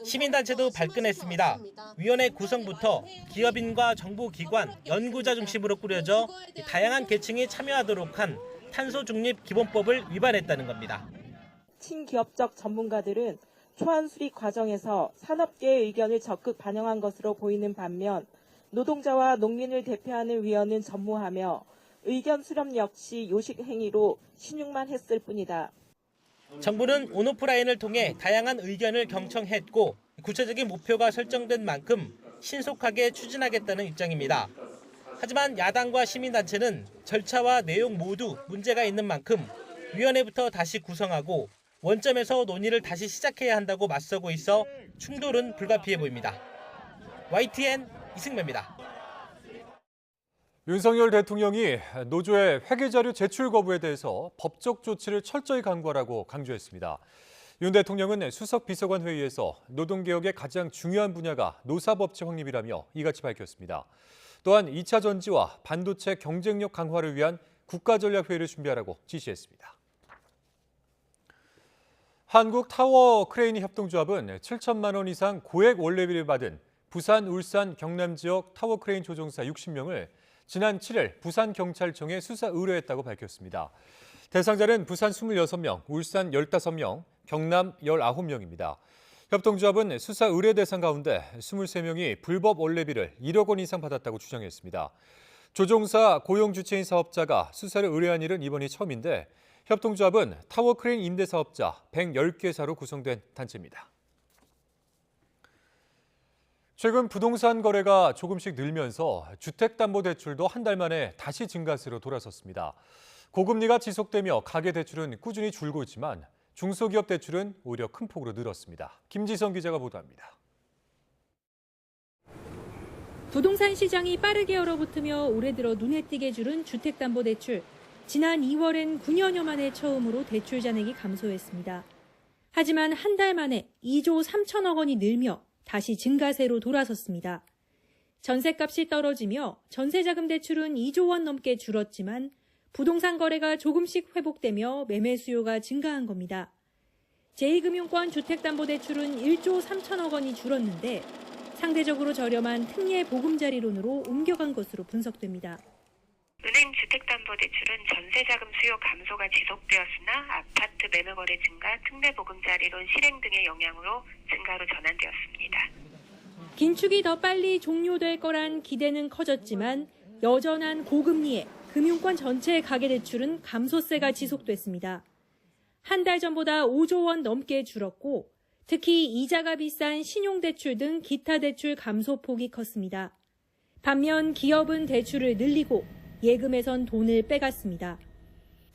시민단체도 발끈했습니다. 위원회 구성부터 기업인과 정부기관, 연구자 중심으로 꾸려져 다양한 계층이 참여하도록 한 탄소 중립 기본법을 위반했다는 겁니다. 친기업적 전문가들은 초안 수립 과정에서 산업계의 의견을 적극 반영한 것으로 보이는 반면 노동자와 농민을 대표하는 위원은 전무하며 의견 수렴 역시 요식 행위로 신용만 했을 뿐이다. 정부는 온오프라인을 통해 다양한 의견을 경청했고 구체적인 목표가 설정된 만큼 신속하게 추진하겠다는 입장입니다. 하지만 야당과 시민단체는 절차와 내용 모두 문제가 있는 만큼 위원회부터 다시 구성하고 원점에서 논의를 다시 시작해야 한다고 맞서고 있어 충돌은 불가피해 보입니다. YTN 이승배입니다. 윤석열 대통령이 노조의 회계자료 제출 거부에 대해서 법적 조치를 철저히 강구하라고 강조했습니다. 윤 대통령은 수석 비서관 회의에서 노동개혁의 가장 중요한 분야가 노사법제 확립이라며 이같이 밝혔습니다. 또한 2차 전지와 반도체 경쟁력 강화를 위한 국가전략회의를 준비하라고 지시했습니다. 한국타워크레인협동조합은 7천만 원 이상 고액 원래비를 받은 부산, 울산, 경남 지역 타워크레인 조종사 60명을 지난 7일 부산경찰청에 수사 의뢰했다고 밝혔습니다. 대상자는 부산 26명, 울산 15명, 경남 19명입니다. 협동조합은 수사 의뢰 대상 가운데 23명이 불법 원래비를 1억 원 이상 받았다고 주장했습니다. 조종사 고용 주체인 사업자가 수사를 의뢰한 일은 이번이 처음인데 협동조합은 타워크레인 임대사업자 110개사로 구성된 단체입니다. 최근 부동산 거래가 조금씩 늘면서 주택담보대출도 한 달 만에 다시 증가세로 돌아섰습니다. 고금리가 지속되며 가계대출은 꾸준히 줄고 있지만 중소기업 대출은 오히려 큰 폭으로 늘었습니다. 김지성 기자가 보도합니다. 부동산 시장이 빠르게 얼어붙으며 올해 들어 눈에 띄게 줄은 주택담보대출. 지난 2월엔 9년여 만에 처음으로 대출 잔액이 감소했습니다. 하지만 한 달 만에 2조 3천억 원이 늘며 다시 증가세로 돌아섰습니다. 전셋값이 떨어지며 전세자금 대출은 2조 원 넘게 줄었지만 부동산 거래가 조금씩 회복되며 매매 수요가 증가한 겁니다. 제2금융권 주택담보대출은 1조 3천억 원이 줄었는데 상대적으로 저렴한 특례 보금자리론으로 옮겨간 것으로 분석됩니다. 은행 주택담보대출은 전세자금 수요 감소가 지속되었으나 아파트 매매 거래 증가, 특례 보금자리론 실행 등의 영향으로 증가로 전환되었습니다. 긴축이 더 빨리 종료될 거란 기대는 커졌지만 여전한 고금리에 금융권 전체 가계대출은 감소세가 지속됐습니다. 한 달 전보다 5조 원 넘게 줄었고 특히 이자가 비싼 신용대출 등 기타 대출 감소폭이 컸습니다. 반면 기업은 대출을 늘리고 예금에선 돈을 빼갔습니다.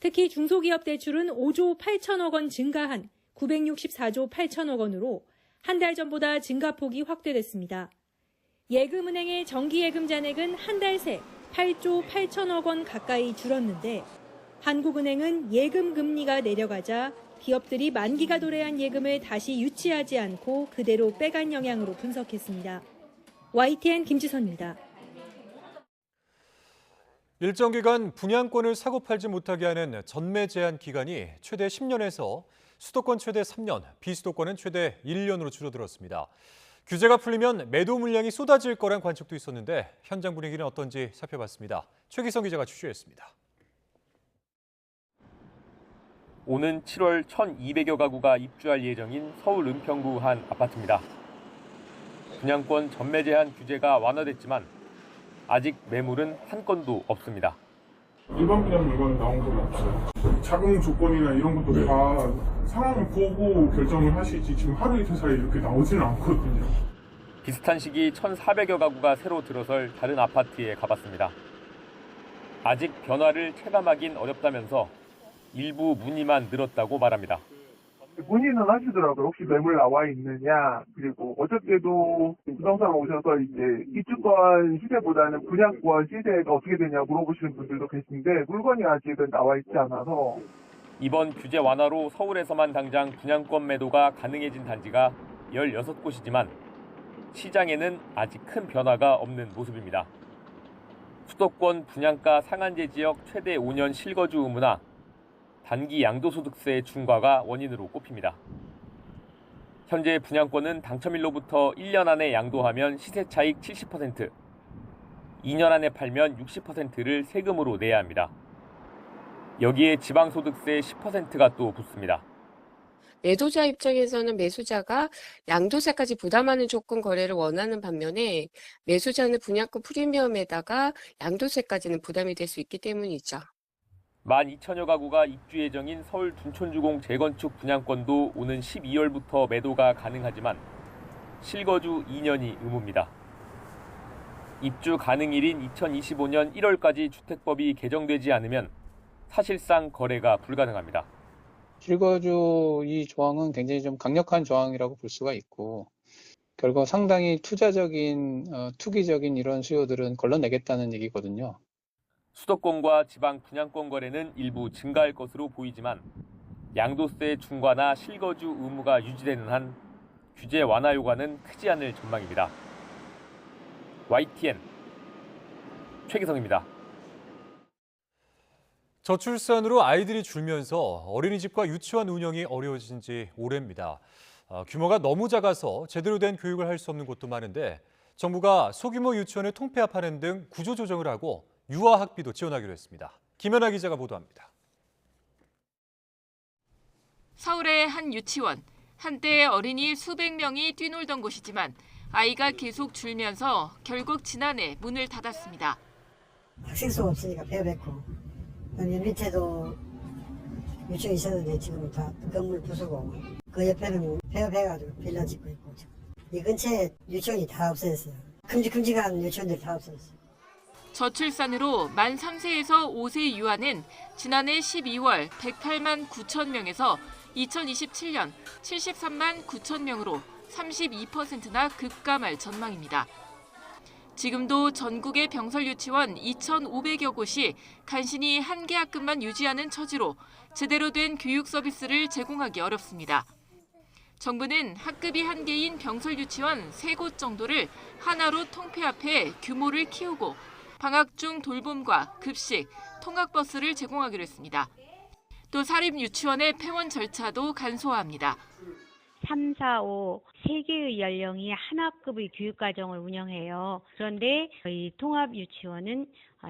특히 중소기업 대출은 5조 8천억 원 증가한 964조 8천억 원으로 한 달 전보다 증가폭이 확대됐습니다. 예금은행의 정기예금 잔액은 한 달 새 8조 8천억 원 가까이 줄었는데 한국은행은 예금 금리가 내려가자 기업들이 만기가 도래한 예금을 다시 유치하지 않고 그대로 빼간 영향으로 분석했습니다. YTN 김지선입니다. 일정 기간 분양권을 사고 팔지 못하게 하는 전매 제한 기간이 최대 10년에서 수도권 최대 3년, 비수도권은 최대 1년으로 줄어들었습니다. 규제가 풀리면 매도 물량이 쏟아질 거란 관측도 있었는데 현장 분위기는 어떤지 살펴봤습니다. 최기성 기자가 취재했습니다. 오는 7월 1,200여 가구가 입주할 예정인 서울 은평구 한 아파트입니다. 분양권 전매 제한 규제가 완화됐지만 아직 매물은 한 건도 없습니다. 일반 분양 물건은 나온 건 없어요. 자금 조건이나 이런 것도 다 상황을 보고 결정을 하시지 지금 하루 이틀 사이에 이렇게 나오지는 않거든요. 비슷한 시기 1,400여 가구가 새로 들어설 다른 아파트에 가봤습니다. 아직 변화를 체감하긴 어렵다면서 일부 문의만 늘었다고 말합니다. 문의는 하시더라고요. 혹시 매물 나와 있느냐. 그리고 어저께도 부동산 오셔서 이제 입주권 시세보다는 분양권 시세가 어떻게 되냐 물어보시는 분들도 계신데 물건이 아직은 나와 있지 않아서. 이번 규제 완화로 서울에서만 당장 분양권 매도가 가능해진 단지가 16곳이지만 시장에는 아직 큰 변화가 없는 모습입니다. 수도권 분양가 상한제 지역 최대 5년 실거주 의무나 단기 양도소득세 중과가 원인으로 꼽힙니다. 현재 분양권은 당첨일로부터 1년 안에 양도하면 시세 차익 70%, 2년 안에 팔면 60%를 세금으로 내야 합니다. 여기에 지방소득세 10%가 또 붙습니다. 매도자 입장에서는 매수자가 양도세까지 부담하는 조건 거래를 원하는 반면에 매수자는 분양권 프리미엄에다가 양도세까지는 부담이 될 수 있기 때문이죠. 12,000여 가구가 입주 예정인 서울 둔촌주공 재건축 분양권도 오는 12월부터 매도가 가능하지만 실거주 2년이 의무입니다. 입주 가능일인 2025년 1월까지 주택법이 개정되지 않으면 사실상 거래가 불가능합니다. 실거주 이 조항은 굉장히 좀 강력한 조항이라고 볼 수가 있고 결국 상당히 투기적인 이런 수요들은 걸러내겠다는 얘기거든요. 수도권과 지방 분양권 거래는 일부 증가할 것으로 보이지만 양도세 중과나 실거주 의무가 유지되는 한 규제 완화 효과는 크지 않을 전망입니다. YTN 최기성입니다. 저출산으로 아이들이 줄면서 어린이집과 유치원 운영이 어려워진 지 오래입니다. 규모가 너무 작아서 제대로 된 교육을 할 수 없는 곳도 많은데 정부가 소규모 유치원을 통폐합하는 등 구조조정을 하고 유아학비도 지원하기로 했습니다. 김연아 기자가 보도합니다. 서울의 한 유치원. 한때 어린이 수백 명이 뛰놀던 곳이지만 아이가 계속 줄면서 결국 지난해 문을 닫았습니다. 학생 수가 없으니까 폐업했고, 밑에도 유치원이 있었는데 지금 다 건물 부수고, 그 옆에는 폐업해가지고 빌라 짓고 있고, 이 근처에 유치원이 다 없어졌어요. 큼직큼직한 유치원들이 다 없어졌어요. 저출산으로 만 3세에서 5세 유아는 지난해 12월 108만 9천 명에서 2027년 73만 9천 명으로 32%나 급감할 전망입니다. 지금도 전국의 병설 유치원 2,500여 곳이 간신히 한 개 학급만 유지하는 처지로 제대로 된 교육 서비스를 제공하기 어렵습니다. 정부는 학급이 한 개인 병설 유치원 3곳 정도를 하나로 통폐합해 규모를 키우고 방학 중 돌봄과 급식, 통학버스를 제공하기로 했습니다. 또 사립 유치원의 폐원 절차도 간소화합니다. 3, 4, 5, 3개의 연령이 한 학급의 교육과정을 운영해요. 그런데 이 통합유치원은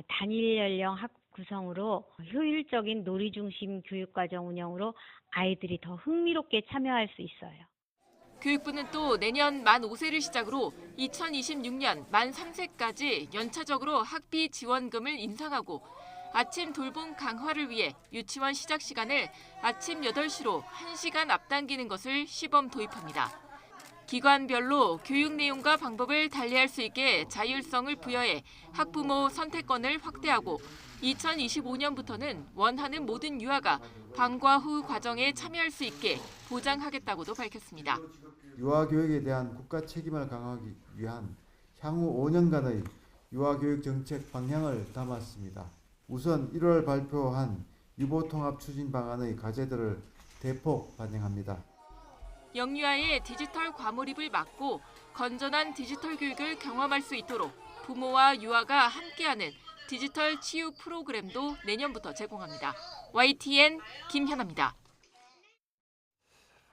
단일 연령 학급 구성으로 효율적인 놀이 중심 교육과정 운영으로 아이들이 더 흥미롭게 참여할 수 있어요. 교육부는 또 내년 만 5세를 시작으로 2026년 만 3세까지 연차적으로 학비 지원금을 인상하고 아침 돌봄 강화를 위해 유치원 시작 시간을 아침 8시로 1시간 앞당기는 것을 시범 도입합니다. 기관별로 교육 내용과 방법을 달리할 수 있게 자율성을 부여해 학부모 선택권을 확대하고 2025년부터는 원하는 모든 유아가 방과 후 과정에 참여할 수 있게 보장하겠다고도 밝혔습니다. 유아 교육에 대한 국가 책임을 강화하기 위한 향후 5년간의 유아 교육 정책 방향을 담았습니다. 우선 1월 발표한 유보통합 추진 방안의 과제들을 대폭 반영합니다. 영유아의 디지털 과몰입을 막고 건전한 디지털 교육을 경험할 수 있도록 부모와 유아가 함께하는 디지털 치유 프로그램도 내년부터 제공합니다. YTN 김현아입니다.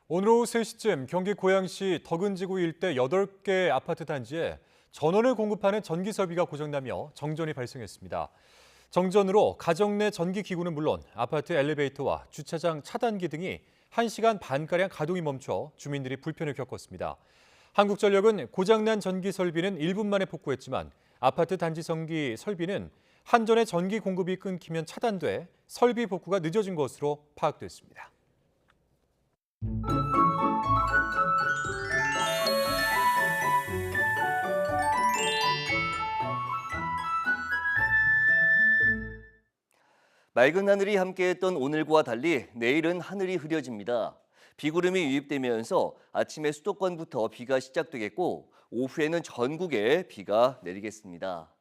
오늘 오후 3시쯤 경기 고양시 덕은지구 일대 8개 아파트 단지에 전원을 공급하는 전기 설비가 고장나며 정전이 발생했습니다. 정전으로 가정 내 전기 기구는 물론 아파트 엘리베이터와 주차장 차단기 등이 1시간 반가량 가동이 멈춰 주민들이 불편을 겪었습니다. 한국전력은 고장난 전기 설비는 1분 만에 복구했지만 아파트 단지 전기 설비는 한전의 전기 공급이 끊기면 차단돼 설비 복구가 늦어진 것으로 파악됐습니다. 맑은 하늘이 함께했던 오늘과 달리 내일은 하늘이 흐려집니다. 비구름이 유입되면서 아침에 수도권부터 비가 시작되겠고 오후에는 전국에 비가 내리겠습니다.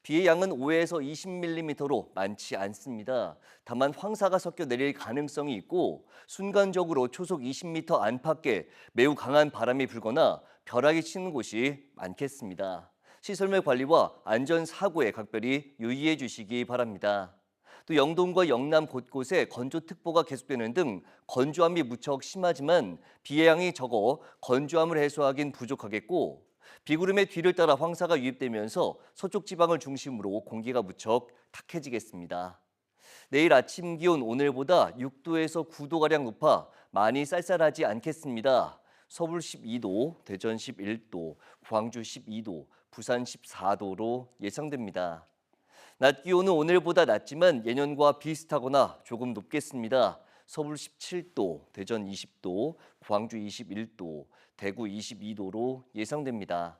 비의 양은 5에서 20mm로 많지 않습니다. 다만 황사가 섞여 내릴 가능성이 있고 순간적으로 초속 20m 안팎의 매우 강한 바람이 불거나 벼락이 치는 곳이 많겠습니다. 시설물 관리와 안전사고에 각별히 유의해 주시기 바랍니다. 또 영동과 영남 곳곳에 건조특보가 계속되는 등 건조함이 무척 심하지만 비의 양이 적어 건조함을 해소하긴 부족하겠고 비구름의 뒤를 따라 황사가 유입되면서 서쪽 지방을 중심으로 공기가 무척 탁해지겠습니다. 내일 아침 기온 오늘보다 6도에서 9도가량 높아 많이 쌀쌀하지 않겠습니다. 서울 12도, 대전 11도, 광주 12도, 부산 14도로 예상됩니다. 낮 기온은 오늘보다 낮지만 예년과 비슷하거나 조금 높겠습니다. 서울 17도, 대전 20도, 광주 21도, 대구 22도로 예상됩니다.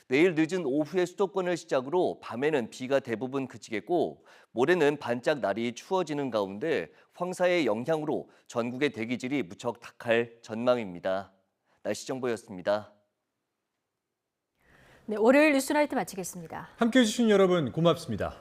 내일 늦은 오후에 수도권을 시작으로 밤에는 비가 대부분 그치겠고 모레는 반짝 날이 추워지는 가운데 황사의 영향으로 전국의 대기질이 무척 탁할 전망입니다. 날씨 정보였습니다. 네, 월요일 뉴스나이트 마치겠습니다. 함께해 주신 여러분 고맙습니다.